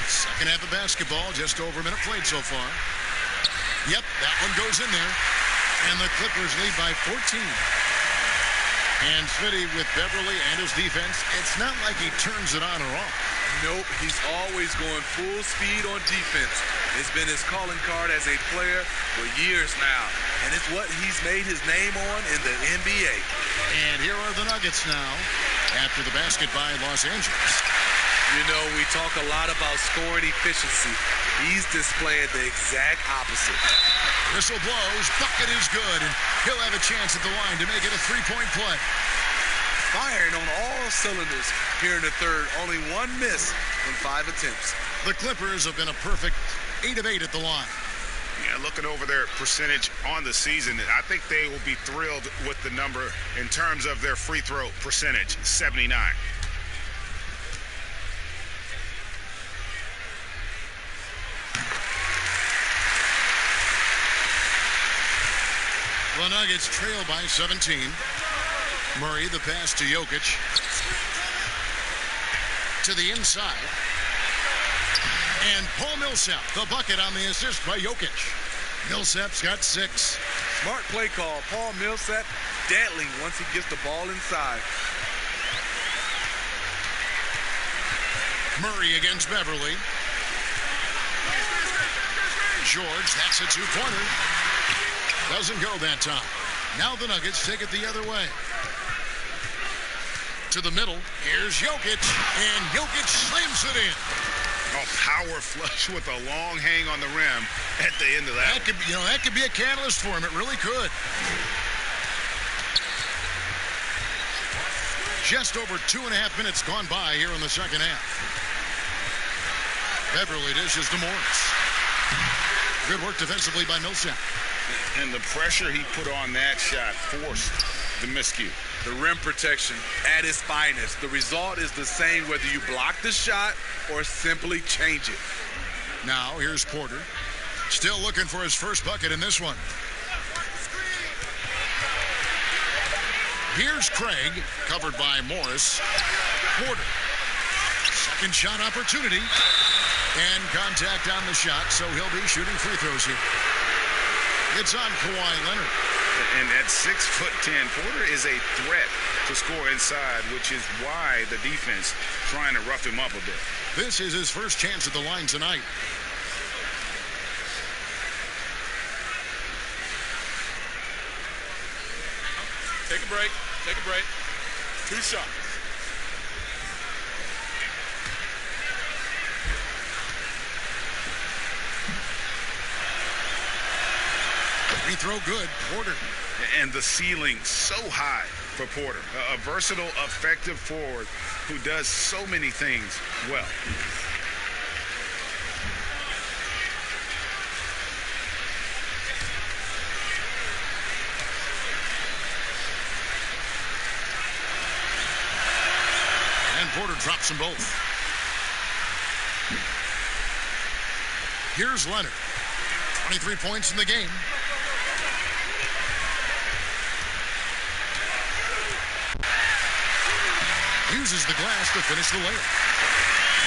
Second half of basketball, just over a minute played so far. Yep, that one goes in there. And the Clippers lead by 14. And Smitty with Beverly and his defense, it's not like he turns it on or off. Nope, he's always going full speed on defense. It's been his calling card as a player for years now. And it's what he's made his name on in the NBA. And here are the Nuggets now after the basket by Los Angeles. You know, we talk a lot about scoring efficiency. He's displaying the exact opposite. Whistle blows, bucket is good, and he'll have a chance at the line to make it a 3-point play. Firing on all cylinders here in the third. Only one miss in 5 attempts. The Clippers have been a perfect 8 of 8 at the line. Yeah, looking over their percentage on the season, I think they will be thrilled with the number in terms of their free throw percentage, 79. The Nuggets trail by 17. Murray, the pass to Jokic. To the inside. And Paul Millsap, the bucket on the assist by Jokic. Millsap's got 6. Smart play call. Paul Millsap deadly once he gets the ball inside. Murray against Beverly. George, that's a 2-pointer. Doesn't go that time. Now the Nuggets take it the other way. To the middle. Here's Jokic. And Jokic slams it in. Oh, power flush with a long hang on the rim at the end of that. That could be a catalyst for him. It really could. Just over 2.5 minutes gone by here in the second half. Beverly dishes to Morris. Good work defensively by Millsap. And the pressure he put on that shot forced the miscue. The rim protection at its finest. The result is the same whether you block the shot or simply change it. Now, here's Porter. Still looking for his first bucket in this one. Here's Craig, covered by Morris. Porter. Second shot opportunity. And contact on the shot, so he'll be shooting free throws here. It's on Kawhi Leonard. And at 6'10", Porter is a threat to score inside, which is why the defense trying to rough him up a bit. This is his first chance at the line tonight. Take a break. Take a break. 2 shots. Free throw good. Porter. And the ceiling so high for Porter. A versatile, effective forward who does so many things well. Porter drops them both. Here's Leonard. 23 points in the game. Uses the glass to finish the layup.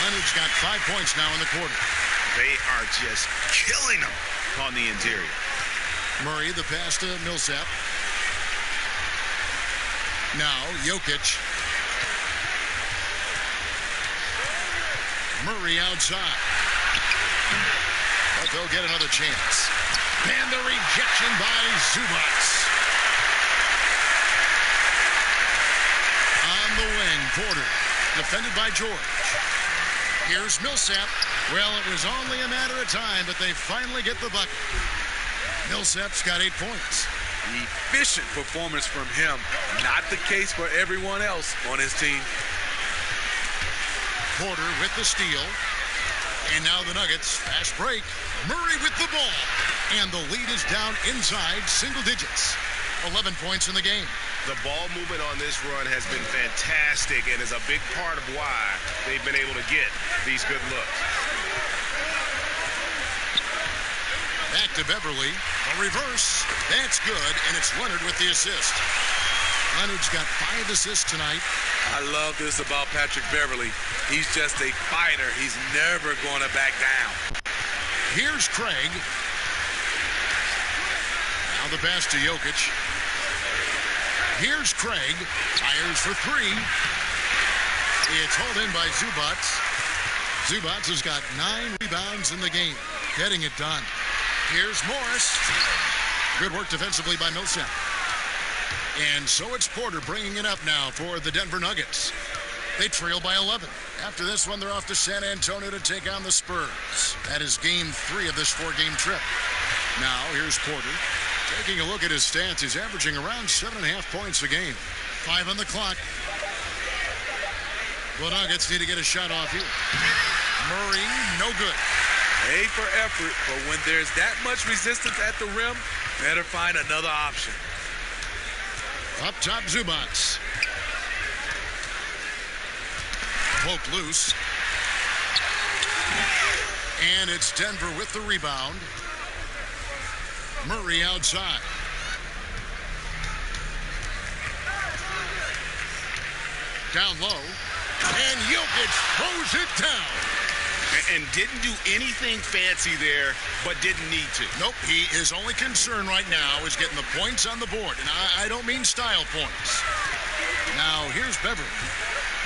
Leonard's got 5 points now in the quarter. They are just killing them on the interior. Murray, the pass to Millsap. Now, Jokic. Murray outside. But they'll get another chance. And the rejection by Zubac. On the wing, Porter. Defended by George. Here's Millsap. Well, it was only a matter of time, but they finally get the bucket. Millsap's got 8 points. Efficient performance from him. Not the case for everyone else on his team. Porter with the steal. And now the Nuggets. Fast break. Murray with the ball. And the lead is down inside single digits. 11 points in the game. The ball movement on this run has been fantastic and is a big part of why they've been able to get these good looks. Back to Beverly. A reverse. That's good, and it's Leonard with the assist. Leonard's got 5 assists tonight. I love this about Patrick Beverly. He's just a fighter. He's never going to back down. Here's Craig. Now the pass to Jokic. Here's Craig. Fires for 3. It's hauled in by Zubac. Zubac has got 9 rebounds in the game. Getting it done. Here's Morris. Good work defensively by Millsap. And so it's Porter bringing it up now for the Denver Nuggets. They trail by 11. After this one, they're off to San Antonio to take on the Spurs. That is game 3 of this 4-game trip. Now, here's Porter. Taking a look at his stats, he's averaging around 7.5 points a game. 5 on the clock. The Nuggets need to get a shot off here. Murray, no good. A for effort, but when there's that much resistance at the rim, better find another option. Up top, Zubac. Poked loose. And it's Denver with the rebound. Murray outside. Down low. And Jokic throws it down. And didn't do anything fancy there, but didn't need to. Nope, his only concern right now is getting the points on the board. And I don't mean style points. Now, here's Beverly.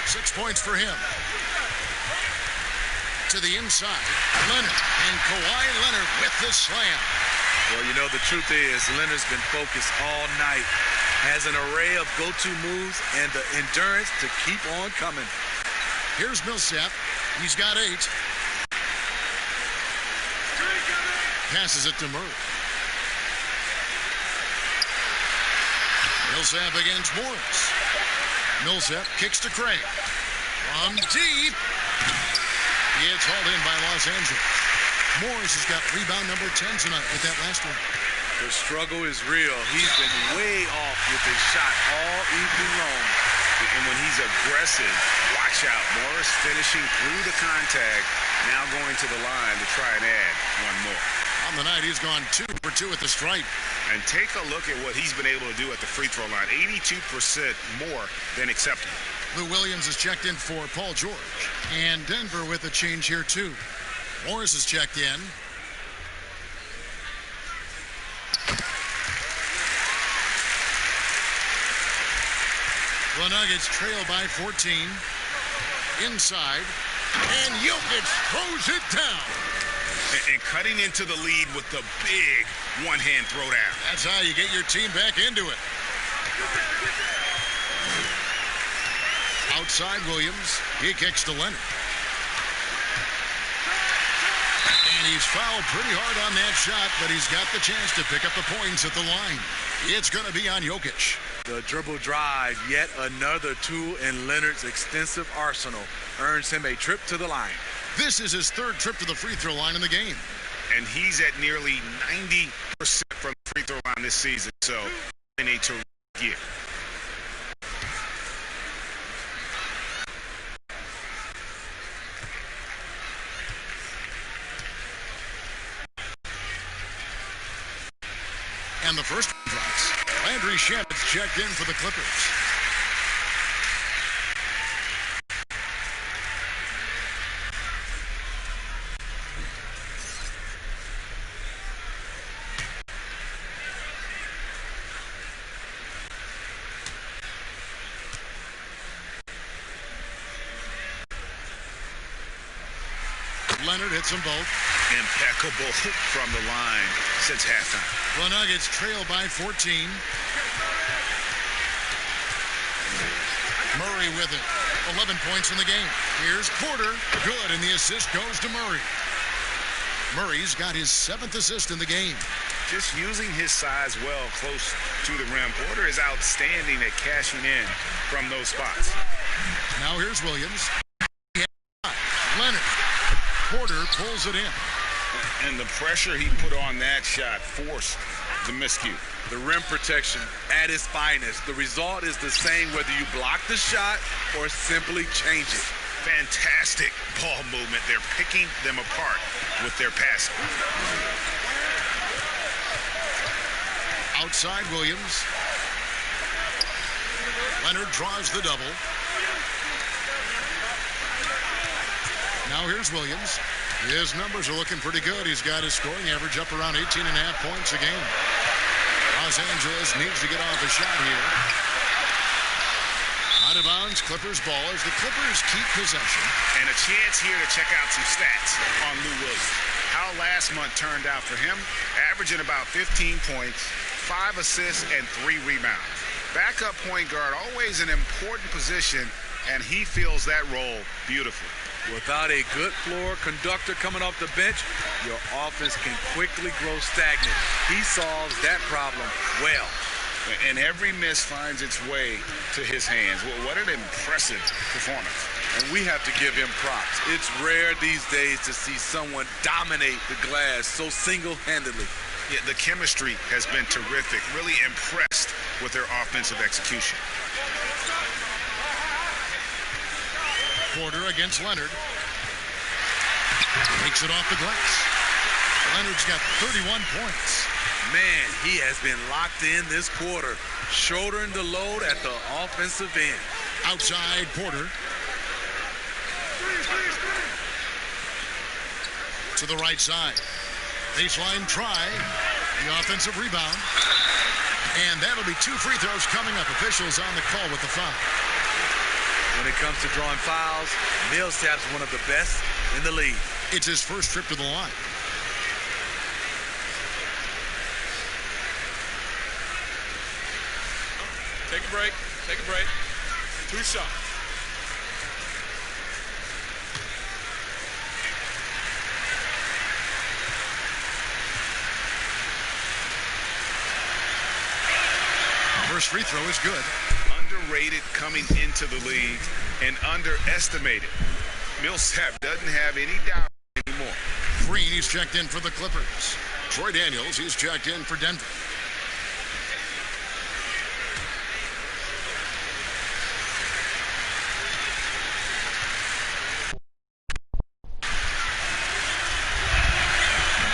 6 points for him. To the inside, Leonard. And Kawhi Leonard with the slam. Well, you know, the truth is Leonard's been focused all night. Has an array of go-to moves and the endurance to keep on coming. Here's Millsap. He's got 8. Passes it to Murray. Millsap against Morris. Millsap kicks to Craig. From deep. It's hauled in by Los Angeles. Morris has got rebound number 10 tonight with that last one. The struggle is real. He's been way off with his shot all evening long. And when he's aggressive, watch out. Morris finishing through the contact, now going to the line to try and add one more. On the night, he's gone 2 for 2 at the stripe. And take a look at what he's been able to do at the free throw line. 82% more than acceptable. Lou Williams is checked in for Paul George. And Denver with a change here, too. Morris is checked in. The Nuggets trail by 14. Inside. And Jokic throws it down. And cutting into the lead with the big one-hand throwdown. That's how you get your team back into it. Outside Williams. He kicks to Leonard. And he's fouled pretty hard on that shot, but he's got the chance to pick up the points at the line. It's going to be on Jokic. The dribble drive, yet another tool in Leonard's extensive arsenal, earns him a trip to the line. This is his 3rd trip to the free throw line in the game. And he's at nearly 90% from the free throw line this season, so in a terrific year. And the first one drops. Landry Shamet's checked in for the Clippers. Leonard hits them both. Impeccable from the line since halftime. The Nuggets trail by 14. Murray with it. 11 points in the game. Here's Porter. Good, and the assist goes to Murray. Murray's got his 7th assist in the game. Just using his size well close to the rim. Porter is outstanding at cashing in from those spots. Now here's Williams. Leonard. Porter pulls it in. And the pressure he put on that shot forced the miscue. The rim protection at its finest. The result is the same whether you block the shot or simply change it. Fantastic ball movement. They're picking them apart with their passing. Outside Williams. Leonard draws the double. Now here's Williams. His numbers are looking pretty good. He's got his scoring average up around 18.5 points a game. Los Angeles needs to get off a shot here. Out of bounds, Clippers ball as the Clippers keep possession. And a chance here to check out some stats on Lou Williams. How last month turned out for him, averaging about 15 points, 5 assists, and 3 rebounds. Backup point guard, always an important position, and he fills that role beautifully. Without a good floor conductor coming off the bench, your offense can quickly grow stagnant. He solves that problem well. And every miss finds its way to his hands. Well, what an impressive performance. And we have to give him props. It's rare these days to see someone dominate the glass so single-handedly. Yeah, the chemistry has been terrific. Really impressed with their offensive execution. Porter against Leonard. Takes it off the glass. Leonard's got 31 points. Man, he has been locked in this quarter, shouldering the load at the offensive end. Outside Porter. To the right side. Baseline try. The offensive rebound. And that'll be 2 free throws coming up. Officials on the call with the foul. When it comes to drawing fouls, Millsap's one of the best in the league. It's his first trip to the line. Take a break. Take a break. 2 shots. First free throw is good. Underrated coming into the league and underestimated. Millsap doesn't have any doubt anymore. Green, he's checked in for the Clippers. Troy Daniels, he's checked in for Denver.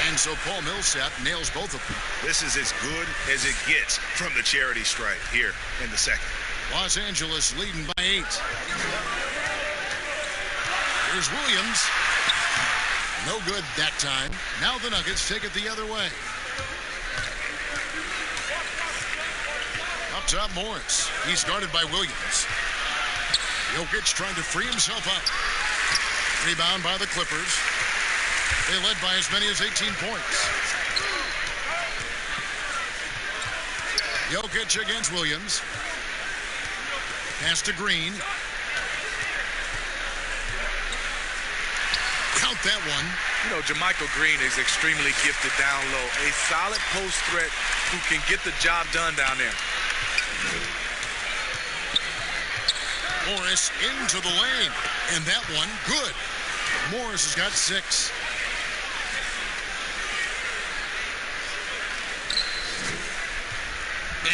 And so Paul Millsap nails both of them. This is as good as it gets from the charity stripe here in the second. Los Angeles leading by 8. Here's Williams. No good that time. Now the Nuggets take it the other way. Up top, Morris. He's guarded by Williams. Jokic trying to free himself up. Rebound by the Clippers. They led by as many as 18 points. Jokic against Williams. Pass to Green. Count that one. You know, Jermichael Green is extremely gifted down low. A solid post threat who can get the job done down there. Morris into the lane. And that one, good. Morris has got 6.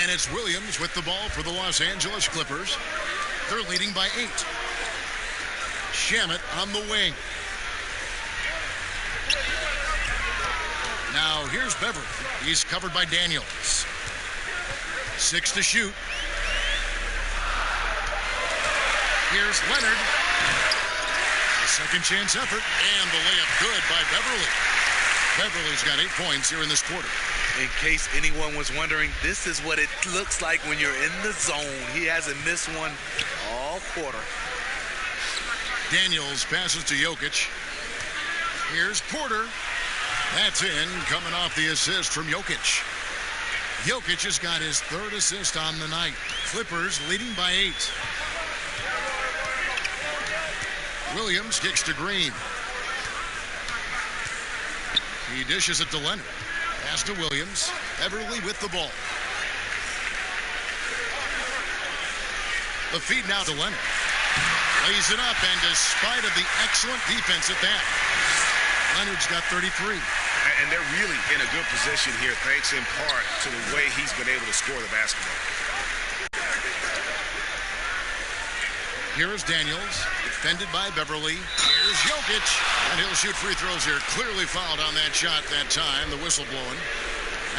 And it's Williams with the ball for the Los Angeles Clippers. They're leading by 8. Shamet on the wing. Now here's Beverly. He's covered by Daniels. 6 to shoot. Here's Leonard. A second chance effort. And the layup good by Beverly. Beverly's got 8 points here in this quarter. In case anyone was wondering, this is what it looks like when you're in the zone. He hasn't missed one all quarter. Daniels passes to Jokic. Here's Porter. That's in, coming off the assist from Jokic. Jokic has got his 3rd assist on the night. Clippers leading by 8. Williams kicks to Green. He dishes it to Leonard. Pass to Williams. Beverly with the ball. The feed now to Leonard. Lays it up, and despite of the excellent defense at that, Leonard's got 33. And they're really in a good position here, thanks in part to the way he's been able to score the basketball. Here is Daniels, defended by Beverly. Here's Jokic, and he'll shoot free throws here. Clearly fouled on that shot that time, the whistle blowing.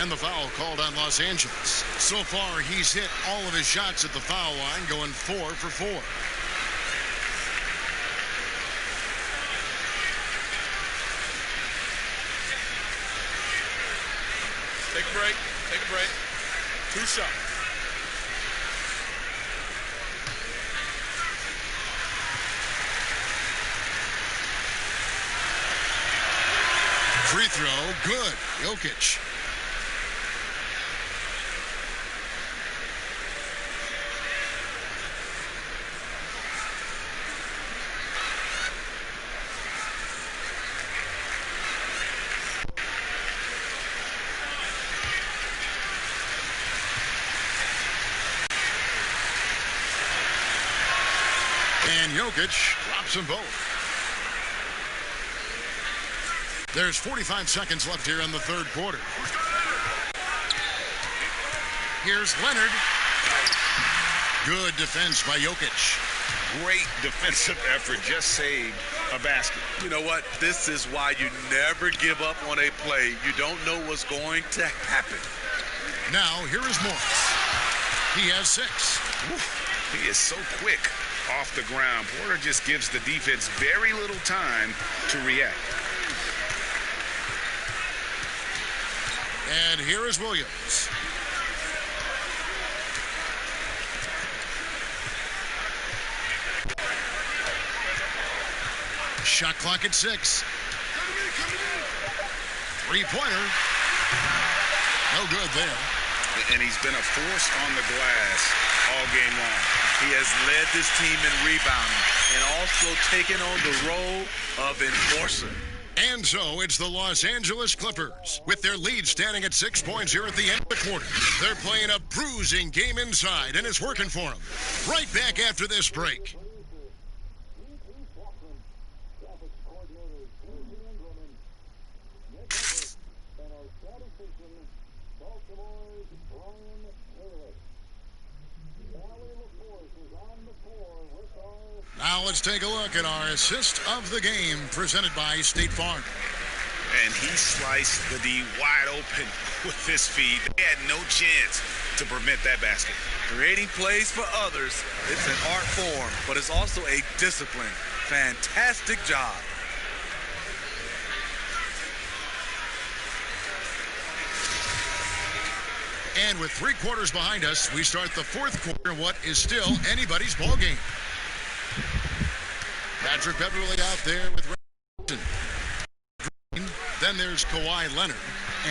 And the foul called on Los Angeles. So far, he's hit all of his shots at the foul line, going 4 for 4. Take a break. Take a break. 2 shots. Free throw, good. Jokic. And Jokic drops them both. There's 45 seconds left here in the 3rd quarter. Here's Leonard. Good defense by Jokic. Great defensive effort, just saved a basket. You know what? This is why you never give up on a play. You don't know what's going to happen. Now, here is Morris. He has 6. Oof, he is so quick off the ground. Porter just gives the defense very little time to react. And here is Williams. Shot clock at 6. 3-pointer. No good there. And he's been a force on the glass all game long. He has led this team in rebounding and also taken on the role of enforcer. And so it's the Los Angeles Clippers with their lead standing at 6 points here at the end of the quarter. They're playing a bruising game inside, and it's working for them. Right back after this break. Now let's take a look at our assist of the game presented by State Farm. And he sliced the D wide open with this feed. They had no chance to prevent that basket. Creating plays for others, it's an art form, but it's also a discipline. Fantastic job. And with 3 quarters behind us, we start the 4th quarter in what is still anybody's ball game. Patrick Beverly out there with Green. Then there's Kawhi Leonard.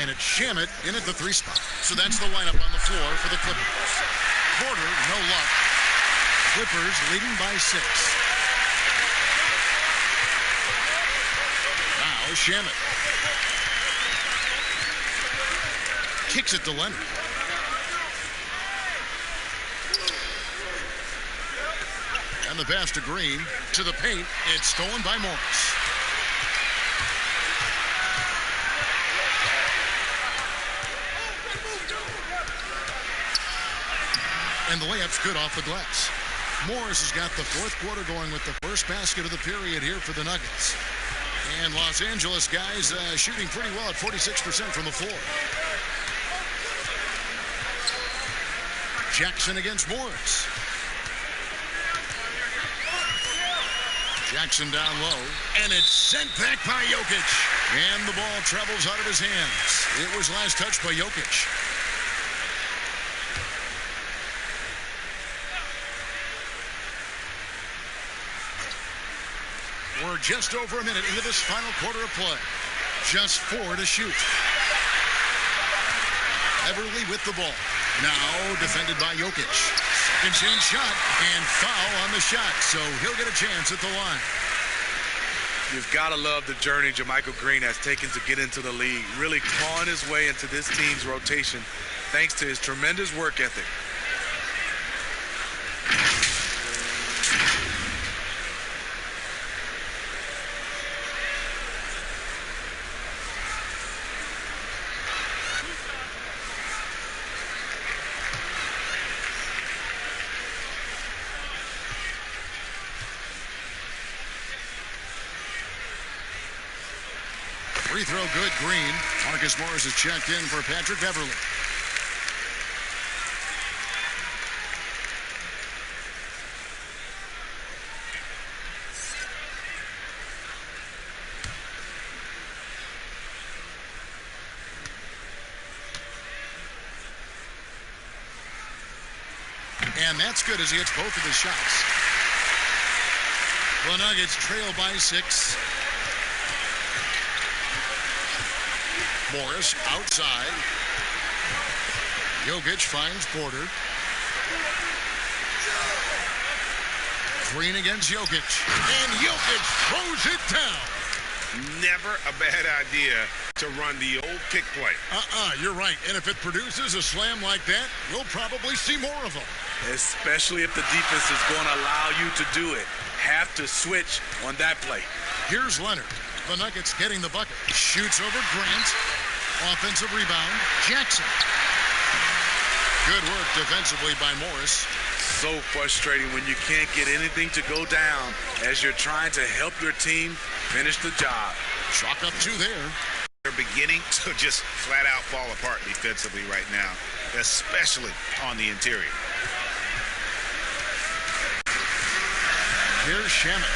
And it's Shamet in at the 3 spot. So that's the lineup on the floor for the Clippers. Porter, no luck. Clippers leading by 6. Now Shamet. Kicks it to Leonard. And the pass to Green. To the paint. It's stolen by Morris. And the layup's good off the glass. Morris has got the 4th quarter going with the first basket of the period here for the Nuggets. And Los Angeles guys shooting pretty well at 46% from the floor. Jackson against Morris. Jackson down low. And it's sent back by Jokic. And the ball travels out of his hands. It was last touched by Jokic. We're just over a minute into this final quarter of play. Just 4 to shoot. Beverly with the ball. Now defended by Jokic. Second chance shot and foul on the shot. So he'll get a chance at the line. You've got to love the journey Jermichael Green has taken to get into the league. Really clawing his way into this team's rotation thanks to his tremendous work ethic. Free throw good, Green. Marcus Morris is checked in for Patrick Beverly. And that's good as he hits both of his shots. The Nuggets trail by 6. Morris outside. Jokic finds Porter. Green against Jokic. And Jokic throws it down. Never a bad idea to run the old pick play. You're right. And if it produces a slam like that, we'll probably see more of them. Especially if the defense is going to allow you to do it. Have to switch on that play. Here's Leonard. The Nuggets getting the bucket. Shoots over Grant. Offensive rebound. Jackson. Good work defensively by Morris. So frustrating when you can't get anything to go down as you're trying to help your team finish the job. Chalk up 2 there. They're beginning to just flat out fall apart defensively right now, especially on the interior. Here's Shamet.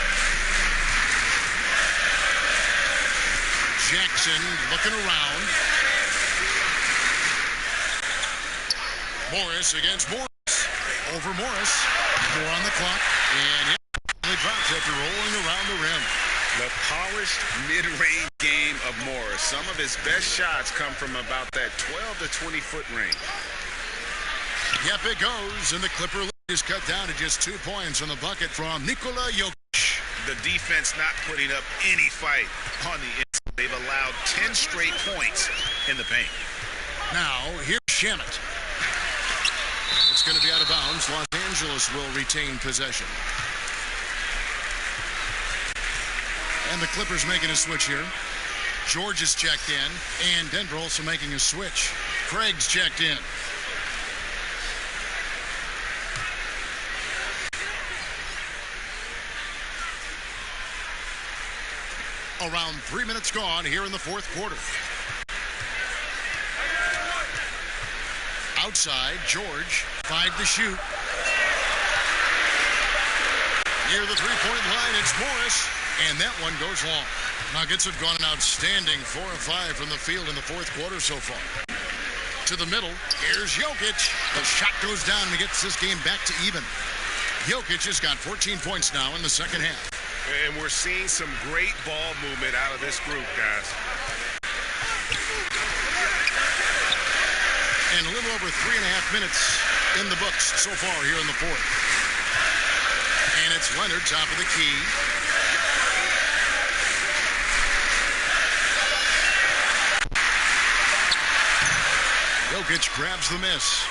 Jackson looking around. Morris against Morris. Over Morris. 4 on the clock. And he drops after rolling around the rim. The polished mid-range game of Morris. Some of his best shots come from about that 12 to 20-foot range. Yep, it goes. And the Clipper lead is cut down to just 2 points on the bucket from Nikola Jokic. The defense not putting up any fight on the inside. They've allowed 10 straight points in the paint. Now, here's Shamet. It's going to be out of bounds. Los Angeles will retain possession. And the Clippers making a switch here. George is checked in, and Denver also making a switch. Craig's checked in. Around 3 minutes gone here in the fourth quarter. Outside, George, 5 to shoot. Near the three-point line, it's Morris, and that one goes long. Nuggets have gone an outstanding 4 of 5 from the field in the fourth quarter so far. To the middle, here's Jokic. The shot goes down and gets this game back to even. Jokic has got 14 points now in the second half. And we're seeing some great ball movement out of this group, guys. And a little over 3.5 minutes in the books so far here in the fourth. And it's Leonard, top of the key. Jokic grabs the miss.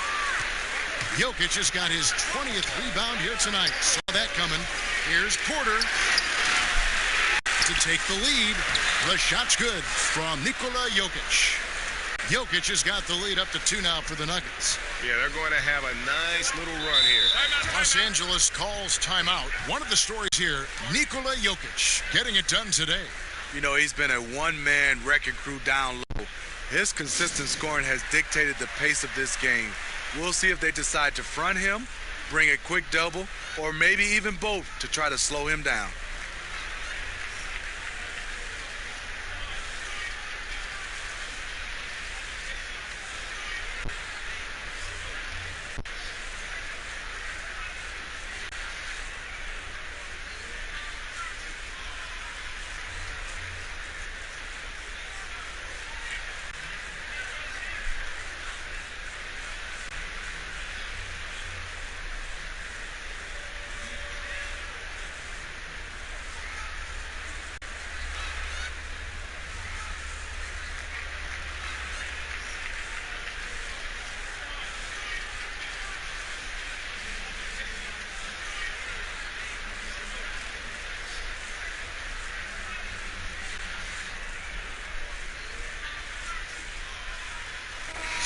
Jokic has got his 20th rebound here tonight. Saw that coming. Here's Porter to take the lead. The shot's good from Nikola Jokic. Jokic has got the lead up to 2 now for the Nuggets. Yeah, they're going to have a nice little run here. Los Angeles calls timeout. One of the stories here, Nikola Jokic getting it done today. You know, he's been a one-man wrecking crew down low. His consistent scoring has dictated the pace of this game. We'll see if they decide to front him, bring a quick double, or maybe even both to try to slow him down.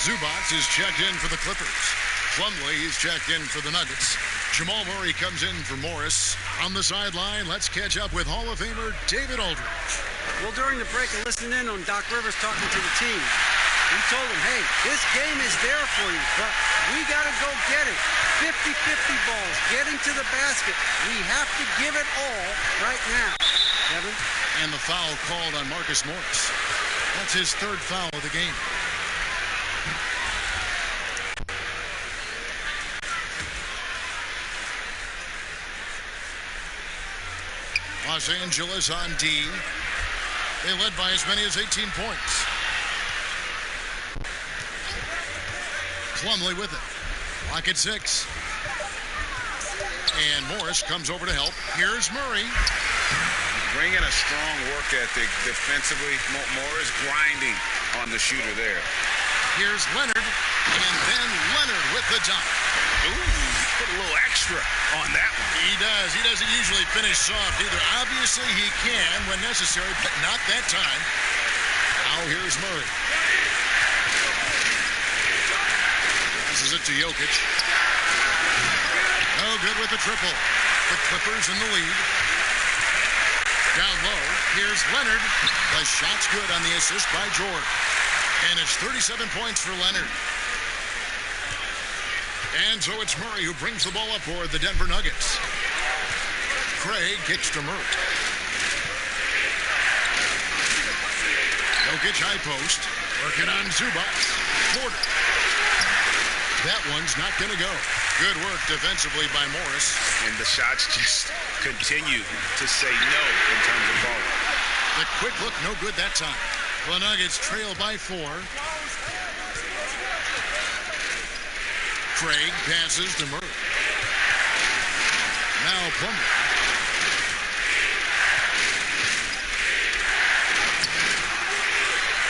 Zubac is checked in for the Clippers. Plumlee is checked in for the Nuggets. Jamal Murray comes in for Morris. On the sideline, let's catch up with Hall of Famer David Aldridge. Well, during the break, I listened in on Doc Rivers talking to the team. He told them, hey, this game is there for you, but we got to go get it. 50-50 balls, getting to the basket. We have to give it all right now. Kevin? And the foul called on Marcus Morris. That's his 3rd foul of the game. Los Angeles on D. They led by as many as 18 points. Plumlee with it. Lock at 6. And Morris comes over to help. Here's Murray. Bringing a strong work ethic defensively. Morris grinding on the shooter there. Here's Leonard. And then Leonard with the dunk. Ooh, put a little extra on that one. He does. He doesn't usually finish soft either. Obviously, he can when necessary, but not that time. Now here's Murray. Passes it to Jokic. No good with the triple. The Clippers in the lead. Down low, here's Leonard. The shot's good on the assist by George. And it's 37 points for Leonard. And so it's Murray who brings the ball up for the Denver Nuggets. Craig kicks to Murray. Jokic high post. Working on Zubac. Porter. That one's not going to go. Good work defensively by Morris. And the shots just continue to say no in terms of ball. The quick look, no good that time. The Nuggets trail by 4. Craig passes to Murray. Now Plumlee.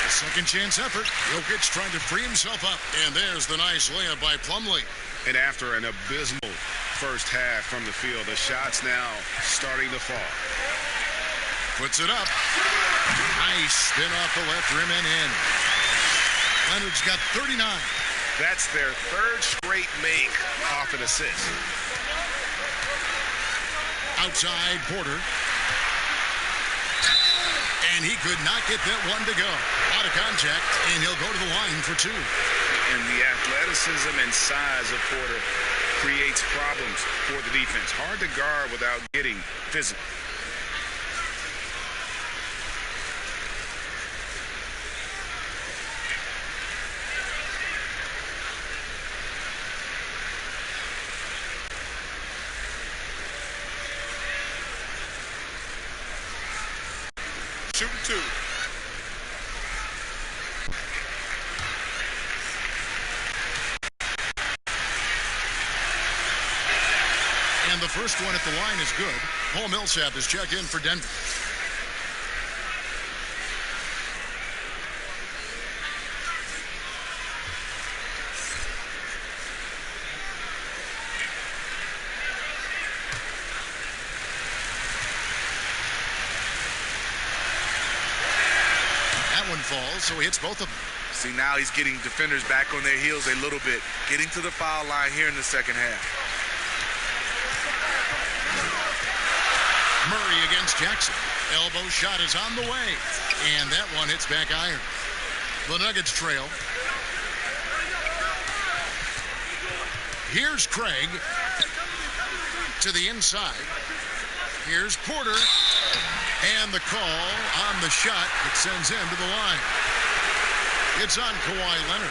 A second chance effort. Jokic trying to free himself up. And there's the nice layup by Plumlee. And after an abysmal first half from the field, the shots now starting to fall. Puts it up. Nice spin off the left rim and in. Leonard's got 39. That's their third straight make off an assist. Outside Porter. And he could not get that one to go. Out of contact, and he'll go to the line for two. And the athleticism and size of Porter creates problems for the defense. Hard to guard without getting physical. Shooting two. And the first one at the line is good. Paul Millsap is checked in for Denver. Falls, so he hits both of them. See, now he's getting defenders back on their heels a little bit, getting to the foul line here in the second half. Murray against Jackson. Elbow shot is on the way, and that one hits back iron. The Nuggets trail. Here's Craig to the inside. Here's Porter. And the call on the shot that sends him to the line. It's on Kawhi Leonard.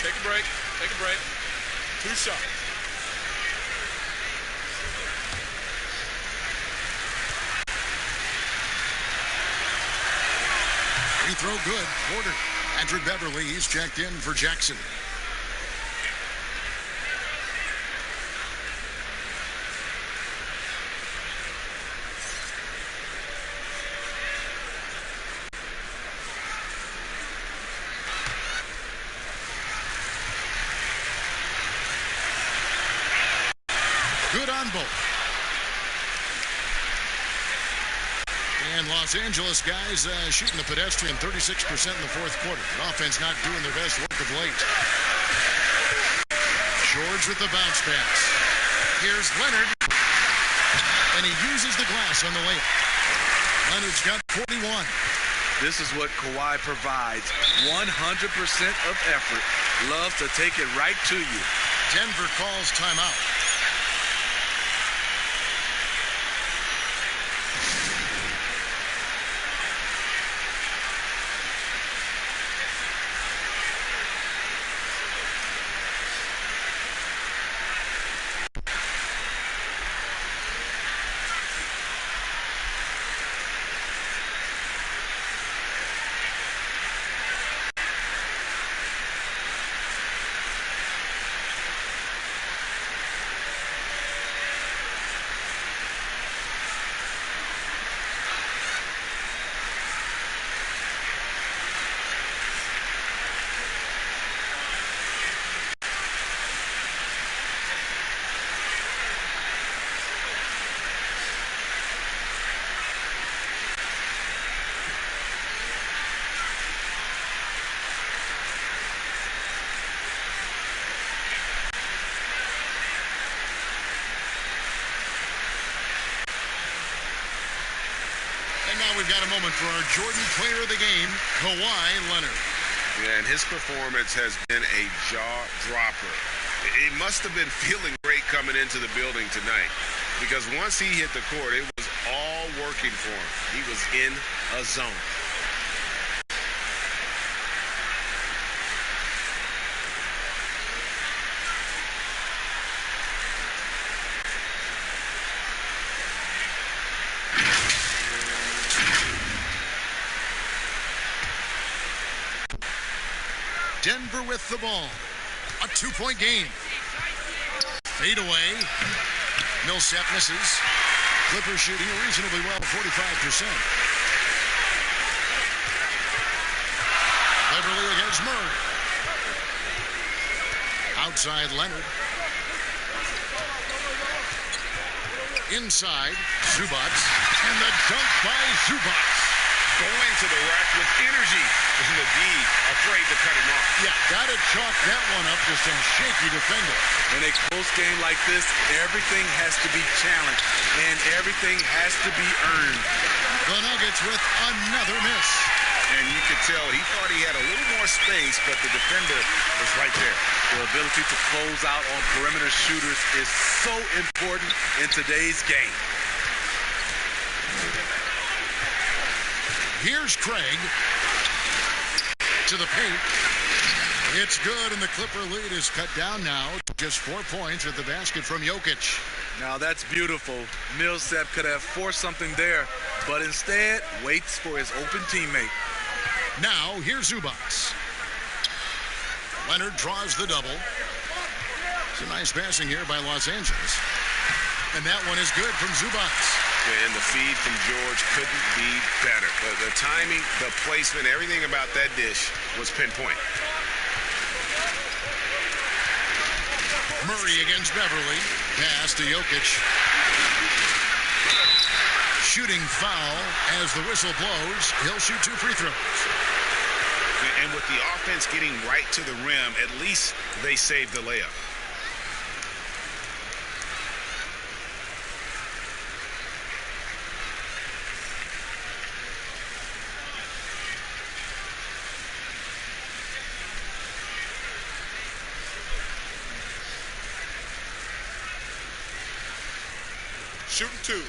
Take a break. Take a break. Two shots. Free throw good. Porter. Andrew Beverly, he's checked in for Jackson. Good on both. And Los Angeles guys shooting the pedestrian 36% in the fourth quarter. The offense not doing their best work of late. George with the bounce pass. Here's Leonard. And he uses the glass on the layup. Leonard's got 41. This is what Kawhi provides. 100% of effort. Loves to take it right to you. Denver calls timeout. We've got a moment for our Jordan player of the game, Kawhi Leonard. Yeah, and his performance has been a jaw-dropper. He must have been feeling great coming into the building tonight because once he hit the court, it was all working for him. He was in a zone. Denver with the ball. A two-point game. Fade away. Millsap misses. Clippers shooting reasonably well, 45%. Beverly against Murray. Outside Leonard. Inside, Zubac. And the dunk by Zubac. Going to the rack with energy. And the D afraid to cut him off. Yeah, got to chalk that one up to some shaky defending. In a close game like this, everything has to be challenged, and everything has to be earned. The Nuggets with another miss. And you could tell he thought he had a little more space, but the defender was right there. The ability to close out on perimeter shooters is so important in today's game. Here's Craig to the paint. It's good, and the Clipper lead is cut down now to just 4 points at the basket from Jokic. Now that's beautiful. Millsap could have forced something there, but instead waits for his open teammate. Now here's Zubac. Leonard draws the double. It's a nice passing here by Los Angeles. And that one is good from Zubac. And the feed from George couldn't be better. The timing, the placement, everything about that dish was pinpoint. Murray against Beverly. Pass to Jokic. Shooting foul as the whistle blows. He'll shoot 2 free throws. And with the offense getting right to the rim, at least they saved the layup. Shooting 2.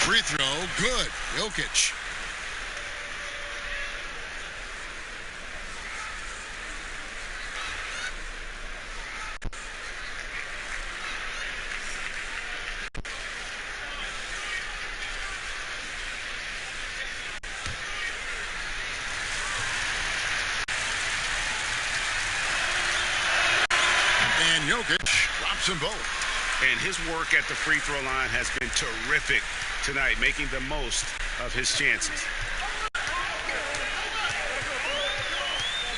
Free throw, good. Jokic. And Jokic drops them both. And his work at the free throw line has been terrific tonight, making the most of his chances.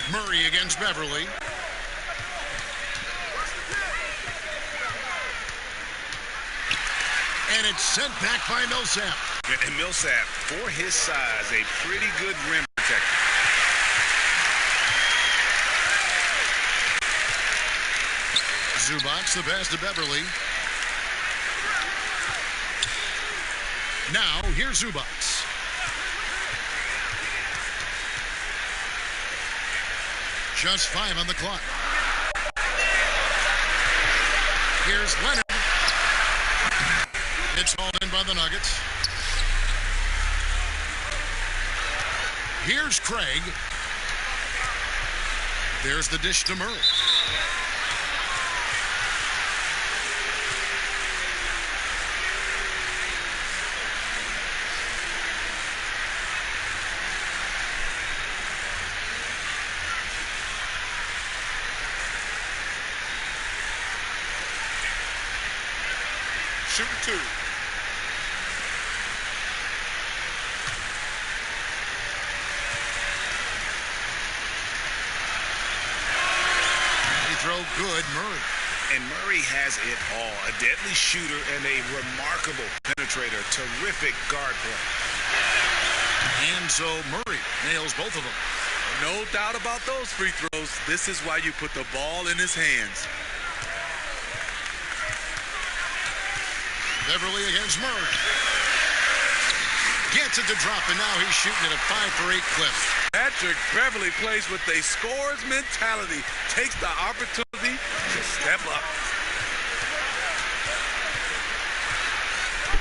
Murray against Beverly. And it's sent back by Millsap. And Millsap, for his size, a pretty good rim protector. Zubac, the pass to Beverly. Now, here's Zubac. Just 5 on the clock. Here's Leonard. It's hauled in by the Nuggets. Here's Craig. There's the dish to Murray. Shooting 2. He throw good, Murray. And Murray has it all. A deadly shooter and a remarkable penetrator. Terrific guard play. And so Murray nails both of them. No doubt about those free throws. This is why you put the ball in his hands. Beverly against Murray. Gets it to drop, and now he's shooting at a 5-for-8 clip. Patrick Beverly plays with a scorer's mentality. Takes the opportunity to step up.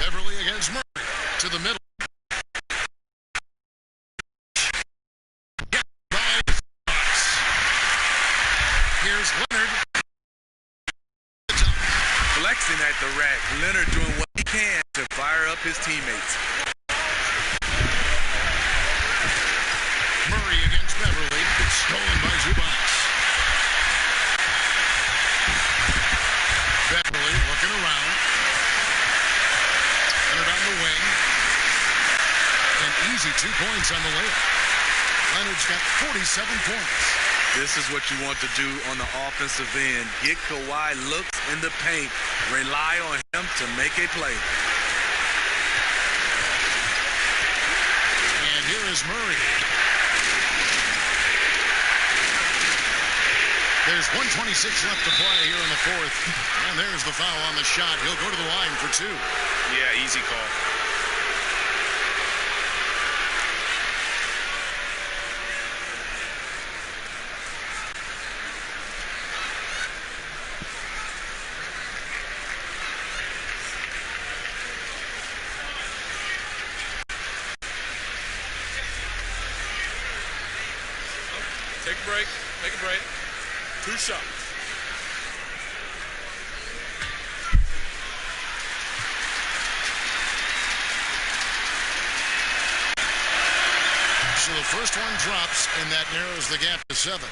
Beverly against Murray. To the middle. Here's Leonard. Flexing at the rack. Leonard doing what he can to fire up his teammates. Murray against Beverly. It's stolen by Zubac. Beverly looking around. easy 2 points on the layup. Leonard's got 47 points. This is what you want to do on the offensive end. Get Kawhi looks in the paint. Rely on him to make a play. And here is Murray. There's 1:26 left to play here in the fourth. And there's the foul on the shot. He'll go to the line for 2. Yeah, easy call. Take a break. Take a break. 2 shots. So the first one drops, and that narrows the gap to 7.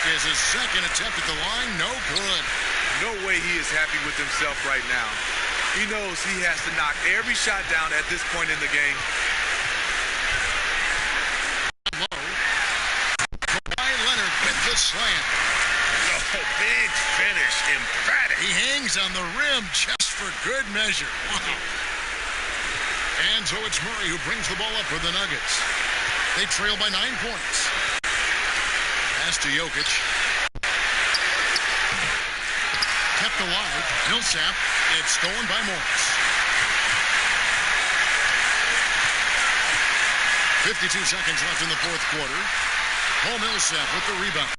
Is his second attempt at the line, no good. No way he is happy with himself right now. He knows he has to knock every shot down at this point in the game. Low. Kawhi Leonard with the slam. Oh, big finish, emphatic. He hangs on the rim just for good measure. Wow. And so it's Murray who brings the ball up for the Nuggets. They trail by 9 points. Pass to Jokic. Kept alive. Millsap. It's stolen by Morris. 52 seconds left in the fourth quarter. Paul Millsap with the rebound.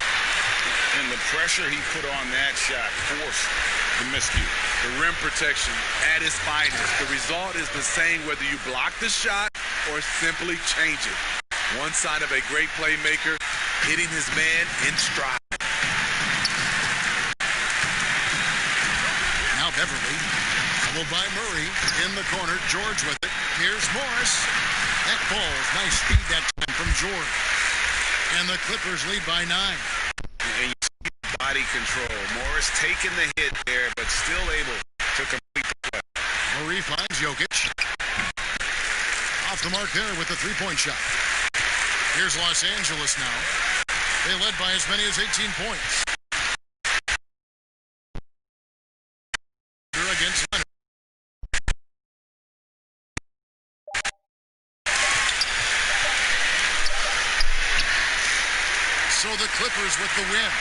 And the pressure he put on that shot forced the miscue. The rim protection at its finest. The result is the same whether you block the shot or simply change it. One sign of a great playmaker, hitting his man in stride. Now Beverly, followed by Murray in the corner. George with it. Here's Morris. That ball's nice speed that time from George. And the Clippers lead by 9. And you see body control. Morris taking the hit there, but still able to complete the play. Murray finds Jokic. Off the mark there with the 3-point shot. Here's Los Angeles now. They led by as many as 18 points. Against Leonard. So the Clippers with the win.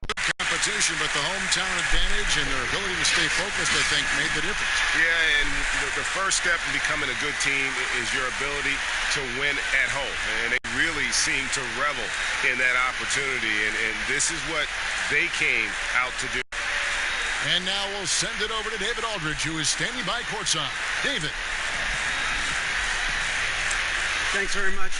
Good competition, but the hometown advantage and their ability to stay focused, I think, made the difference. Yeah, and the first step in becoming a good team is your ability to win at home. And they really seem to revel in that opportunity. And this is what they came out to do. And now we'll send it over to David Aldridge, who is standing by courtside. David. Thanks very much.